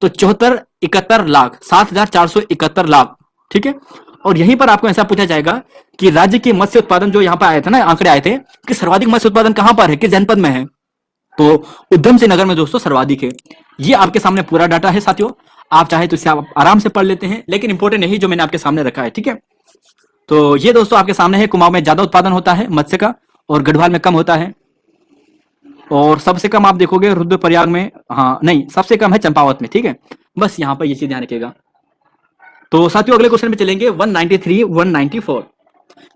तो 74-71 लाख, 7,471 लाख। ठीक है, और यहीं पर आपको ऐसा पूछा जाएगा कि राज्य की मत्स्य उत्पादन जो यहाँ पर आए थे ना, आंकड़े आए थे कि सर्वाधिक मत्स्य उत्पादन कहां पर है, किस जनपद में है? तो उधम सिंह नगर में दोस्तों सर्वाधिक है। ये आपके सामने पूरा डाटा है साथियों, आप चाहे तो इसे आप आराम से पढ़ लेते हैं, लेकिन इंपॉर्टेंट यही जो मैंने आपके सामने रखा है। ठीक है, तो ये दोस्तों आपके सामने है, कुमाऊं में ज्यादा उत्पादन होता है मत्स्य का और गढ़वाल में कम होता है। और सबसे कम आप देखोगे रुद्रप्रयाग में, हाँ नहीं सबसे कम है चंपावत में, ठीक है। बस यहाँ पर ये चीज ध्यान रखिएगा। तो साथियों अगले क्वेश्चन में चलेंगे 193 194।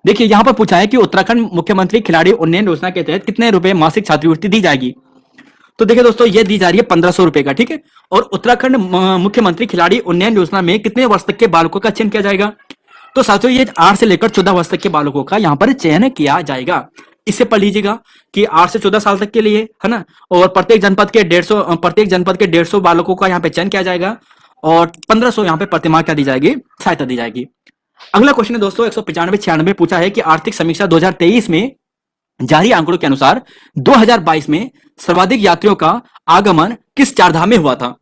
देखिए यहाँ पर पूछा है कि उत्तराखंड मुख्यमंत्री खिलाड़ी उन्नयन योजना के तहत कितने रुपए मासिक छात्रवृत्ति दी जाएगी। तो देखिए दोस्तों ये दी जा रही है 1500 रुपए का, ठीक है। और उत्तराखंड मुख्यमंत्री खिलाड़ी उन्नयन योजना में कितने वर्ष तक के बालकों का चयन किया जाएगा। तो साथियों ये 8 से लेकर 14 वर्ष तक के बालकों का यहाँ पर चयन किया जाएगा। इससे पढ़ लीजिएगा कि 8 से 14 साल तक के लिए है ना, और प्रत्येक जनपद के 150 बालकों का यहाँ पे चयन किया जाएगा और 1500 यहाँ पे प्रतिमाह क्या दी जाएगी, सहायता दी जाएगी। अगला क्वेश्चन है दोस्तों 195-96 पूछा है कि आर्थिक समीक्षा 2023 में जारी आंकड़ों के अनुसार 2022 में सर्वाधिक यात्रियों का आगमन किस चारधाम में हुआ था।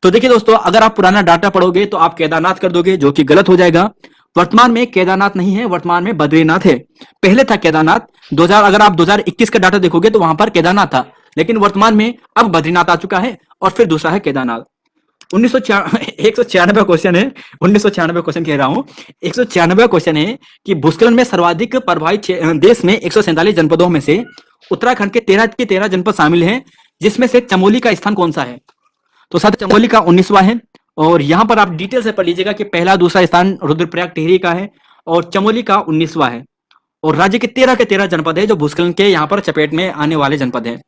तो देखिए दोस्तों अगर आप पुराना डाटा पढ़ोगे तो आप केदारनाथ कर दोगे, जो कि गलत हो जाएगा। वर्तमान में केदारनाथ नहीं है, वर्तमान में बद्रीनाथ है। पहले था केदारनाथ 2000, अगर आप 2021 का डाटा देखोगे तो वहां पर केदारनाथ था, लेकिन वर्तमान में अब बद्रीनाथ आ चुका है और फिर दूसरा है केदारनाथ। 196 क्वेश्चन है, 1996 क्वेश्चन कह रहा हूं, 196 क्वेश्चन है कि भूस्खलन में सर्वाधिक प्रभावित देश में 147 जनपदों में से उत्तराखंड के 13 जनपद शामिल हैं, जिसमें से चमोली का स्थान कौन सा है। तो साथ चमोली का 19वां है, और यहां पर आप डिटेल से पढ़ लीजिएगा कि पहला दूसरा स्थान रुद्रप्रयाग टिहरी का है और चमोली का 19वां है। और राज्य के 13 जनपद है जो भूस्खलन के यहाँ पर चपेट में आने वाले जनपद है।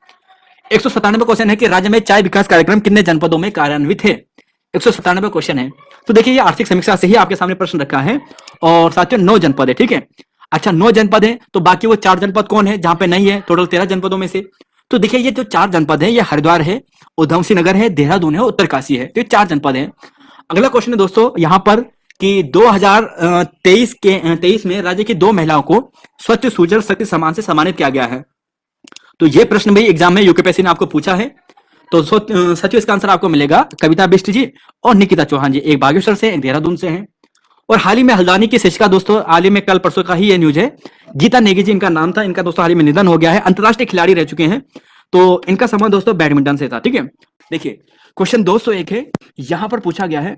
197 क्वेश्चन है कि राज्य में चाय विकास कार्यक्रम कितने जनपदों में कार्यान्वित है। 197 क्वेश्चन है। तो देखिए ये आर्थिक समीक्षा से ही आपके सामने प्रश्न रखा है, और साथियों 9 जनपद है, ठीक है। अच्छा 9 जनपद है, तो बाकी वो 4 जनपद कौन है जहां पे नहीं है, टोटल 13 जनपदों में से। तो देखिए ये जो 4 जनपद है, ये हरिद्वार है, उधमसिंह नगर है, देहरादून है, उत्तरकाशी है, तो ये 4 जनपद है। अगला क्वेश्चन है दोस्तों यहाँ पर कि 2023 में राज्य की 2 महिलाओं को स्वच्छ सुजल शक्ति सम्मान से सम्मानित किया गया है। तो ये प्रश्न भी एग्जाम में यूकेपीएससी ने आपको पूछा है। तो सचिव इसका आंसर आपको मिलेगा कविता बिष्ट जी और निकिता चौहान जी, एक बागेश्वर से एक देहरादून से हैं। और हाल ही में हल्द्वानी की शिक्षिका दोस्तों, हाल ही में कल परसों का ही ये न्यूज है, गीता नेगी जी इनका नाम था, इनका दोस्तों हाल ही में निधन हो गया है। अंतरराष्ट्रीय खिलाड़ी रह चुके हैं, तो इनका संबंध दोस्तों बैडमिंटन से था, ठीक है। देखिए क्वेश्चन 201 है, यहां पर पूछा गया है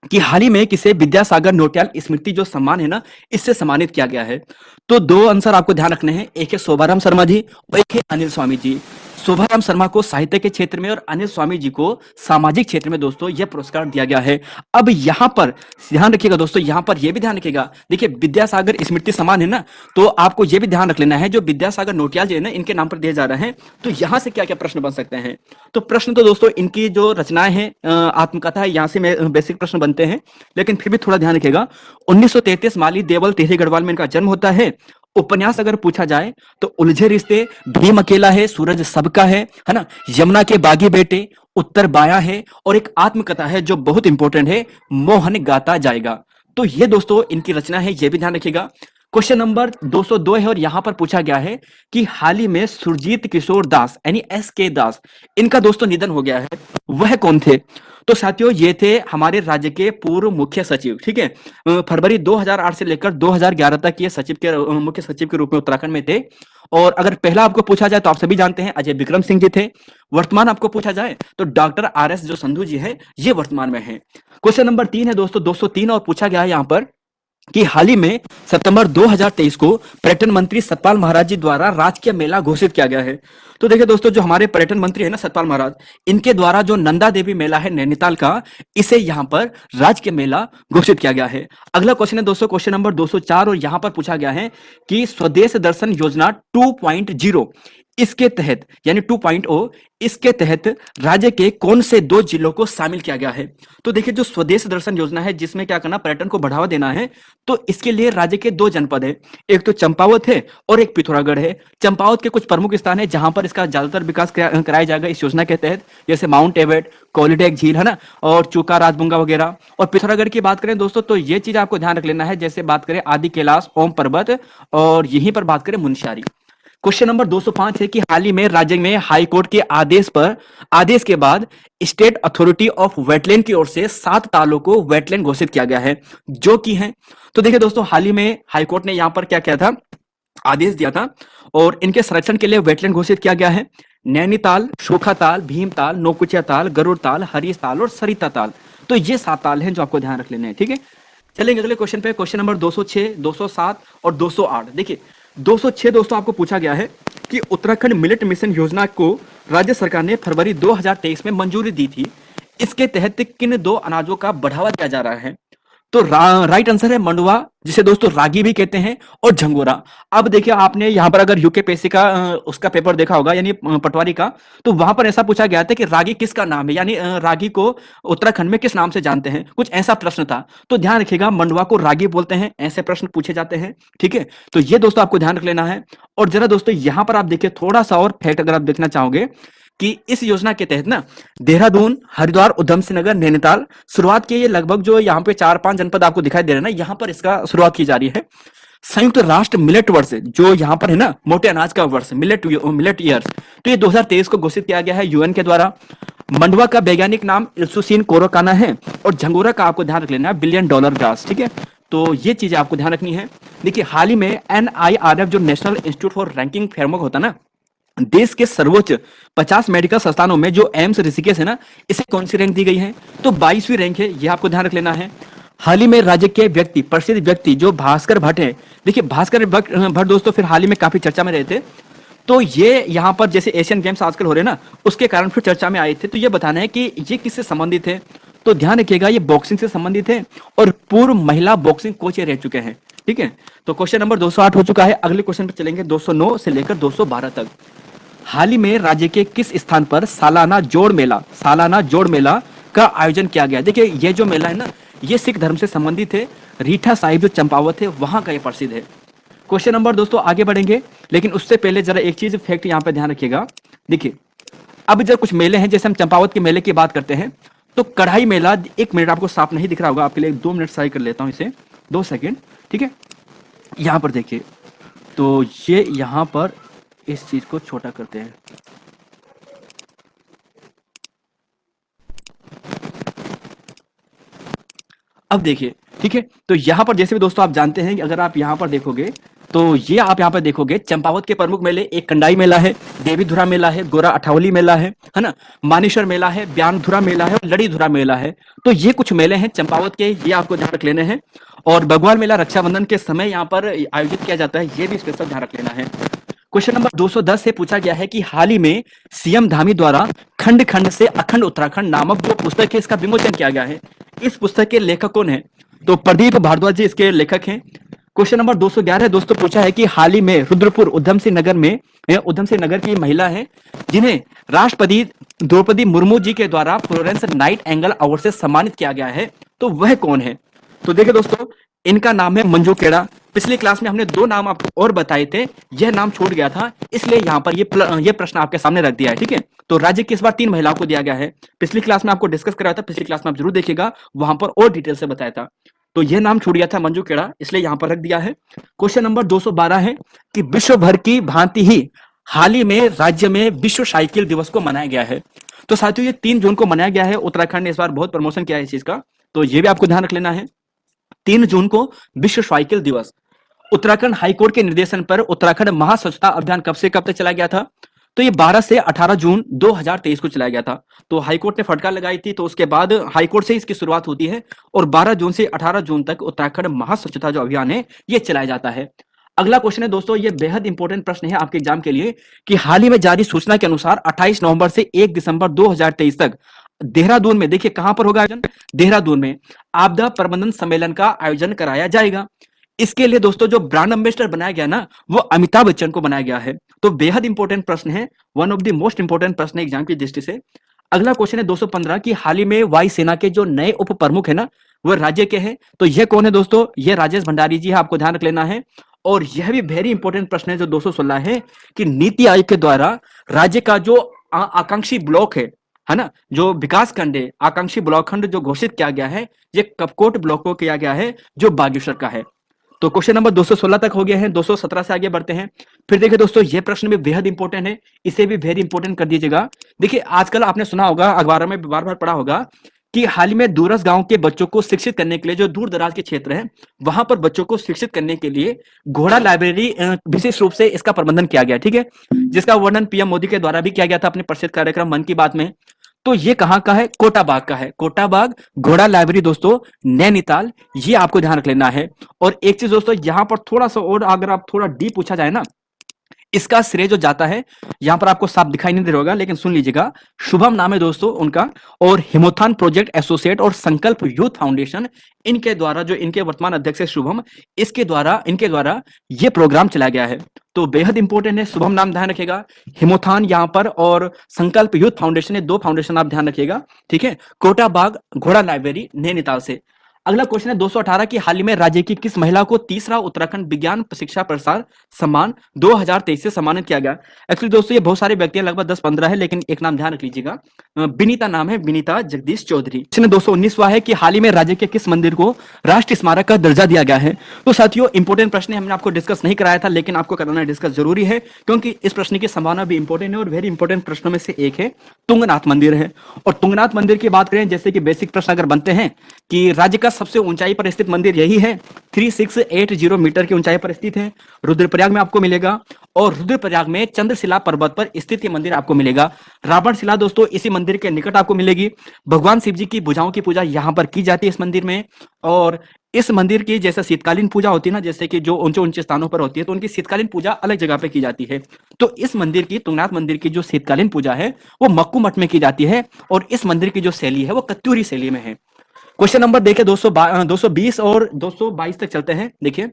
कि हाल ही में किसे विद्यासागर नोटियाल स्मृति जो सम्मान है ना, इससे सम्मानित किया गया है। तो 2 आंसर आपको ध्यान रखने हैं, एक है शोभाराम शर्मा जी और एक है अनिल स्वामी जी। शोभाराम शर्मा को साहित्य के क्षेत्र में और अनिल स्वामी जी को सामाजिक क्षेत्र में दोस्तों यह पुरस्कार दिया गया है। अब यहां पर ध्यान रखिएगा दोस्तों, यहां पर यह भी ध्यान रखिएगा, देखिए विद्यासागर स्मृति सम्मान है ना, तो आपको यह भी ध्यान रख लेना है जो विद्यासागर नोटियाल जी है ना, इनके नाम पर दिया जा रहा है। तो यहां से क्या क्या प्रश्न बन सकते हैं। तो प्रश्न तो दोस्तों इनकी जो रचनाएं हैं, आत्मकथा है, यहां से बेसिक प्रश्न बनते हैं, लेकिन फिर भी थोड़ा ध्यान रखिएगा। 1933 माली देवल टिहरी गढ़वाल में इनका जन्म होता है। उपन्यास अगर पूछा जाए तो उलझे रिश्ते, भीम अकेला है, सूरज सबका है ना, यमुना के बागी बेटे, उत्तर बाया है, और एक आत्मकथा है जो बहुत इंपॉर्टेंट है, मोहन गाता जाएगा। तो ये दोस्तों इनकी रचना है, ये भी ध्यान रखिएगा। क्वेश्चन नंबर 202 है, और यहां पर पूछा गया है कि हाल ही में सुरजीत किशोर दास यानी SK दास, इनका दोस्तों निधन हो गया है, वह कौन थे। तो साथियों ये थे हमारे राज्य के पूर्व मुख्य सचिव, ठीक है। फरवरी 2008 से लेकर 2011 तक ये सचिव के मुख्य सचिव के रूप में उत्तराखंड में थे। और अगर पहला आपको पूछा जाए तो आप सभी जानते हैं अजय विक्रम सिंह जी थे। वर्तमान आपको पूछा जाए तो डॉक्टर RS जो संधू जी है, ये वर्तमान में है। क्वेश्चन नंबर 3 है दोस्तों 203, और पूछा गया है यहां पर कि हाल ही में सितंबर 2023 को पर्यटन मंत्री सतपाल महाराज जी द्वारा राजकीय मेला घोषित किया गया है। तो देखिए दोस्तों जो हमारे पर्यटन मंत्री है ना सतपाल महाराज, इनके द्वारा जो नंदा देवी मेला है नैनीताल का, इसे यहां पर राजकीय मेला घोषित किया गया है। अगला क्वेश्चन है दोस्तों क्वेश्चन नंबर 204, और यहां पर पूछा गया है कि स्वदेश दर्शन योजना 2.0 इसके तहत यानी 2.0 इसके तहत राज्य के कौन से 2 जिलों को शामिल किया गया है। तो देखिए जो स्वदेश दर्शन योजना है, जिसमें क्या करना, पर्यटन को बढ़ावा देना है, तो इसके लिए राज्य के 2 जनपद है, एक तो चंपावत है और एक पिथौरागढ़ है। चंपावत के कुछ प्रमुख स्थान है जहां पर इसका ज्यादातर विकास कराया जाएगा इस योजना के तहत, जैसे माउंट एबेट, कोलिडेक झील है ना, और चूका राजबुंगा वगैरह। और पिथौरागढ़ की बात करें दोस्तों तो ये चीज आपको ध्यान रख लेना है, जैसे बात करें आदि कैलाश, ओम पर्वत, और यहीं पर बात करें मुनस्यारी। क्वेश्चन नंबर 205 है कि हाल ही में राज्य में हाई कोर्ट के आदेश के बाद स्टेट अथॉरिटी ऑफ वेटलैंड की ओर से 7 तालों को वेटलैंड घोषित किया गया है, जो कि है। तो देखिए दोस्तों हाल ही में हाई कोर्ट ने यहां पर क्या किया था, आदेश दिया था, और इनके संरक्षण के लिए वेटलैंड घोषित किया गया है। नैनीताल, शोखाताल, भीमताल, नौकुचिया ताल, गरुड़ ताल, हरीश ताल और सरिता ताल। तो ये 7 ताल हैं जो आपको ध्यान रख लेने हैं, ठीक है। चलेंगे अगले क्वेश्चन पे, क्वेश्चन नंबर 206, 207 और 208। देखिए 206 दोस्तों आपको पूछा गया है कि उत्तराखंड मिलेट मिशन योजना को राज्य सरकार ने फरवरी 2023 में मंजूरी दी थी। इसके तहत किन दो अनाजों का बढ़ावा दिया जा रहा है? तो राइट आंसर है मंडुवा, जिसे दोस्तों रागी भी कहते हैं, और झंगोरा। अब देखिए, आपने यहाँ पर अगर यूकेपीएससी का उसका पेपर देखा होगा, यानी पटवारी का, तो वहां पर ऐसा पूछा गया था कि रागी किसका नाम है, यानी रागी को उत्तराखंड में किस नाम से जानते हैं, कुछ ऐसा प्रश्न था। तो ध्यान रखिएगा, मंडुवा को रागी बोलते हैं, ऐसे प्रश्न पूछे जाते हैं। ठीक है, तो ये दोस्तों आपको ध्यान रख लेना है। और जरा दोस्तों यहाँ पर आप देखिए थोड़ा सा और फैक्ट अगर आप देखना चाहोगे कि इस योजना के तहत ना देहरादून, हरिद्वार, उधम सिंह नगर, नैनीताल शुरुआत की, ये लगभग जो यहाँ पे 4-5 जनपद आपको दिखाई दे रहे हैं ना, यहाँ पर इसका शुरुआत की जा रही है। संयुक्त राष्ट्र मिलेट वर्ष जो यहाँ पर है ना, मोटे अनाज का वर्ष, मिलेट ईयर्स, तो ये 2023 को घोषित किया गया है यूएन के द्वारा। मंडुवा का वैज्ञानिक नाम इल्सुसिन कोरोकाना है, और झंगोरा का आपको ध्यान रख लेना है $1 बिलियन ग्रास। ठीक है, तो ये चीजें आपको ध्यान रखनी है। देखिए, हाल ही में NIRF जो national institute for ranking framework होता है ना, देश के सर्वोच्च 50 मेडिकल संस्थानों में जो एम्स ऋषिकेश है ना, इसे कौन सी रैंक दी गई है? तो 22वीं रैंक है, यह आपको ध्यान रख लेना है। हाल ही में राज्य के प्रसिद्ध व्यक्ति जो भास्कर भट्ट है, देखिए भास्कर भट्ट दोस्तों फिर हाल ही में काफी चर्चा में रहे थे। तो ये यहाँ पर जैसे एशियन गेम्स आजकल हो रहे हैं ना, उसके कारण फिर चर्चा में आए थे। तो ये बताना है कि ये किससे संबंधित है। तो ध्यान रखिएगा, ये बॉक्सिंग से संबंधित है, और पूर्व महिला बॉक्सिंग कोच रह चुके हैं। ठीक है, तो क्वेश्चन नंबर 208 हो चुका है। अगले क्वेश्चन पर चलेंगे 209 से लेकर 212 तक। हाल ही में राज्य के किस स्थान पर सालाना जोड़ मेला का आयोजन किया गया? देखिए, ये जो मेला है ना, ये सिख धर्म से संबंधित है। रीठा साहिब जो चंपावत है, वहां का ये प्रसिद्ध है। क्वेश्चन नंबर दोस्तों आगे बढ़ेंगे, लेकिन उससे पहले जरा एक चीज फैक्ट यहाँ पे ध्यान रखिएगा। देखिए, अब जब कुछ मेले हैं, जैसे हम चंपावत के मेले की बात करते हैं, तो कढ़ाई मेला, 1 मिनट, आपको साफ नहीं दिख रहा होगा, आपके लिए 2 मिनट सही कर लेता हूं इसे, 2 सेकेंड। ठीक है, यहां पर देखिए, तो ये यहां पर इस चीज को छोटा करते हैं। अब देखिए, ठीक है, तो यहां पर जैसे भी दोस्तों आप जानते हैं कि अगर आप यहां पर देखोगे, तो ये आप यहां पर देखोगे चंपावत के प्रमुख मेले, एक कंडाई मेला है, देवीधुरा मेला है, गोरा अठावली मेला है ना, मानेश्वर मेला है, ब्यानधुरा मेला है, और लड़ीधुरा मेला है। तो ये कुछ मेले हैं चंपावत के, ये आपको ध्यान रख लेने हैं। और बगवाल मेला रक्षाबंधन के समय यहाँ पर आयोजित किया जाता है, ये भी स्पेशल ध्यान रख लेना है। क्वेश्चन नंबर 210 से पूछा गया है कि हाल ही में सीएम धामी द्वारा खंड खंड से अखंड उत्तराखंड नामक जो पुस्तक है, इसका विमोचन किया गया है। इस पुस्तक के लेखक कौन है? तो प्रदीप भारद्वाज जी इसके लेखक हैं। क्वेश्चन नंबर 211 दोस्तों पूछा है कि हाल ही में रुद्रपुर उधम सिंह नगर की महिला है जिन्हें राष्ट्रपति द्रौपदी मुर्मू जी के द्वारा फ्लोरेंस नाइट एंगल अवार्ड से सम्मानित किया गया है, तो वह कौन है? तो देखिए दोस्तों, इनका नाम है मंजू केड़ा। पिछली क्लास में हमने 2 नाम आपको और बताए थे, यह नाम छूट गया था, इसलिए यहाँ पर ये प्रश्न आपके सामने रख दिया है। ठीक है, तो राज्य की इस बार 3 महिलाओं को दिया गया है। पिछली क्लास में आपको डिस्कस कराया था, पिछली क्लास में आप जरूर देखिएगा, वहां पर और डिटेल से बताया था। तो यह नाम छूट गया था मंजू केड़ा, इसलिए यहां पर रख दिया है। क्वेश्चन नंबर 212 है कि विश्व भर की भांति ही हाल ही में राज्य में विश्व साइकिल दिवस को मनाया गया है। तो साथियों, ये 3 जून को मनाया गया है। उत्तराखंड ने इस बार बहुत प्रमोशन किया है इस चीज का, तो ये भी आपको ध्यान रख लेना है। 3 जून को विश्व साइकिल दिवस। उत्तराखंड हाईकोर्ट के निर्देशन पर उत्तराखंड महास्वच्छता अभियान कब से कब तक चला गया था? तो ये 12 से 18 जून 2023 को चलाया गया था। तो हाईकोर्ट ने फटकार लगाई थी, तो उसके बाद हाईकोर्ट से इसकी शुरुआत होती है, और 12 जून से 18 जून तक उत्तराखंड महास्वच्छता जो अभियान है, ये चलाया जाता है। अगला क्वेश्चन है दोस्तों, ये बेहद इंपॉर्टेंट प्रश्न है आपके एग्जाम के लिए, कि हाल ही में जारी सूचना के अनुसार 28 नवंबर से 1 दिसंबर 2023 तक देहरादून में, देखिए कहां पर होगा आयोजन? देहरादून में आपदा प्रबंधन सम्मेलन का आयोजन कराया जाएगा। इसके लिए दोस्तों जो ब्रांड एम्बेसडर बनाया गया ना, वो अमिताभ बच्चन को बनाया गया है। तो बेहद इंपॉर्टेंट प्रश्न है, one of the most important प्रश्न है एग्जाम की दृष्टि से। अगला क्वेश्चन है 215 की हाल ही में वायुसेना के जो नए उप प्रमुख है ना, वो राज्य के हैं। तो यह कौन है दोस्तों? ये राजेश भंडारी जी है, आपको ध्यान रख लेना है। और यह भी वेरी इंपॉर्टेंट प्रश्न है जो 216 है, कि नीति आयोग के द्वारा राज्य का जो आकांक्षी ब्लॉक है ना, जो विकास खंड है, आकांक्षी ब्लॉक खंड जो घोषित किया गया है, ये कपकोट ब्लॉक को किया गया है, जो बागेश्वर का है। तो क्वेश्चन नंबर 216 तक हो गया है, 217 से आगे बढ़ते हैं। फिर देखिए दोस्तों, ये प्रश्न भी बेहद इंपॉर्टेंट है, इसे भी वेरी इंपॉर्टेंट कर दीजिएगा। देखिए, आजकल आपने सुना होगा, अखबारों में बार बार पढ़ा होगा, कि हाल ही में दूरस्थ गांव के बच्चों को शिक्षित करने के लिए, जो दूर दराज के क्षेत्र हैं, वहां पर बच्चों को शिक्षित करने के लिए घोड़ा लाइब्रेरी विशेष रूप से इसका प्रबंधन किया गया। ठीक है, जिसका वर्णन पीएम मोदी के द्वारा भी किया गया था अपने प्रसिद्ध कार्यक्रम मन की बात में। तो ये कहां का है? कोटा बाग का है। कोटा बाग घोड़ा लाइब्रेरी दोस्तों, नैनीताल, ये आपको ध्यान रख लेना है। और एक चीज दोस्तों, यहां पर थोड़ा सा और अगर आप थोड़ा डीप पूछा जाए ना, इसका श्रेय जो जाता है, यहां पर आपको साफ दिखाई नहीं दे रहा होगा, लेकिन सुन लीजिएगा, शुभम नाम है दोस्तों उनका, और हिमोत्थान प्रोजेक्ट एसोसिएट और संकल्प यूथ फाउंडेशन, इनके द्वारा, जो इनके वर्तमान अध्यक्ष है शुभम, इनके द्वारा ये प्रोग्राम चलाया गया है। तो बेहद इंपॉर्टेंट है, शुभम नाम ध्यान रखिएगा, हिमोत्थान यहां पर, और संकल्प यूथ फाउंडेशन, ये 2 फाउंडेशन आप ध्यान रखिएगा, ठीक है। कोटा बाग घोड़ा लाइब्रेरी नैनीताल से। अगला क्वेश्चन है 218 की हाल ही में राज्य की किस महिला को तीसरा उत्तराखंड विज्ञान शिक्षा प्रसार सम्मान 2023 से सम्मानित किया गया। एक्चुअली दोस्तों ये बहुत सारे व्यक्ति हैं, लगभग 10-15 है, लेकिन एक नाम ध्यान रख लीजिएगा, विनीता नाम है, विनीता जगदीश चौधरी। इसने 219वां है कि हाल ही में राज्य के किस मंदिर को राष्ट्रीय स्मारक का दर्जा दिया गया है। तो साथियों इंपॉर्टेंट प्रश्न हमने आपको डिस्कस नहीं कराया था, लेकिन आपको कराना डिस्कस जरूरी है, क्योंकि इस प्रश्न की संभावना भी इंपॉर्टेंट है, और वेरी इंपॉर्टेंट प्रश्नों में से एक है तुंगनाथ मंदिर है। और तुंगनाथ मंदिर की बात करें, जैसे कि बेसिक प्रश्न अगर बनते हैं कि राज्य का सबसे ऊंचाई पर स्थित मंदिर यही है, 3680 मीटर की ऊंचाई पर स्थित है, रुद्रप्रयाग में आपको मिलेगा, और रुद्रप्रयाग में चंद्रशिला पर्वत पर स्थित ये मंदिर आपको मिलेगा। रावण शिला दोस्तों इसी मंदिर के निकट आपको मिलेगी। भगवान शिव जी की भुजाओं की पूजा यहां पर की जाती है इस मंदिर में, और इस मंदिर की जैसे शीतकालीन पूजा होती है ना, जैसे कि जो ऊंचे ऊंचे स्थानों पर होती है, तो उनकी शीतकालीन पूजा अलग जगह पे की जाती है। तो इस मंदिर की, तुंगनाथ मंदिर की जो शीतकालीन पूजा है वो मक्कू मठ में की जाती है, और इस मंदिर की जो शैली है वो कत्यूरी शैली में है। क्वेश्चन नंबर देखिए 220 और 222 तक चलते हैं। देखिए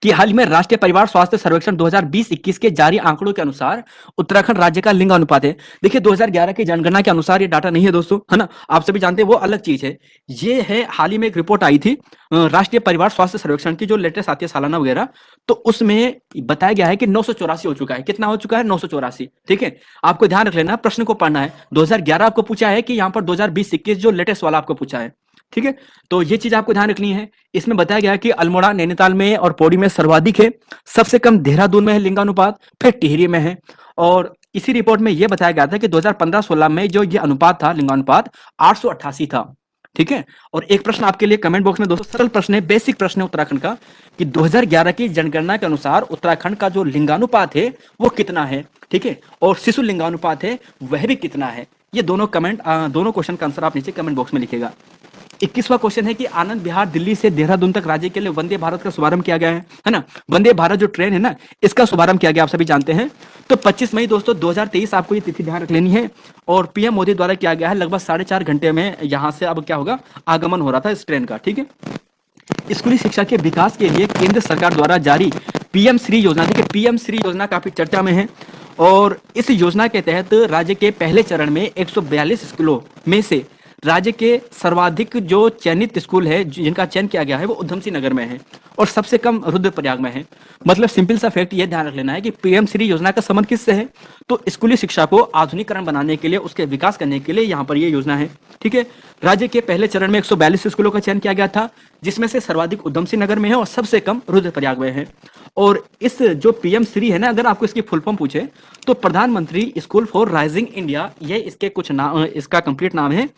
कि हाल ही में राष्ट्रीय परिवार स्वास्थ्य सर्वेक्षण 2020-21 के जारी आंकड़ों के अनुसार उत्तराखंड राज्य का लिंग अनुपात है। देखिए 2011 की जनगणना के अनुसार ये डाटा नहीं है दोस्तों, है ना, आप सभी जानते हैं, वो अलग चीज है। ये है हाल ही में एक रिपोर्ट आई थी राष्ट्रीय परिवार स्वास्थ्य सर्वेक्षण की, जो लेटेस्ट आती है सालाना वगैरह, तो उसमें बताया गया है कि 984 हो चुका है। कितना हो चुका है? 984। ठीक है, आपको ध्यान रख लेना, प्रश्न को पढ़ना है। 2011 आपको पूछा है कि यहाँ पर 2020-21 जो लेटेस्ट वाला आपको पूछा है, ठीक है, तो ये चीज आपको ध्यान रखनी है। इसमें बताया गया है कि अल्मोड़ा, नैनीताल में और पौड़ी में सर्वाधिक है, सबसे कम देहरादून में है लिंगानुपात, फिर टिहरी में है। और इसी रिपोर्ट में यह बताया गया था कि 2015-16 में जो ये अनुपात था, लिंगानुपात 888 था। ठीक है, और एक प्रश्न आपके लिए कमेंट बॉक्स में दोस्तों, सरल प्रश्न है, बेसिक प्रश्न है उत्तराखंड का, कि 2011 की जनगणना के अनुसार उत्तराखंड का जो लिंगानुपात है वो कितना है, ठीक है, और शिशु लिंगानुपात है वह भी कितना है। ये दोनों क्वेश्चन का आंसर आप नीचे कमेंट बॉक्स में लिखिएगा। 21वां क्वेश्चन है कि आनंद विहार दिल्ली से देहरादून तक राज्य के लिए वंदे भारत का शुभारंभ किया गया है ना। वंदे भारत जो ट्रेन है ना, इसका शुभारंभ किया गया, आप सभी जानते हैं। तो 25 मई दोस्तों 2023 आपको ये तिथि ध्यान रख लेनी है, और पीएम मोदी द्वारा किया गया है। लगभग 4.5 घंटे में यहां से अब क्या होगा, आगमन हो रहा था इस ट्रेन का। ठीक है, स्कूली शिक्षा के विकास के लिए केंद्र सरकार द्वारा जारी पीएम श्री योजना, देखिए पीएम श्री योजना काफी चर्चा में है, और इस योजना के तहत राज्य के पहले चरण में 142 स्कूलों में से राज्य के सर्वाधिक जो चयनित स्कूल है, जिनका चयन किया गया है, वो उधम सिंह नगर में है, और सबसे कम रुद्रप्रयाग में है। मतलब सिंपल सा फैक्ट ये ध्यान रख लेना है कि पीएम श्री योजना का संबंध किससे है, तो स्कूली शिक्षा को आधुनिकरण बनाने के लिए, उसके विकास करने के लिए यहाँ पर ये योजना है। ठीक है, राज्य के पहले चरण में 142 स्कूलों का चयन किया गया था, जिसमें से सर्वाधिक उधम सिंह नगर में है और सबसे कम रुद्रप्रयाग में है। और इस जो पीएम श्री है ना, अगर आपको इसकी फुल फॉर्म पूछे तो प्रधानमंत्री स्कूल फॉर राइजिंग इंडिया, ये इसके कुछ नाम, इसका कंप्लीट नाम है।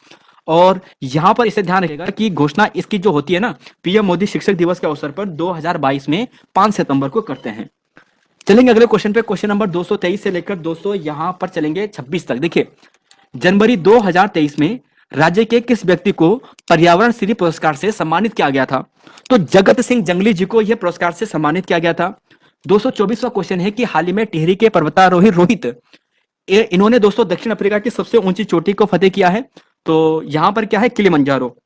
और यहां पर इसे ध्यान रखिएगा कि घोषणा इसकी जो होती है ना, पीएम मोदी शिक्षक दिवस के अवसर पर 2022 में 5 सितंबर को करते हैं। चलेंगे अगले क्वेश्चन पे, क्वेश्चन नंबर 223 से लेकर 200 यहां पर चलेंगे 26 तक। देखिए, जनवरी 2023 में राज्य के किस व्यक्ति को पर्यावरण श्री पुरस्कार से सम्मानित किया गया था? तो जगत सिंह जंगली जी को यह पुरस्कार से सम्मानित किया गया था। 224वां क्वेश्चन है कि हाल ही में टिहरी के पर्वतारोही रोहित, इन्होंने दोस्तों दक्षिण अफ्रीका की सबसे ऊंची चोटी को फतेह किया है। तो यहां पर क्या है, किलिमंजारो।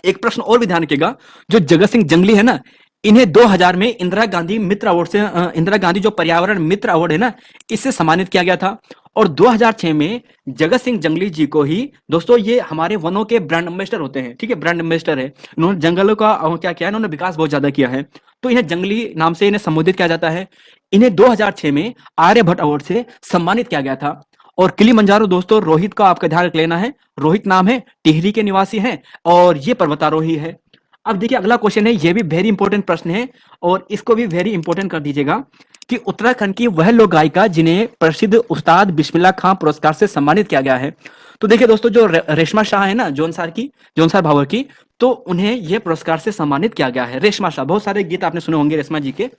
एक प्रश्न और भी ध्यान रखिएगा, जो जगत सिंह जंगली है ना, इन्हें 2000 में इंदिरा गांधी मित्र अवार्ड से, इंदिरा गांधी जो पर्यावरण मित्र अवार्ड है ना, इससे सम्मानित किया गया था। और 2006 में जगत सिंह जंगली जी को ही दोस्तों, ये हमारे वनों के ब्रांड एम्बेसडर होते हैं। ठीक है, ब्रांड एम्बेसडर है, इन्होंने जंगलों का क्या किया है, इन्होंने विकास बहुत ज्यादा किया है, तो इन्हें जंगली नाम से इन्हें संबोधित किया जाता है। इन्हें 2006 में आर्यभट्ट अवार्ड से सम्मानित किया गया था। और किलिमंजारो दोस्तों, रोहित का आपका ध्यान रख लेना है, रोहित नाम है, टिहरी के निवासी हैं, और ये पर्वतारोही है। अब देखिए अगला क्वेश्चन है, ये भी वेरी इंपॉर्टेंट प्रश्न है, और इसको भी वेरी इंपॉर्टेंट कर दीजिएगा कि उत्तराखंड की वह लोक गायिका जिन्हें प्रसिद्ध उस्ताद बिस्मिल्लाह खां पुरस्कार से सम्मानित किया गया है। तो देखिए दोस्तों, जो रेशमा शाह है ना, जौनसार भावर की, तो उन्हें यह पुरस्कार से सम्मानित किया गया है। रेशमा शाह, बहुत सारे गीत आपने सुने होंगे रेशमा जी के।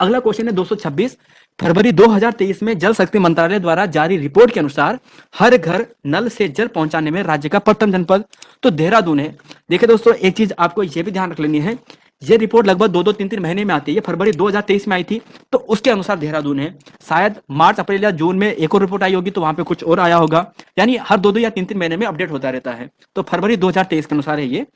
अगला क्वेश्चन है 226, फरवरी 2023 में जल शक्ति मंत्रालय द्वारा जारी रिपोर्ट के अनुसार हर घर नल से जल पहुंचाने में राज्य का प्रथम जनपद तो देहरादून है। देखिए दोस्तों, एक चीज आपको यह भी ध्यान रख लेनी है ये रिपोर्ट लगभग 2-3 महीने में आती है। ये फरवरी 2023 में आई थी, तो उसके अनुसार देहरादून है। शायद मार्च अप्रैल या जून में एक और रिपोर्ट आई होगी, तो वहां पे कुछ और आया होगा। यानी हर 2-2 या 3-3 महीने में अपडेट होता रहता है। तो फरवरी 2023 के अनुसार है ये।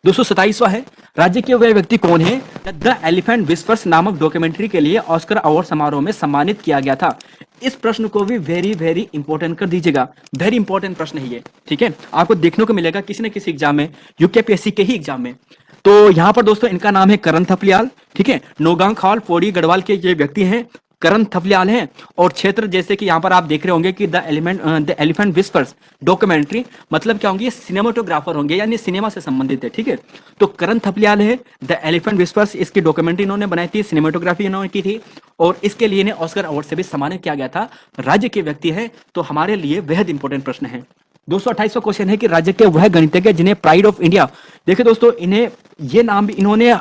227वां है, राज्य के वह व्यक्ति कौन है द एलिफेंट विस्पर्स नामक डॉक्यूमेंट्री के लिए ऑस्कर अवार्ड समारोह में सम्मानित किया गया था। इस प्रश्न को भी वेरी वेरी इंपॉर्टेंट कर दीजिएगा। वेरी इंपॉर्टेंट प्रश्न है ये, ठीक है। आपको देखने को मिलेगा किसी न किसी एग्जाम में, यूकेपीएससी के ही एग्जाम में। तो यहाँ पर दोस्तों इनका नाम है करण थपलियाल, ठीक है। नौगांव खाल पौड़ी गढ़वाल के ये व्यक्ति हैं, करण थपलियाल हैं। और क्षेत्र जैसे कि यहाँ पर आप देख रहे होंगे कि द एलिफेंट विस्पर्स डॉक्यूमेंट्री, मतलब क्या होंगे, ये सिनेमाटोग्राफर होंगे, यानी सिनेमा से संबंधित है, ठीक है। तो करण थपलियाल है, द एलिफेंट विस्पर्स, इसकी डॉक्यूमेंट्री इन्होंने बनाई थी, सिनेमाटोग्राफी इन्होंने की थी, और इसके लिए इन्हें ऑस्कर अवार्ड से भी सम्मानित किया गया था। राज्य के व्यक्ति है, तो हमारे लिए बेहद इंपॉर्टेंट प्रश्न है। 228वां क्वेश्चन है कि राज्य के वह गणितज्ञ जिन्हें प्राइड ऑफ इंडिया, देखिए दोस्तों इन्हें ये नाम भी इन्होंने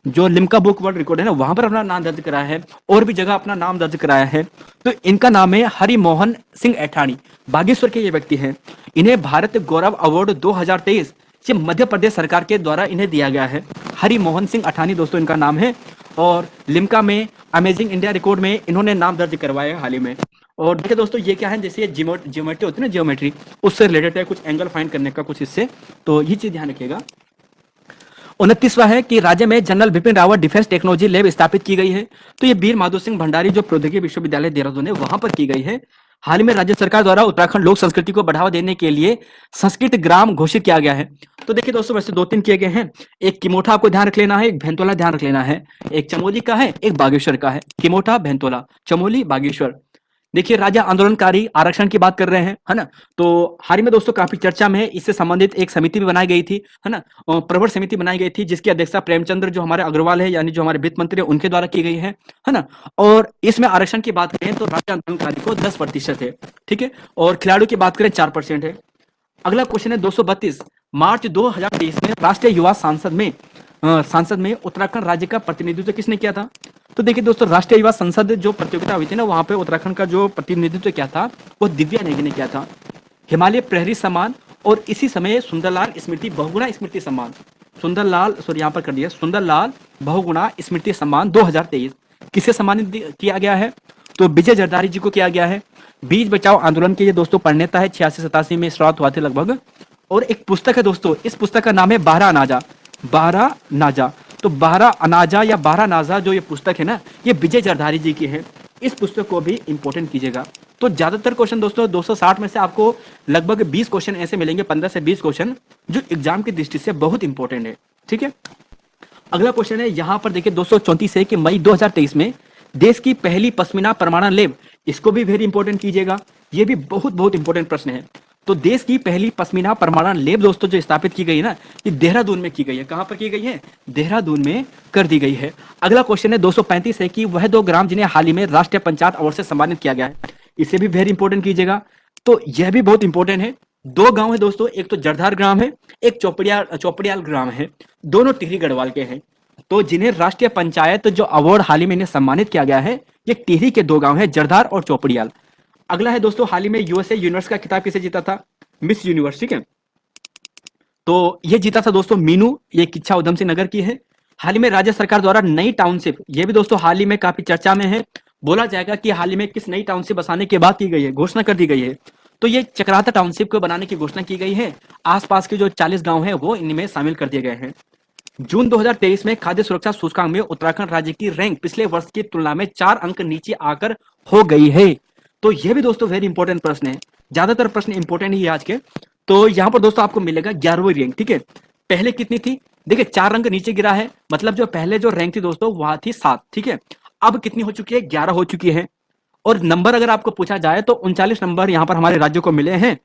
जो लिम्का बुक वर्ल्ड रिकॉर्ड है ना, वहां पर अपना नाम दर्ज कराया है, और भी जगह अपना नाम दर्ज कराया है। तो इनका नाम है हरिमोहन सिंह ऐठानी, बागेश्वर के ये व्यक्ति हैं। इन्हें भारत गौरव अवार्ड 2023 ये मध्य प्रदेश सरकार के द्वारा इन्हें दिया गया है। हरिमोहन सिंह अठानी दोस्तों इनका नाम है, और लिम्का में अमेजिंग इंडिया रिकॉर्ड में इन्होंने नाम दर्ज करवाया है हाल ही में। और देखिए दोस्तों ये क्या है, जैसे ये ज्योमेट्री होती है ना, ज्योमेट्री उससे रिलेटेड है, कुछ एंगल फाइंड करने का कुछ इससे, तो ये चीज ध्यान रखिएगा। 29वां है कि राज्य में general Bipin Rawat defence technology lab स्थापित की गई है। तो ये वीर माधो सिंह भंडारी जो प्रौद्योगिकी विश्वविद्यालय देहरादून है वहां पर की गई है। हाल ही में राज्य सरकार द्वारा उत्तराखंड लोक संस्कृति को बढ़ावा देने के लिए संस्कृत ग्राम घोषित किया गया है। तो देखिए दोस्तों वैसे 2-3 किए गए हैं, एक किमोठा आपको ध्यान रख लेना है, एक भेंतोला ध्यान रख लेना है, एक चमोली का है, एक बागेश्वर का है। किमोठा, भेंतोला, चमोली, बागेश्वर। देखिए राजा आंदोलनकारी आरक्षण की बात कर रहे हैं, है ना। तो हाल ही में दोस्तों काफी चर्चा में है, इससे संबंधित एक समिति भी बनाई गई थी, है ना, प्रवर समिति बनाई गई थी, जिसकी अध्यक्षता प्रेमचंद्र जो हमारे अग्रवाल है, यानी जो हमारे वित्त मंत्री है, उनके द्वारा की गई है ना। और इसमें आरक्षण की बात करें तो राज्य आंदोलनकारी को 10% है, ठीक है, और खिलाड़ियों की बात करें 4% है। अगला क्वेश्चन है 232, मार्च 2023 में राष्ट्रीय युवा सांसद में उत्तराखंड राज्य का प्रतिनिधित्व किसने किया था। तो देखिए दोस्तों राष्ट्रीय युवा संसद जो प्रतियोगिता हुई थी ना, वहां पे उत्तराखंड का जो प्रतिनिधित्व किया था वो दिव्या नेगी ने किया था। हिमालय प्रहरी सम्मान और इसी समय सुंदरलाल स्मृति बहुगुणा स्मृति सम्मान, यहाँ पर कर दिया, सुंदरलाल बहुगुणा स्मृति सम्मान 2023 किसे सम्मानित किया गया है, तो विजय जरदारी जी को किया गया है। बीज बचाओ आंदोलन के ये दोस्तों प्रणेता है, 86-87 में शुरुआत हुआ थे लगभग। और एक पुस्तक है दोस्तों, इस पुस्तक का नाम है बारह नाजा। तो बारह अनाजा या बारह नाजा जो ये पुस्तक है ना, ये विजय जरदारी जी की है। इस पुस्तक को भी इंपॉर्टेंट कीजिएगा। तो ज्यादातर क्वेश्चन दोस्तों 260 में से आपको लगभग 20 क्वेश्चन ऐसे मिलेंगे, 15 से 20 क्वेश्चन जो एग्जाम की दृष्टि से बहुत इंपॉर्टेंट है, ठीक है। अगला क्वेश्चन है यहाँ पर देखिए 234 है कि मई 2023 में देश की पहली पश्मीना परमाणु लैब, इसको भी वेरी इंपॉर्टेंट कीजिएगा, ये भी बहुत इंपॉर्टेंट प्रश्न है। तो देश की पहली पश्मीना परमाणु लैब दोस्तों जो स्थापित की गई है ना, ये देहरादून में की गई है। कहां पर की गई है, देहरादून में कर दी गई है। अगला क्वेश्चन है 235 है कि वह 2 ग्राम जिन्हें हाल ही में राष्ट्रीय पंचायत अवार्ड से सम्मानित किया गया है, इसे भी वेरी इंपॉर्टेंट कीजिएगा। तो यह भी बहुत इंपॉर्टेंट है। 2 गांव है दोस्तों, एक तो जरधार ग्राम है, एक चौपड़ियाल ग्राम है, दोनों टिहरी गढ़वाल के हैं। तो जिन्हें राष्ट्रीय पंचायत जो अवार्ड हाल ही में इन्हें सम्मानित किया गया है, ये टिहरी के 2 गांव है, जरधार और चौपड़ियाल। अगला है दोस्तों हाल ही में यूएसए यूनिवर्स का खिताब किसे जीता था, मिस यूनिवर्स, ठीक है। तो ये जीता था दोस्तों मीनू, ये किच्छा उधम सिंह नगर की है। हाल ही में राज्य सरकार द्वारा नई टाउनशिप, ये भी दोस्तों हाल ही में काफी चर्चा में है। बोला जाएगा कि हाल ही में किस नई टाउनशिप बसाने की बात की गई है, घोषणा कर दी गई है। तो ये चक्राता टाउनशिप को बनाने की घोषणा की गई है। आसपास के जो 40 गांव हैं वो इनमें शामिल कर दिए गए हैं। जून 2023 में खाद्य सुरक्षा सूचकांक में उत्तराखंड राज्य की रैंक पिछले वर्ष की तुलना में 4 अंक नीचे आकर हो गई है। तो यह भी दोस्तों वेरी इंपॉर्टेंट प्रश्न है, ज्यादातर प्रश्न इंपॉर्टेंट ही है आज के। तो यहाँ पर दोस्तों आपको मिलेगा 11वीं रैंक, ठीक है। पहले कितनी थी, देखिए 4 अंक नीचे गिरा है, मतलब जो पहले जो रैंक थी दोस्तों वहां थी 7, ठीक है। अब कितनी हो चुकी है, 11 हो चुकी है। और नंबर अगर आपको पूछा जाए तो 39 नंबर यहाँ पर हमारे राज्यों को मिले हैं।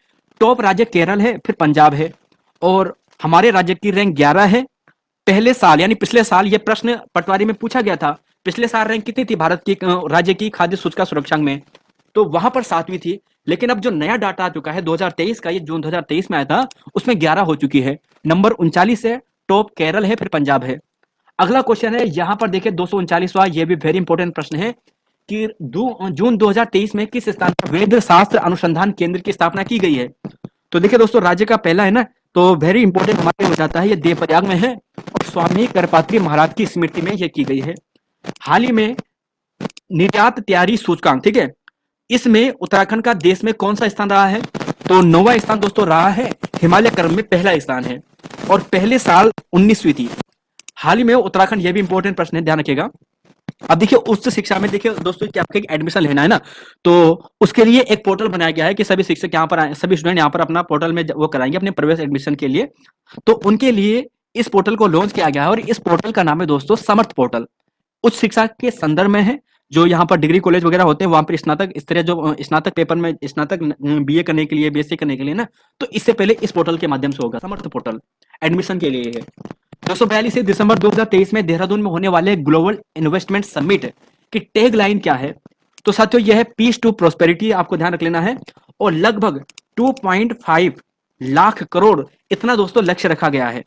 टॉप राज्य केरल है, फिर पंजाब है, और हमारे राज्य की रैंक 11 है। पहले साल यानी पिछले साल ये प्रश्न पटवारी में पूछा गया था, पिछले साल रैंक कितनी थी भारत की राज्य की खाद्य सूचकांक सूचकांक में, तो वहां पर 7वीं थी। लेकिन अब जो नया डाटा आ चुका है 2023 का, ये जून 2023 में आया था, उसमें 11 हो चुकी है। नंबर 39 है, टॉप केरल है, फिर पंजाब है। अगला क्वेश्चन है यहाँ पर देखिए 239वां, ये भी वेरी इंपॉर्टेंट प्रश्न है कि जून 2023 में किस स्थान पर वेद शास्त्र अनुसंधान केंद्र की स्थापना की गई है। तो देखिए दोस्तों राज्य का पहला है ना तो वेरी इंपॉर्टेंट हमारे हो जाता है, ये देवप्रयाग में है और स्वामी करपात्री महाराज की स्मृति में ये की गई है। हाल ही में निर्यात तैयारी सूचकांक, ठीक है, इसमें उत्तराखंड का देश में कौन सा स्थान रहा है? तो 9वां स्थान दोस्तों रहा है, हिमालय क्रम में पहला स्थान है और पहले साल 19वीं थी। हाल ही में उत्तराखंड, ये भी इंपॉर्टेंट प्रश्न है, ध्यान रखिएगा। अब देखिए उच्च शिक्षा में देखिए दोस्तों कि आपको एक एडमिशन लेना है ना, तो उसके लिए एक पोर्टल बनाया गया है कि सभी शिक्षक यहाँ पर आए, सभी स्टूडेंट यहाँ पर अपना पोर्टल में वो कराएंगे अपने प्रवेश एडमिशन के लिए। तो उनके लिए इस पोर्टल को लॉन्च किया गया है और इस पोर्टल का नाम है दोस्तों समर्थ पोर्टल। उच्च शिक्षा के संदर्भ में है, जो यहाँ पर डिग्री कॉलेज वगैरह होते हैं वहां पर स्नातक स्तरीय जो स्नातक पेपर में स्नातक बीए करने के लिए, बीएससी करने के लिए ना, तो इससे पहले इस पोर्टल के माध्यम से होगा। समर्थ पोर्टल एडमिशन के लिए है। 242 दिसंबर 2023 में देहरादून में होने वाले ग्लोबल इन्वेस्टमेंट समिट की टैग लाइन क्या है? तो साथियों यह है पीस टू प्रोस्पेरिटी, आपको ध्यान रख लेना है। और लगभग 2.5 लाख करोड़ इतना दोस्तों लक्ष्य रखा गया है।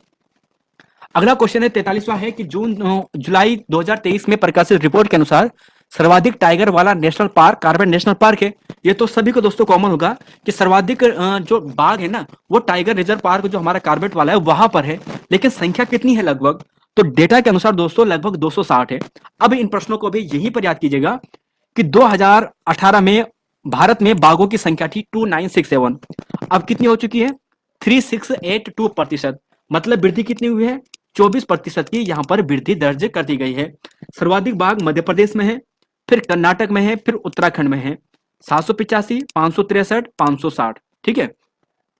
अगला क्वेश्चन है 43वां है कि जुलाई 2023 में प्रकाशित रिपोर्ट के अनुसार सर्वाधिक टाइगर वाला national park Corbett national park है। ये तो सभी को दोस्तों कॉमन होगा कि सर्वाधिक जो बाघ है ना वो टाइगर रिजर्व पार्क जो हमारा कार्बेट वाला है वहां पर है, लेकिन संख्या कितनी है लगभग? तो डेटा के अनुसार दोस्तों लगभग 260 है। अब इन प्रश्नों को भी यहीं पर याद कीजिएगा कि 2018 में भारत में बाघों की संख्या थी 2967, अब कितनी हो चुकी है? 3682%। मतलब वृद्धि कितनी हुई है? 24% की यहाँ पर वृद्धि दर्ज कर दी गई है। सर्वाधिक बाघ मध्य प्रदेश में है, फिर कर्नाटक में है, फिर उत्तराखंड में है 785, 563, 560, ठीक है।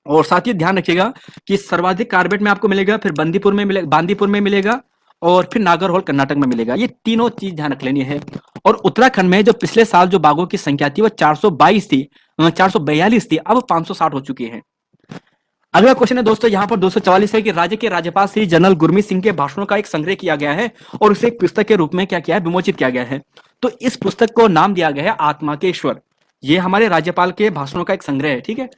और साथ ही ध्यान रखिएगा कि सर्वाधिक कार्बेट में आपको मिलेगा, फिर बांदीपुर में मिलेगा और फिर नागरहोल कर्नाटक में मिलेगा। ये तीनों चीज ध्यान रख लेनी है। और उत्तराखंड में जो पिछले साल जो बाघों की संख्या थी वो 442 थी, 442 थी, अब 560 हो चुकी है। अगला क्वेश्चन है दोस्तों यहाँ पर 244 है कि राज्य के राज्यपाल श्री जनरल गुरमीत सिंह के भाषणों का एक संग्रह किया गया है और उसे एक पुस्तक के रूप में क्या किया है? विमोचित किया गया है। तो इस पुस्तक को नाम दिया गया है आत्मा के ईश्वर। ये हमारे राज्यपाल के भाषणों का एक संग्रह है, ठीक है।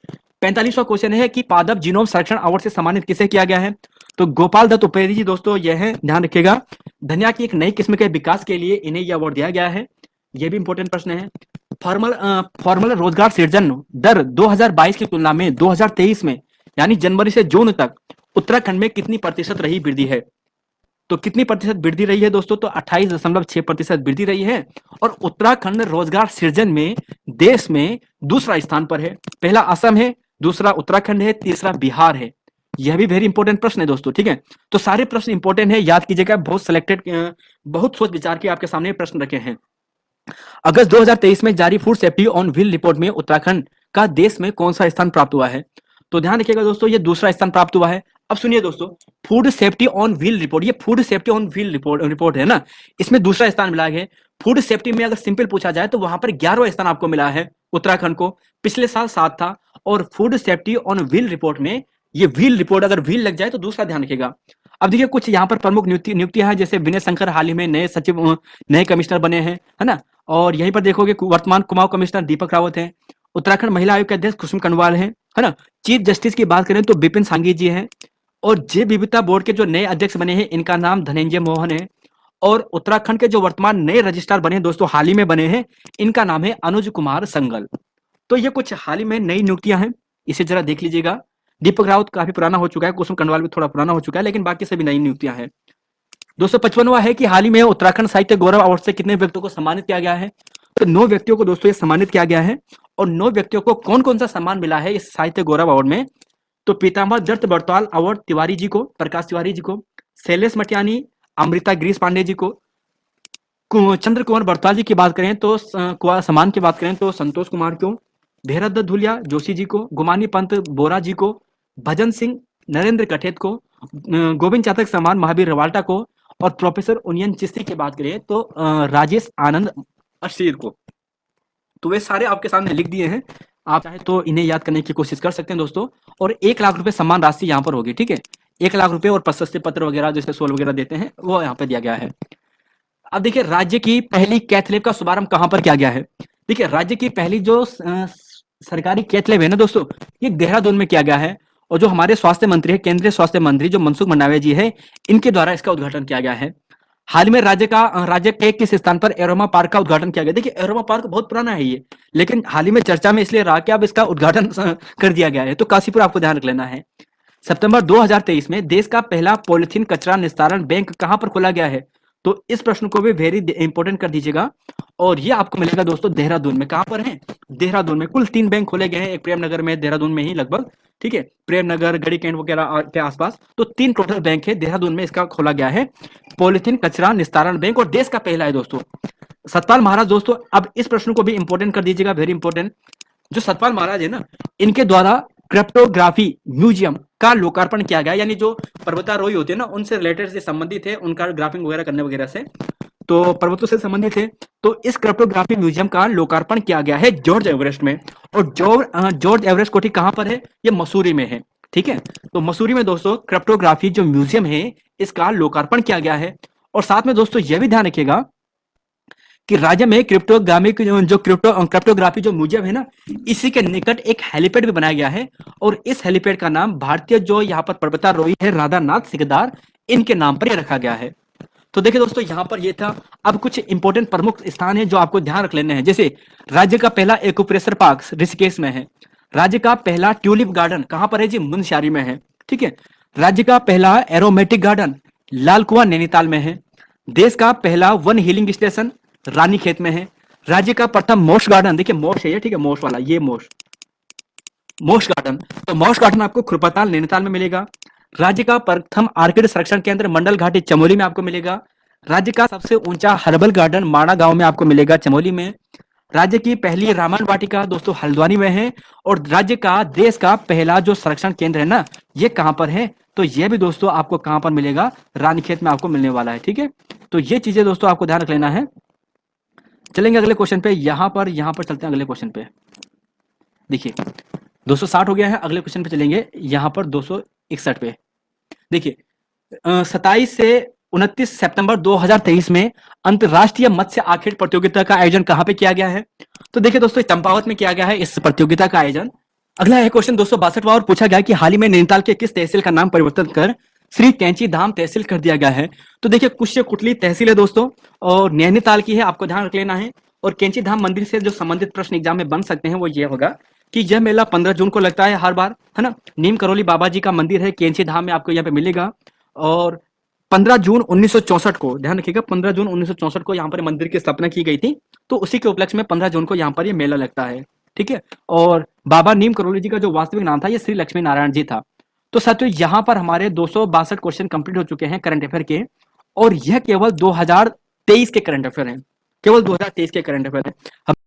45वां क्वेश्चन है कि पादप जीनोम संरक्षण अवार्ड से सम्मानित किसे किया गया है? तो गोपाल दत्त उपेन्द्र जी दोस्तों यह है, ध्यान रखिएगा। धनिया की एक नई किस्म के विकास के लिए इन्हें यह अवार्ड दिया गया है। यह भी इंपॉर्टेंट प्रश्न है। फॉर्मल रोजगार सृजन दर 2022 की तुलना में 2023 में यानी जनवरी से जून तक उत्तराखंड में कितनी प्रतिशत रही वृद्धि है? तो कितनी प्रतिशत वृद्धि रही है दोस्तों? तो 28.6% वृद्धि रही है। और उत्तराखंड रोजगार सृजन में देश में दूसरा स्थान पर है। पहला असम है, दूसरा उत्तराखंड है, तीसरा बिहार है। यह भी वेरी इंपॉर्टेंट प्रश्न है दोस्तों, ठीक है। तो सारे प्रश्न इंपॉर्टेंट है, याद कीजिएगा। बहुत सिलेक्टेड, बहुत सोच विचार के आपके सामने प्रश्न रखे हैं। अगस्त 2023 में जारी food safety on wheel report में उत्तराखंड का देश में कौन सा स्थान प्राप्त हुआ है? तो ध्यान रखिएगा दोस्तों, ये दूसरा स्थान प्राप्त हुआ है। अब सुनिए दोस्तों, food safety on wheel report, ये food safety on wheel report है ना, इसमें दूसरा स्थान मिला है। फूड सेफ्टी में अगर सिंपल पूछा जाए तो वहां पर 11वां स्थान आपको मिला है उत्तराखंड को। पिछले साल 7 था। और food safety on wheel report में ये व्हील रिपोर्ट अगर व्हील लग जाए तो दूसरा, ध्यान रखिएगा। अब देखिए कुछ यहाँ पर प्रमुख नियुक्तियां हैं, जैसे विनय शंकर हाल ही में नए सचिव, नए कमिश्नर बने हैं, है ना। और यहीं पर देखोगे वर्तमान कुमाऊं कमिश्नर दीपक रावत हैं। उत्तराखंड महिला आयोग के अध्यक्ष कुसुम कंडवाल हैं, है ना। चीफ जस्टिस की बात करें तो विपिन सांघी जी हैं। और जैव विविधता बोर्ड के जो नए अध्यक्ष बने हैं इनका नाम धनंजय मोहन है। और उत्तराखंड के जो वर्तमान नए रजिस्ट्रार बने हैं दोस्तों, हाल ही में बने हैं, इनका नाम है अनुज कुमार संगल। तो ये कुछ हाल ही में नई नियुक्तियां हैं, इसे जरा देख लीजिएगा। दीपक रावत काफी पुराना हो चुका है, कुसुम कंडवाल भी थोड़ा पुराना हो चुका है, लेकिन बाकी सभी नई नियुक्तियां हैं। 255वां है कि हाल ही में उत्तराखंड साहित्य गौरव अवार्ड से कितने व्यक्तियों को सम्मानित किया गया है? तो 9 व्यक्तियों को दोस्तों ये सम्मानित किया गया है। और 9 व्यक्तियों को कौन कौन सा सम्मान मिला है इस साहित्य गौरव अवार्ड में? तो पीताम्बर दत्त बड़तवाल अवार्ड तिवारी जी को, प्रकाश तिवारी जी को, शैलेश मटियानी, अमृता गिरीश पांडे जी को, चंद्र कुमार बड़तवाल जी की बात करें तो सम्मान की बात करें तो संतोष कुमार को, भैरव दत्त धुलिया जोशी जी को, गुमानी पंत बोरा जी को, भजन सिंह नरेंद्र कठेत को, गोविंद चातक सम्मान महावीर रवाल्टा को, और प्रोफेसर उनियन चिश्ती की बात करें तो राजेश आनंद अशीर को। तो वे सारे आपके सामने लिख दिए हैं, आप चाहे तो इन्हें याद करने की कोशिश कर सकते हैं दोस्तों। और 1 लाख रुपए सम्मान राशि यहाँ पर होगी, ठीक है। 1 लाख रुपए और प्रशस्ति पत्र वगैरह जैसे सोल वगैरह देते हैं वो यहाँ पे दिया गया है। अब देखिए राज्य की पहली कैथ लैब का शुभारंभ कहाँ पर किया गया है? देखिए राज्य की पहली जो सरकारी कैथ लैब है ना दोस्तों, ये देहरादून में किया गया है। और जो हमारे स्वास्थ्य मंत्री है, केंद्रीय स्वास्थ्य मंत्री जो मनसुख मंडाविया जी है, इनके द्वारा इसका उद्घाटन किया गया है। हाल में राज्य के किस स्थान पर एरोमा पार्क का उद्घाटन किया गया? देखिए एरोमा पार्क बहुत पुराना है ये, लेकिन हाल ही में चर्चा में इसलिए रहा कि अब इसका उद्घाटन कर दिया गया है। तो काशीपुर आपको ध्यान रख लेना है। सितंबर 2023 में देश का पहला पॉलिथीन कचरा निस्तारण बैंक कहां पर खोला गया है? तो इस प्रश्न को भी वेरी इंपॉर्टेंट कर दीजिएगा। और ये आपको मिलेगा दोस्तों देहरादून में। कहां पर है? देहरादून में। कुल 3 बैंक खोले गए हैं, एक प्रेमनगर में, देहरादून में ही लगभग, ठीक है, प्रेमनगर, गढ़ी कैंट वगैरह के आसपास। तो 3 टोटल बैंक है, देहरादून में इसका खोला गया है पॉलिथीन कचरा निस्तारण बैंक, और देश का पहला है दोस्तों। सतपाल महाराज दोस्तों, अब इस प्रश्न को भी इंपॉर्टेंट कर दीजिएगा, वेरी इंपॉर्टेंट। जो सतपाल महाराज है ना, इनके द्वारा क्रिप्टोग्राफी म्यूजियम का लोकार्पण किया गया, यानी जो पर्वतारोही होते हैं ना, उनसे रिलेटेड से संबंधित है, उनका ग्राफिंग वगैरह करने वगैरह से, तो पर्वतों से संबंधित है। तो इस क्रिप्टोग्राफी म्यूजियम का लोकार्पण किया गया है जॉर्ज एवरेस्ट में। और जॉर्ज एवरेस्ट कोठी कहां पर है? ये मसूरी में है, ठीक है। तो मसूरी में दोस्तों क्रिप्टोग्राफी जो म्यूजियम है, इसका लोकार्पण किया गया है। और साथ में दोस्तों यह भी ध्यान रखिएगा कि राज्य में क्रिप्टोग्राफी जो म्यूजियम है ना, इसी के निकट एक हेलीपैड भी बनाया गया है। और इस हेलीपैड का नाम भारतीय जो यहाँ पर पर्वतारोही है राधानाथ सिकदार, इनके नाम पर यह रखा गया है। तो देखिए दोस्तों, यहां पर ये था। अब कुछ इंपॉर्टेंट प्रमुख स्थान है जो आपको ध्यान रख लेने हैं। जैसे राज्य का पहला एक्यूप्रेशर पार्क ऋषिकेश में है। राज्य का पहला ट्यूलिप गार्डन कहां पर है जी? मुंशियारी में है, ठीक है। राज्य का पहला एरोमेटिक गार्डन लाल कुआं नैनीताल में है। देश का पहला वन हीलिंग स्टेशन रानीखेत में है। राज्य का प्रथम मोश गार्डन, देखिए मोश है ये, ठीक है, मोश वाला, ये मोश गार्डन, तो मोश गार्डन आपको खुरपताल नैनीताल में मिलेगा। राज्य का प्रथम आर्किड संरक्षण केंद्र मंडल घाटी चमोली में आपको मिलेगा। राज्य का सबसे ऊंचा हर्बल गार्डन माणा गांव में आपको मिलेगा, चमोली में। राज्य की पहली रामायण वाटिका दोस्तों हल्द्वानी में है। और राज्य का देश का पहला जो संरक्षण केंद्र है ना, ये कहां पर है? तो ये भी दोस्तों आपको कहां पर मिलेगा? रानीखेत में आपको मिलने वाला है, ठीक है। तो ये चीजें दोस्तों आपको ध्यान रख लेना है। चलेंगे अगले क्वेश्चन पे। यहां पर चलते हैं अगले क्वेश्चन पे। देखिए 260 हो गया है, अगले क्वेश्चन पे चलेंगे, यहां पर 261 पे। देखिए 27 से 29 सितंबर 2023 में अंतरराष्ट्रीय मत्स्य आखेट प्रतियोगिता का आयोजन कहां पे किया गया है? तो देखिए दोस्तों, चंपावत में किया गया है इस प्रतियोगिता का आयोजन। अगला है क्वेश्चन 262 और पूछा गया कि हाल ही में नैनीताल के किस तहसील का नाम परिवर्तन कर श्री कैंची धाम तहसील कर दिया गया है? तो देखिए कुछ कुटली तहसील है दोस्तों, और नैनीताल की है, आपको ध्यान रख लेना है। और कैंची धाम मंदिर से जो संबंधित प्रश्न एग्जाम में बन सकते हैं वो ये होगा कि यह मेला 15 जून को लगता है हर बार, है ना। नीम करौली बाबा जी का मंदिर है कैंची धाम में, आपको यहाँ पे मिलेगा। और 15 जून 1964 को, ध्यान रखिएगा, 15 जून 1964 को यहाँ पर मंदिर की स्थापना की गई थी। तो उसी के उपलक्ष्य में 15 जून को यहाँ पर ये मेला लगता है, ठीक है। और बाबा नीम करौली जी का जो वास्तविक नाम था ये श्री लक्ष्मी नारायण जी था। तो साथियों यहाँ पर हमारे 262 क्वेश्चन कंप्लीट हो चुके हैं करंट अफेयर के। और यह केवल 2023 के करंट अफेयर हैं, केवल 2023 के करंट अफेयर है।